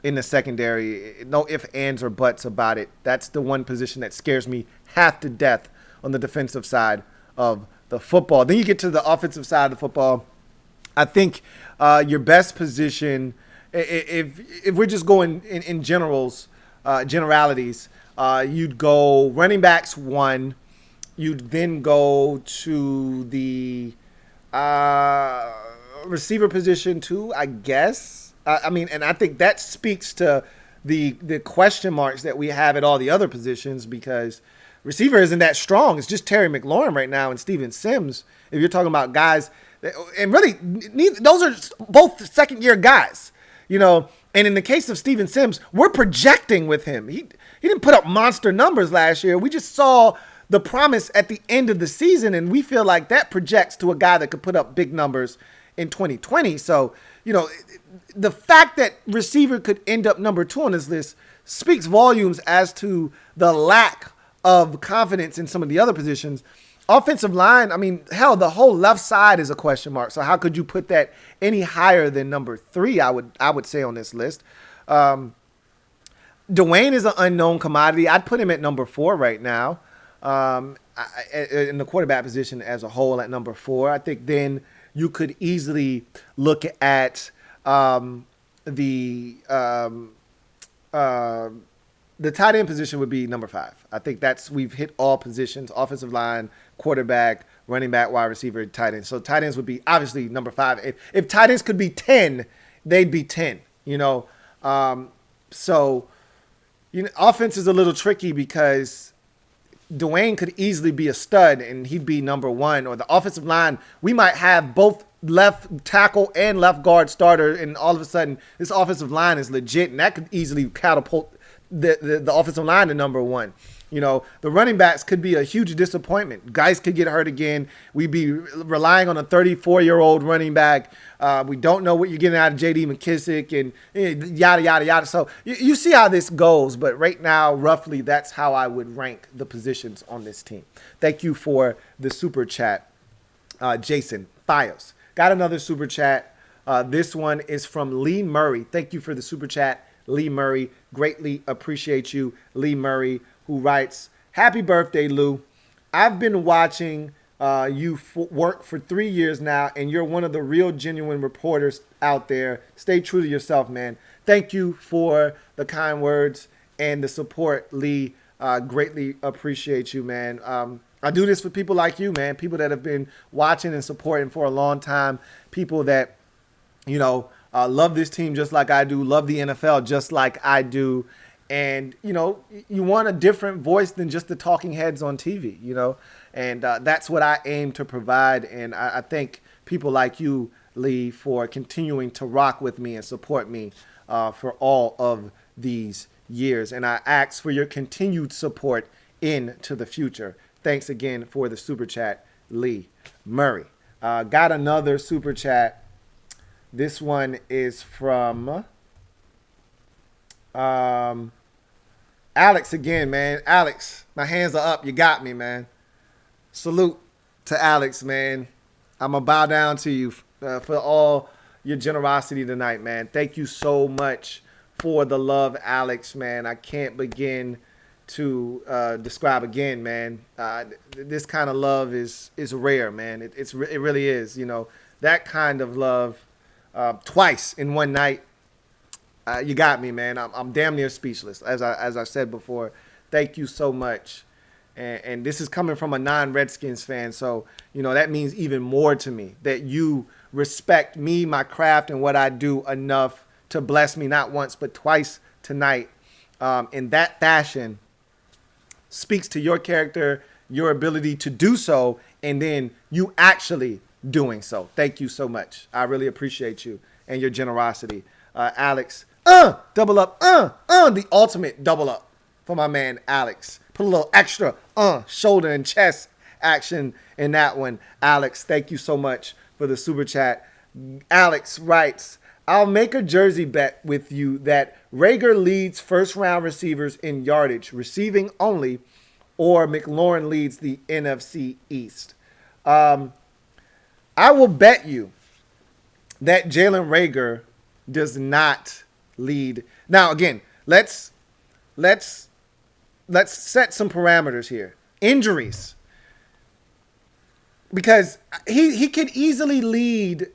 in the secondary. No ifs, ands, or buts about it. That's the one position that scares me half to death on the defensive side of the football. Then you get to the offensive side of the football. I think your best position, if we're just going in generalities, you'd go running backs 1. You'd then go to the receiver position 2, I guess. And I think that speaks to the question marks that we have at all the other positions, because receiver isn't that strong. It's just Terry McLaurin right now and Steven Sims. If you're talking about guys, and really, those are both second-year guys, And in the case of Steven Sims, we're projecting with him. He didn't put up monster numbers last year. We just saw the promise at the end of the season, and we feel like that projects to a guy that could put up big numbers in 2020. So, the fact that receiver could end up number 2 on this list speaks volumes as to the lack of confidence in some of the other positions. Offensive line, the whole left side is a question mark. So how could you put that any higher than number 3, I would say, on this list? Dwayne is an unknown commodity. I'd put him at number 4 right now. In the quarterback position as a whole at number 4. I think then you could easily look at the tight end position would be number 5. I think we've hit all positions: offensive line, quarterback, running back, wide receiver, tight end. So tight ends would be obviously number 5. If tight ends could be 10, they'd be 10. Offense is a little tricky because Dwayne could easily be a stud and he'd be number 1. Or the offensive line, we might have both left tackle and left guard starter, and all of a sudden this offensive line is legit, and that could easily catapult the offensive line to number 1. The running backs could be a huge disappointment. Guys could get hurt again. We'd be relying on a 34-year-old running back. We don't know what you're getting out of J.D. McKissick and yada, yada, yada. So you see how this goes. But right now, roughly, that's how I would rank the positions on this team. Thank you for the super chat, Jason Fios. Got another super chat. This one is from Lee Murray. Thank you for the super chat, Lee Murray. Greatly appreciate you, Lee Murray, who writes, "Happy birthday, Lou. I've been watching you work for 3 years now, and you're one of the real genuine reporters out there. Stay true to yourself, man." Thank you for the kind words and the support, Lee. Greatly appreciate you, man. I do this for people like you, man, people that have been watching and supporting for a long time, people that, love this team just like I do, love the NFL just like I do. And, you want a different voice than just the talking heads on TV, and that's what I aim to provide. And I thank people like you, Lee, for continuing to rock with me and support me for all of these years. And I ask for your continued support into the future. Thanks again for the super chat, Lee Murray. Got another super chat This one is from um, Alex again, man. Alex, my hands are up. You got me, man. Salute to Alex, man. I'm going to bow down to you for all your generosity tonight, man. Thank you so much for the love, Alex, man. I can't begin to describe again, man. This kind of love is rare, man. It really is. You know, that kind of love twice in one night. You got me, man. I'm damn near speechless, as I said before. Thank you so much. And this is coming from a non-Redskins fan, so you know that means even more to me that you respect me, my craft, and what I do enough to bless me not once but twice tonight. In that fashion, speaks to your character, your ability to do so, and then you actually doing so. Thank you so much. I really appreciate you and your generosity, Alex. Double up, the ultimate double up for my man Alex. Put a little extra shoulder and chest action in that one. Alex, thank you so much for the super chat. Alex writes, I'll make a jersey bet with you that Rager leads first round receivers in yardage, receiving only, or McLaurin leads the NFC East. I will bet you that Jalen Rager does not lead. Now, again, let's set some parameters here. Injuries. Because he could easily lead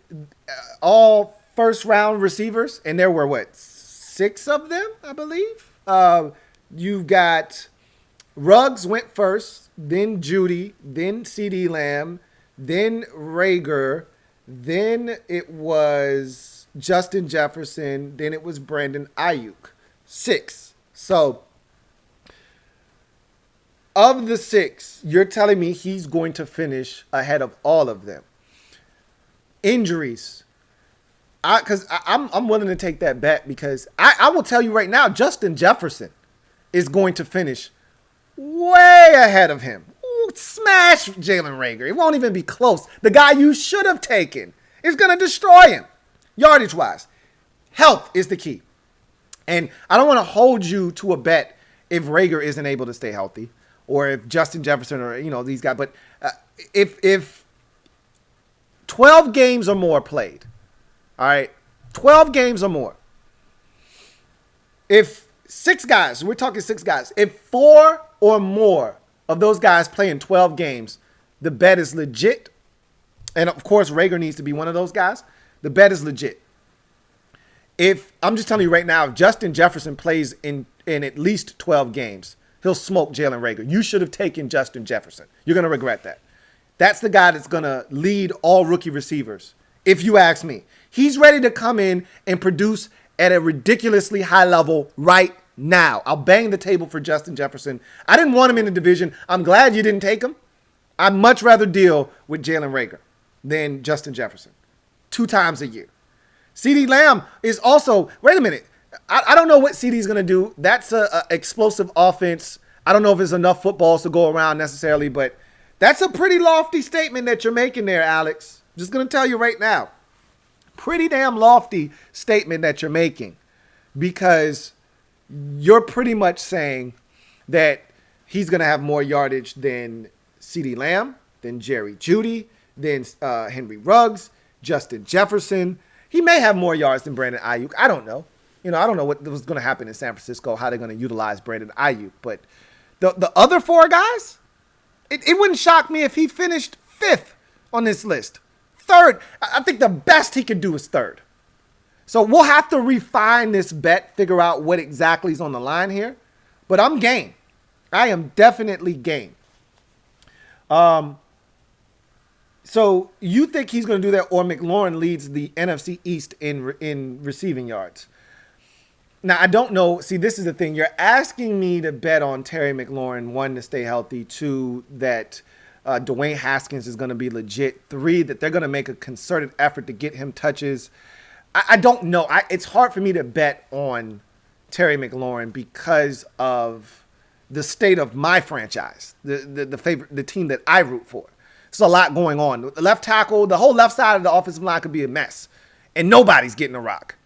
all first round receivers, and there were what, 6 of them, I believe. You've got Ruggs went first, then Judy, then CeeDee Lamb, then Rager, then it was Justin Jefferson, then it was Brandon Ayuk. 6. So of the 6, you're telling me he's going to finish ahead of all of them. Injuries. Because I'm willing to take that bet because I will tell you right now, Justin Jefferson is going to finish way ahead of him. Ooh, smash Jalen Rager. It won't even be close. The guy you should have taken is going to destroy him, yardage-wise. Health is the key. And I don't want to hold you to a bet if Rager isn't able to stay healthy or if Justin Jefferson or, you know, these guys. But if 12 games or more played, all right, 12 games or more, if 6 guys, we're talking 6 guys, if 4 or more of those guys play in 12 games, the bet is legit. And, of course, Rager needs to be one of those guys. The bet is legit. If I'm just telling you right now, if Justin Jefferson plays in at least 12 games, he'll smoke Jalen Rager. You should have taken Justin Jefferson. You're going to regret that. That's the guy that's going to lead all rookie receivers, if you ask me. He's ready to come in and produce at a ridiculously high level right now. I'll bang the table for Justin Jefferson. I didn't want him in the division. I'm glad you didn't take him. I'd much rather deal with Jalen Rager than Justin Jefferson 2 times a year. CeeDee Lamb is also, wait a minute. I don't know what CeeDee's going to do. That's a explosive offense. I don't know if there's enough footballs to go around necessarily, but that's a pretty lofty statement that you're making there, Alex. Just going to tell you right now. Pretty damn lofty statement that you're making because you're pretty much saying that he's going to have more yardage than CeeDee Lamb, than Jerry Jeudy, than Henry Ruggs, Justin Jefferson. He may have more yards than Brandon Ayuk. I don't know. You know, I don't know what was going to happen in San Francisco, how they're going to utilize Brandon Ayuk. But the other 4 guys, it wouldn't shock me if he finished 5th on this list. 3rd. I think the best he could do is 3rd. So we'll have to refine this bet, figure out what exactly is on the line here. But I'm game. I am definitely game. So you think he's going to do that, or McLaurin leads the NFC East in receiving yards? Now, I don't know. See, this is the thing. You're asking me to bet on Terry McLaurin, 1, to stay healthy, 2, that Dwayne Haskins is going to be legit, 3, that they're going to make a concerted effort to get him touches. I don't know. It's hard for me to bet on Terry McLaurin because of the state of my franchise, the team that I root for. There's a lot going on. The left tackle, the whole left side of the offensive line could be a mess. and nobody's getting a rock.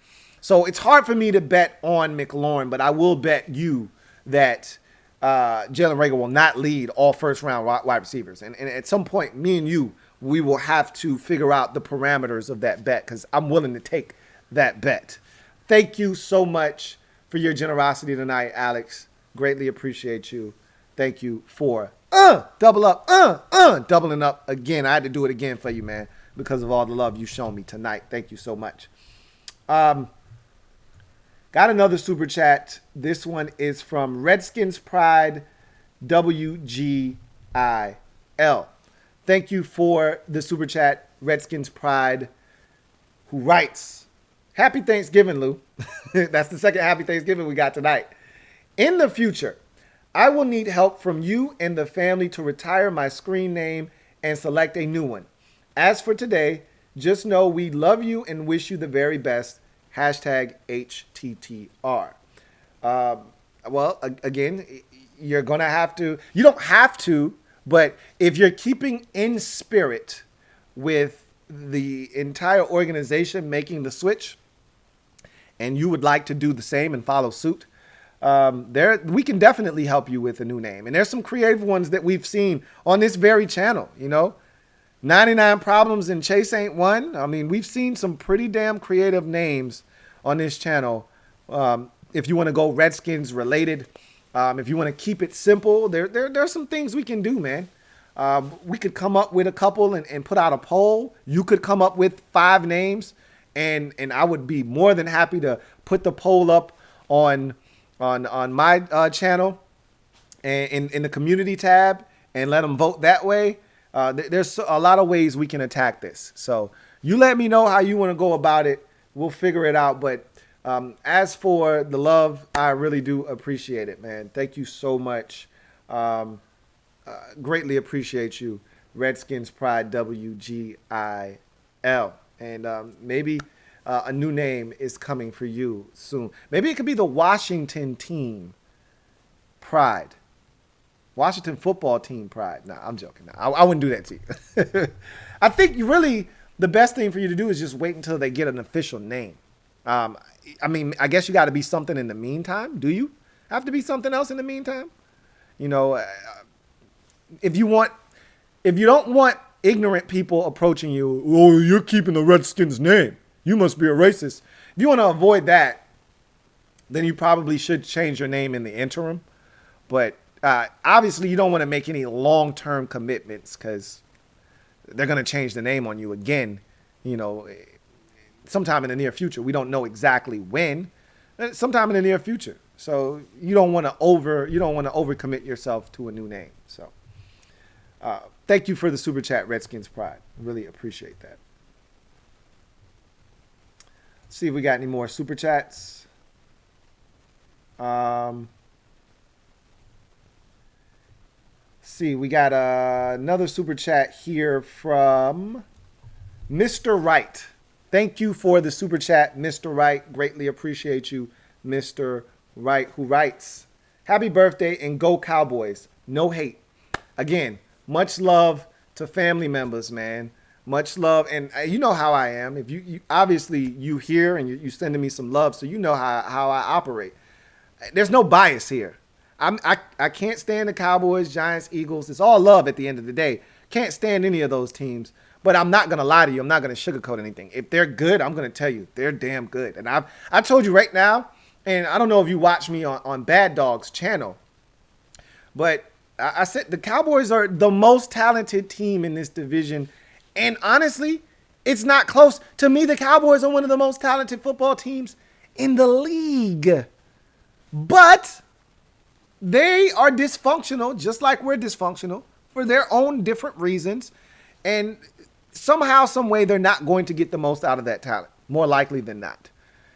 So it's hard for me to bet on McLaurin, but I will bet you that Jalen Reagor will not lead all first-round wide receivers. And at some point, me and you, we will have to figure out the parameters of that bet because I'm willing to take that bet. Thank you so much for your generosity tonight, Alex. Greatly appreciate you. Thank you for doubling up again. I had to do it again for you, man, because of all the love you shown me tonight. Thank you so much. Got another super chat. This one is from Redskins Pride WGIL. Thank you for the super chat, Redskins Pride, who writes, Happy Thanksgiving, Lou. That's the second Happy Thanksgiving we got tonight. In the future, I will need help from you and the family to retire my screen name and select a new one. As for today, just know we love you and wish you the very best. Hashtag HTTR. Well, again, you're going to have to, you don't have to, but if you're keeping in spirit with the entire organization making the switch and you would like to do the same and follow suit, we can definitely help you with a new name. And there's some creative ones that we've seen on this very channel, 99 Problems and Chase Ain't One. I mean, we've seen some pretty damn creative names on this channel. If you want to go Redskins related, if you want to keep it simple, there's some things we can do, man. We could come up with a couple and put out a poll. You could come up with 5 names, and I would be more than happy to put the poll up on my channel and in the community tab and let them vote that way. There's a lot of ways we can attack this. So you let me know how you want to go about it. We'll figure it out. But as for the love, I really do appreciate it, man. Thank you so much. Greatly appreciate you, Redskins Pride WGIL. And maybe a new name is coming for you soon. Maybe it could be the Washington Team Pride. Washington Football Team Pride. Nah, I'm joking. Nah, I wouldn't do that to you. I think the best thing for you to do is just wait until they get an official name. I mean, I guess you got to be something in the meantime. Do you have to be something else in the meantime? If you don't want ignorant people approaching you, oh, you're keeping the Redskins name, you must be a racist. If you want to avoid that, then you probably should change your name in the interim. But obviously, you don't want to make any long-term commitments because they're going to change the name on you again, sometime in the near future. We don't know exactly when, sometime in the near future. So you don't want to overcommit yourself to a new name. So thank you for the super chat, Redskins Pride. Really appreciate that. Let's see if we got any more super chats. See, we got another super chat here from Mr. Wright. Thank you for the super chat, Mr. Wright. Greatly appreciate you, Mr. Wright, who writes, Happy birthday and go Cowboys. No hate. Again, much love to family members, man. Much love. And you know how I am. If you obviously you hear and you sending me some love, so you know how I operate. There's no bias here. I can't stand the Cowboys, Giants, Eagles. It's all love at the end of the day. Can't stand any of those teams. But I'm not going to lie to you. I'm not going to sugarcoat anything. If they're good, I'm going to tell you they're damn good. And I told you right now, and I don't know if you watch me on Bad Dog's channel, but I said the Cowboys are the most talented team in this division. And honestly, it's not close. To me, the Cowboys are one of the most talented football teams in the league. But they are dysfunctional, just like we're dysfunctional, for their own different reasons. And somehow, some way, they're not going to get the most out of that talent, more likely than not.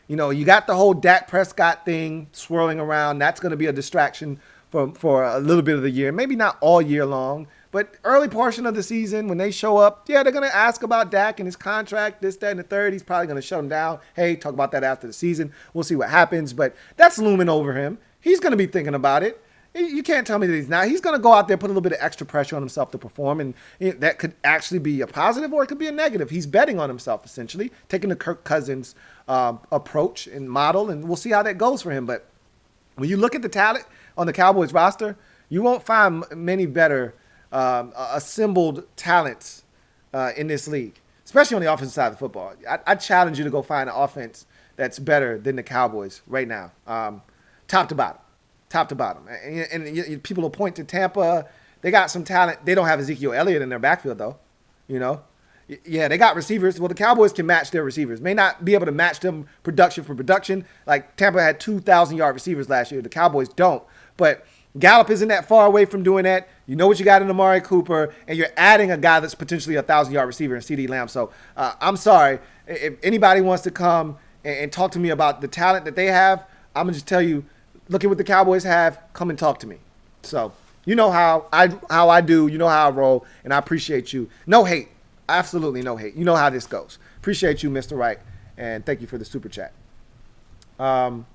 You got the whole Dak Prescott thing swirling around. That's going to be a distraction for a little bit of the year. Maybe not all year long, but early portion of the season when they show up, yeah, they're going to ask about Dak and his contract, this, that, and the third. He's probably going to shut him down. Hey, talk about that after the season. We'll see what happens, but that's looming over him. He's going to be thinking about it. You can't tell me that he's not. He's going to go out there, put a little bit of extra pressure on himself to perform, and that could actually be a positive or it could be a negative. He's betting on himself, essentially, taking the Kirk Cousins approach and model, and we'll see how that goes for him. But when you look at the talent on the Cowboys roster, you won't find many better assembled talents in this league, especially on the offensive side of the football. I challenge you to go find an offense that's better than the Cowboys right now, top to bottom. Top to bottom. And people will point to Tampa. They got some talent. They don't have Ezekiel Elliott in their backfield, though. You know? Yeah, they got receivers. Well, the Cowboys can match their receivers. May not be able to match them production for production. Like Tampa had 2,000-yard receivers last year. The Cowboys don't. But Gallup isn't that far away from doing that. You know what you got in Amari Cooper, and you're adding a guy that's potentially a 1,000-yard receiver in CeeDee Lamb. So I'm sorry. If anybody wants to come and talk to me about the talent that they have, I'm going to just tell you, look at what the Cowboys have. Come and talk to me. So you know how I do. You know how I roll, and I appreciate you. No hate. Absolutely no hate. You know how this goes. Appreciate you, Mr. Wright, and thank you for the super chat. King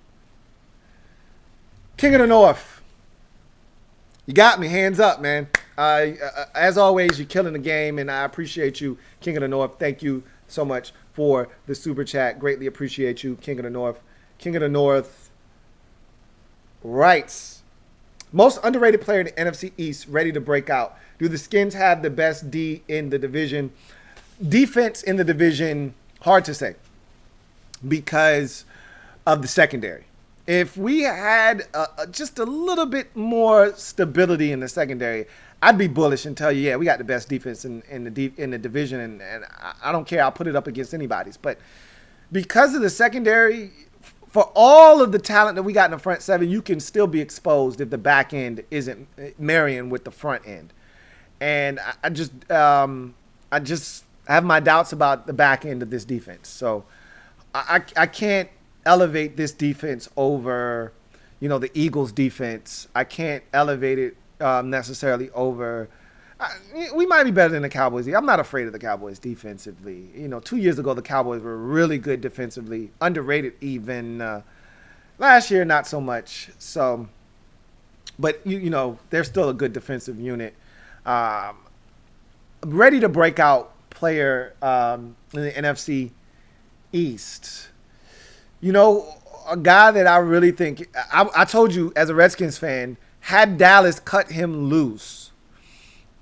of the North. You got me. Hands up, man. As always, you're killing the game, and I appreciate you, King of the North. Thank you so much for the super chat. Greatly appreciate you, King of the North. King of the North writes, most underrated player in the NFC East ready to break out. Do the Skins have the best D in the division? Defense in the division, hard to say because of the secondary. If we had just a little bit more stability in the secondary, I'd be bullish and tell you, yeah, we got the best defense in the division, and I don't care. I'll put it up against anybody's. But because of the secondary, for all of the talent that we got in the front seven, you can still be exposed if the back end isn't marrying with the front end. And I just have my doubts about the back end of this defense. So I can't elevate this defense over, the Eagles defense. I can't elevate it necessarily over. We might be better than the Cowboys. I'm not afraid of the Cowboys defensively. 2 years ago, the Cowboys were really good defensively, underrated even. Last year, not so much. So, but they're still a good defensive unit. Ready to break out player in the NFC East. A guy that I really think, I told you as a Redskins fan, had Dallas cut him loose,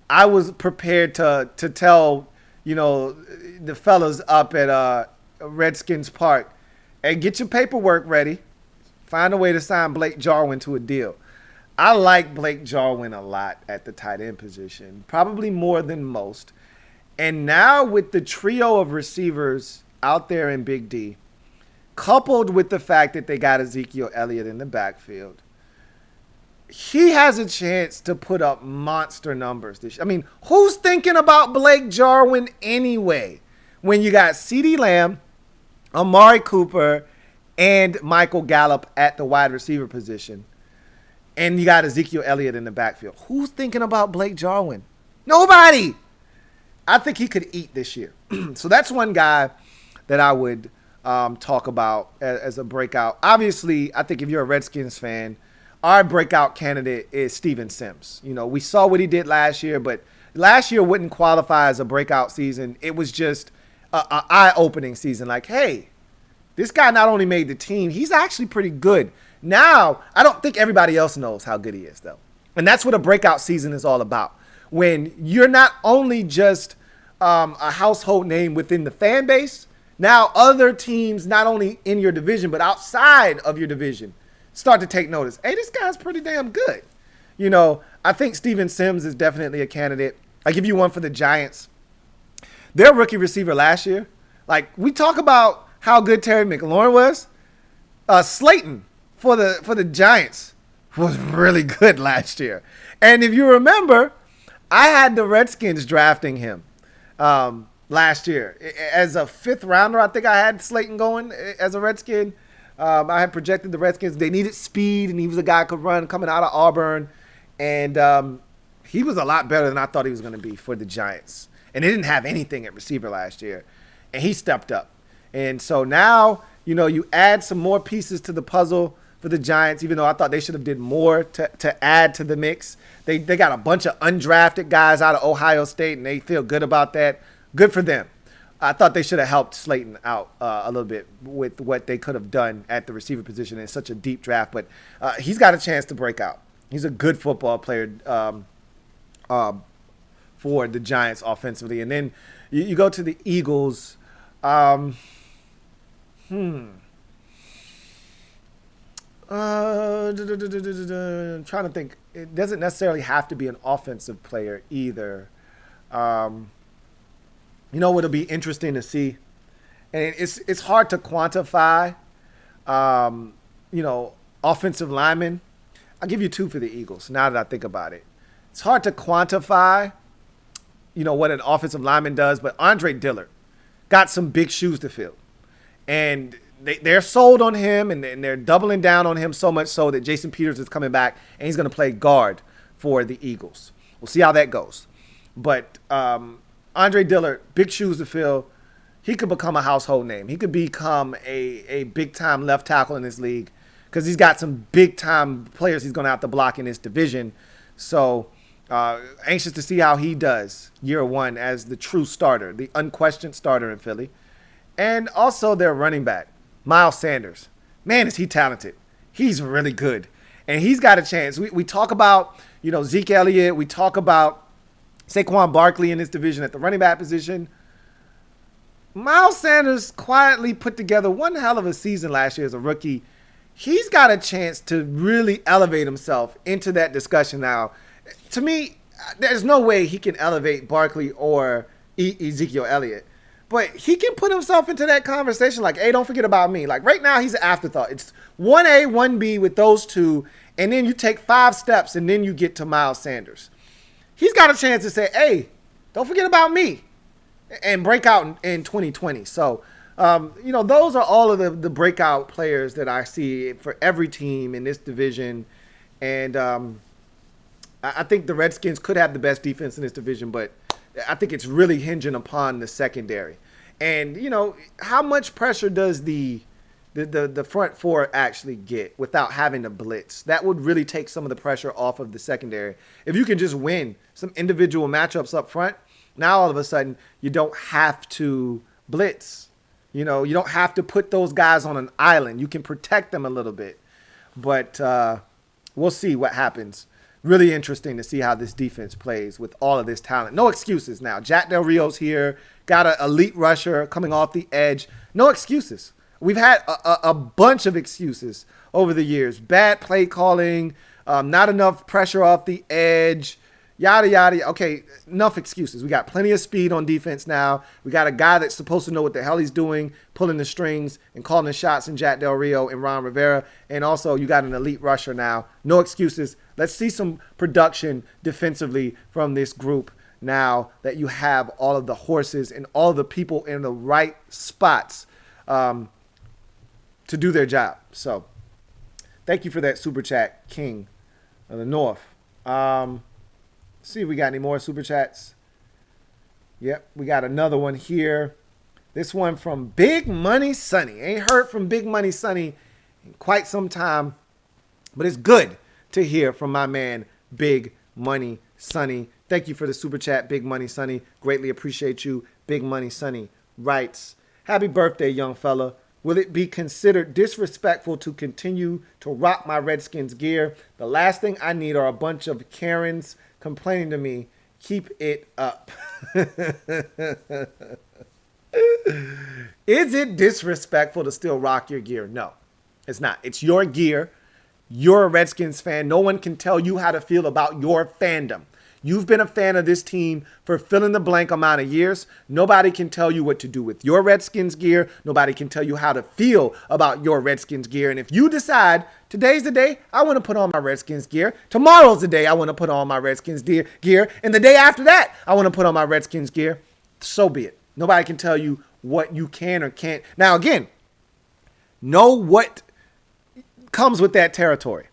I was prepared to tell, the fellas up at Redskins Park, hey, get your paperwork ready. Find a way to sign Blake Jarwin to a deal. I like Blake Jarwin a lot at the tight end position, probably more than most. And now with the trio of receivers out there in Big D, coupled with the fact that they got Ezekiel Elliott in the backfield, he has a chance to put up monster numbers this year. I mean, who's thinking about Blake Jarwin anyway when you got CeeDee Lamb, Amari Cooper, and Michael Gallup at the wide receiver position? And you got Ezekiel Elliott in the backfield. Who's thinking about Blake Jarwin? Nobody. I think he could eat this year. So that's one guy that I would talk about as a breakout. Obviously, I think if you're a Redskins fan, our breakout candidate is Steven Sims. We saw what he did last year, but last year wouldn't qualify as a breakout season. It was just an eye-opening season. Like, hey, this guy not only made the team, he's actually pretty good. Now, I don't think everybody else knows how good he is, though. And that's what a breakout season is all about. When you're not only just a household name within the fan base, now other teams, not only in your division, but outside of your division, start to take notice. Hey, this guy's pretty damn good. I think Steven Sims is definitely a candidate. I'll give you one for the Giants. Their rookie receiver last year, like we talk about how good Terry McLaurin was, Slayton for the Giants was really good last year. And if you remember, I had the Redskins drafting him last year. As a fifth rounder, I think I had Slayton going as a Redskin. I had projected the Redskins. They needed speed, and he was a guy who could run coming out of Auburn. And he was a lot better than I thought he was going to be for the Giants. And they didn't have anything at receiver last year. And he stepped up. And so now, you add some more pieces to the puzzle for the Giants, even though I thought they should have did more to add to the mix. They got a bunch of undrafted guys out of Ohio State, and they feel good about that. Good for them. I thought they should have helped Slayton out a little bit with what they could have done at the receiver position in such a deep draft. But he's got a chance to break out. He's a good football player for the Giants offensively. And then you go to the Eagles. I'm trying to think. It doesn't necessarily have to be an offensive player either. You know what'll be interesting to see, and it's hard to quantify. Offensive linemen. I'll give you two for the Eagles. Now that I think about it, it's hard to quantify. What an offensive lineman does, but Andre Dillard got some big shoes to fill, and they're sold on him, and they're doubling down on him so much so that Jason Peters is coming back, and he's going to play guard for the Eagles. We'll see how that goes, but Andre Dillard, big shoes to fill. He could become a household name. He could become a big-time left tackle in this league because he's got some big-time players he's going to have to block in this division. So anxious to see how he does year one as the true starter, the unquestioned starter in Philly. And also their running back, Miles Sanders. Man, is he talented. He's really good. And he's got a chance. We talk about, Zeke Elliott. We talk about Saquon Barkley in this division at the running back position. Miles Sanders quietly put together one hell of a season last year as a rookie. He's got a chance to really elevate himself into that discussion now. To me, there's no way he can elevate Barkley or Ezekiel Elliott. But he can put himself into that conversation like, hey, don't forget about me. Like right now, he's an afterthought. It's 1A, 1B with those two, and then you take 5 steps, and then you get to Miles Sanders. He's got a chance to say, hey, don't forget about me, and break out in 2020. So, those are all of the breakout players that I see for every team in this division. And I think the Redskins could have the best defense in this division, but I think it's really hinging upon the secondary. And, how much pressure does the front four actually get without having to blitz? That would really take some of the pressure off of the secondary. If you can just win some individual matchups up front, now all of a sudden you don't have to blitz. You don't have to put those guys on an island. You can protect them a little bit. But we'll see what happens. Really interesting to see how this defense plays with all of this talent. No excuses now. Jack Del Rio's here. Got an elite rusher coming off the edge. No excuses. We've had a bunch of excuses over the years. Bad play calling, not enough pressure off the edge, yada, yada. Okay, enough excuses. We got plenty of speed on defense now. We got a guy that's supposed to know what the hell he's doing, pulling the strings and calling the shots in Jack Del Rio and Ron Rivera. And also you got an elite rusher now. No excuses. Let's see some production defensively from this group now that you have all of the horses and all of the people in the right spots to do their job. So thank you for that super chat, King of the North. See if we got any more super chats. Yep, we got another one here. This one from Big Money Sonny. Ain't heard from Big Money Sonny in quite some time, but it's good to hear from my man, Big Money Sonny. Thank you for the super chat, Big Money Sonny. Greatly appreciate you. Big Money Sonny writes, happy birthday, young fella. Will it be considered disrespectful to continue to rock my Redskins gear? The last thing I need are a bunch of Karens complaining to me. Keep it up. Is it disrespectful to still rock your gear? No, it's not. It's your gear. You're a Redskins fan. No one can tell you how to feel about your fandom. You've been a fan of this team for fill in the blank amount of years. Nobody can tell you what to do with your Redskins gear. Nobody can tell you how to feel about your Redskins gear. And if you decide today's the day I want to put on my Redskins gear, tomorrow's the day I want to put on my Redskins gear, and the day after that I want to put on my Redskins gear, so be it. Nobody can tell you what you can or can't. Now, again, know what comes with that territory.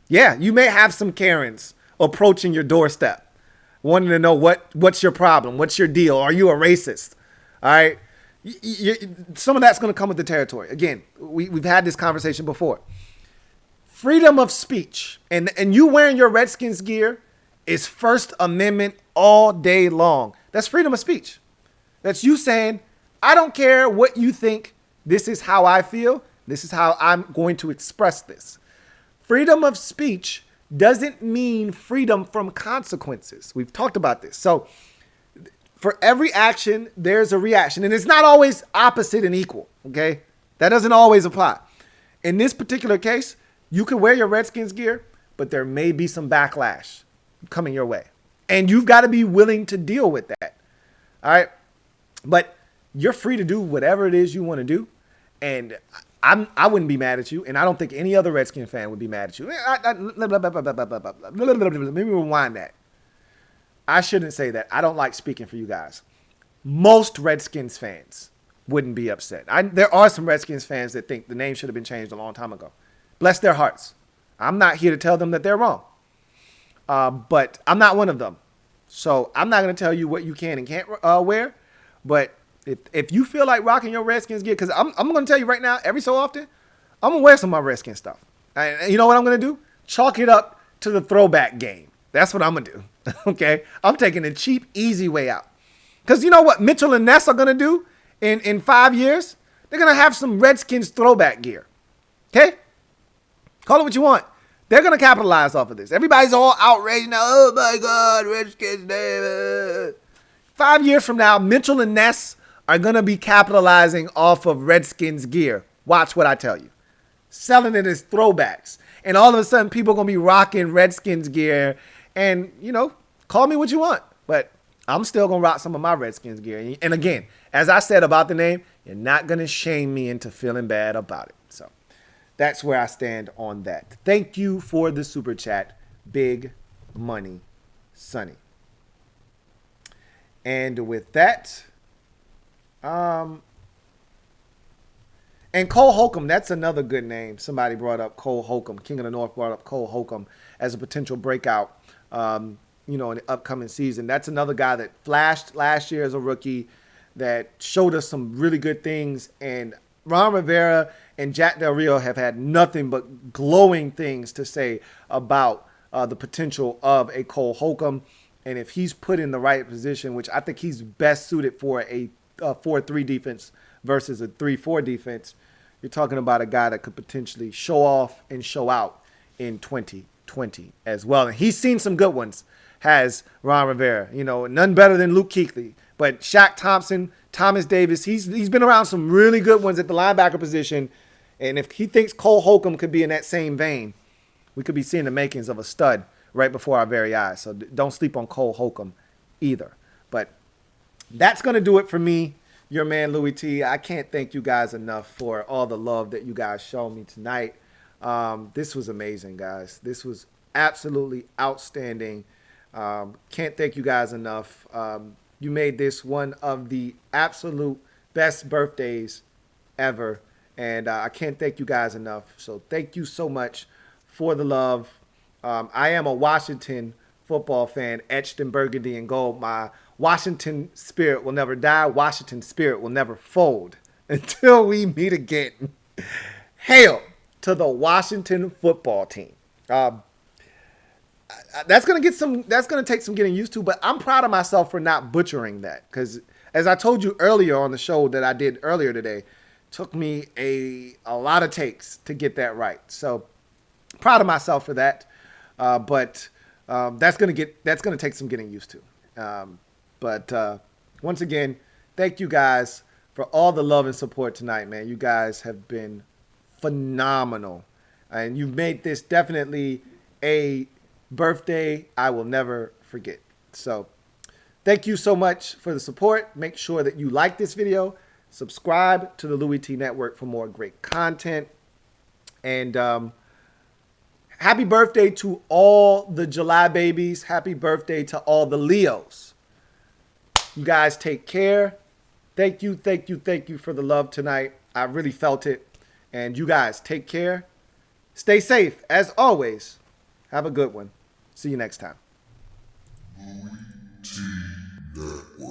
Yeah, you may have some Karens approaching your doorstep, wanting to know what's your problem, what's your deal, are you a racist? All right, some of that's going to come with the territory. Again, we've had this conversation before. freedom of speech. And you wearing your Redskins gear is First Amendment all day long. That's freedom of speech. That's you saying, I don't care what you think. This is how I feel. This is how I'm going to express this. Freedom of speech doesn't mean freedom from consequences. We've talked about this. So for every action, there's a reaction. And it's not always opposite and equal, okay? That doesn't always apply. In this particular case, you can wear your Redskins gear, but there may be some backlash coming your way. And you've got to be willing to deal with that, all right? But you're free to do whatever it is you want to do. And I wouldn't be mad at you, and I don't think any other Redskin fan would be mad at you. Let me rewind that. I shouldn't say that. I don't like speaking for you guys. Most Redskins fans wouldn't be upset. There are some Redskins fans that think the name should have been changed a long time ago. Bless their hearts. I'm not here to tell them that they're wrong. But I'm not one of them. So I'm not going to tell you what you can and can't wear. But if you feel like rocking your Redskins gear, because I'm going to tell you right now, every so often, I'm going to wear some of my Redskins stuff. And you know what I'm going to do? Chalk it up to the throwback game. That's what I'm going to do. Okay? I'm taking the cheap, easy way out. Because you know what Mitchell and Ness are going to do in 5 years? They're going to have some Redskins throwback gear. Okay? Call it what you want. They're going to capitalize off of this. Everybody's all outraged now. Oh, my God, Redskins. 5 years from now, Mitchell and Ness are going to be capitalizing off of Redskins gear. Watch what I tell you. Selling it as throwbacks. And all of a sudden, people are going to be rocking Redskins gear. And, you know, call me what you want. But I'm still going to rock some of my Redskins gear. And again, as I said about the name, you're not going to shame me into feeling bad about it. So that's where I stand on that. Thank you for the super chat, Big Money Sonny. And with that, and Cole Holcomb, that's another good name. Somebody brought up Cole Holcomb. King of the North brought up Cole Holcomb as a potential breakout, in the upcoming season. That's another guy that flashed last year as a rookie that showed us some really good things. And Ron Rivera and Jack Del Rio have had nothing but glowing things to say about the potential of a Cole Holcomb. And if he's put in the right position, which I think he's best suited for a 4-3 defense versus a 3-4 defense, you're talking about a guy that could potentially show off and show out in 2020 as well. And he's seen some good ones, has Ron Rivera. None better than Luke Kuechly. But Shaq Thompson, Thomas Davis, he's been around some really good ones at the linebacker position. And if he thinks Cole Holcomb could be in that same vein, we could be seeing the makings of a stud right before our very eyes. So don't sleep on Cole Holcomb either. But that's going to do it for me, your man Louis T. I can't thank you guys enough for all the love that you guys showed me tonight. This was amazing, guys. This was absolutely outstanding. Can't thank you guys enough. You made this one of the absolute best birthdays ever. And I can't thank you guys enough. So thank you so much for the love. I am a Washington football fan, etched in burgundy and gold. My Washington spirit will never die. Washington spirit will never fold until we meet again. Hail to the Washington football team. That's gonna take some getting used to, but I'm proud of myself for not butchering that, because as I told you earlier on the show that I did earlier today, took me a lot of takes to get that right. So proud of myself for that. But that's gonna take some getting used to. But once again, thank you guys for all the love and support tonight, man. You guys have been phenomenal, and you've made this definitely a birthday I will never forget. So thank you so much for the support. Make sure that you like this video, subscribe to the Louis T Network for more great content, and happy birthday to all the July babies. Happy birthday to all the Leos. You guys take care. Thank you for the love tonight. I really felt it. And you guys take care. Stay safe. As always, have a good one. See you next time. Louis T Network.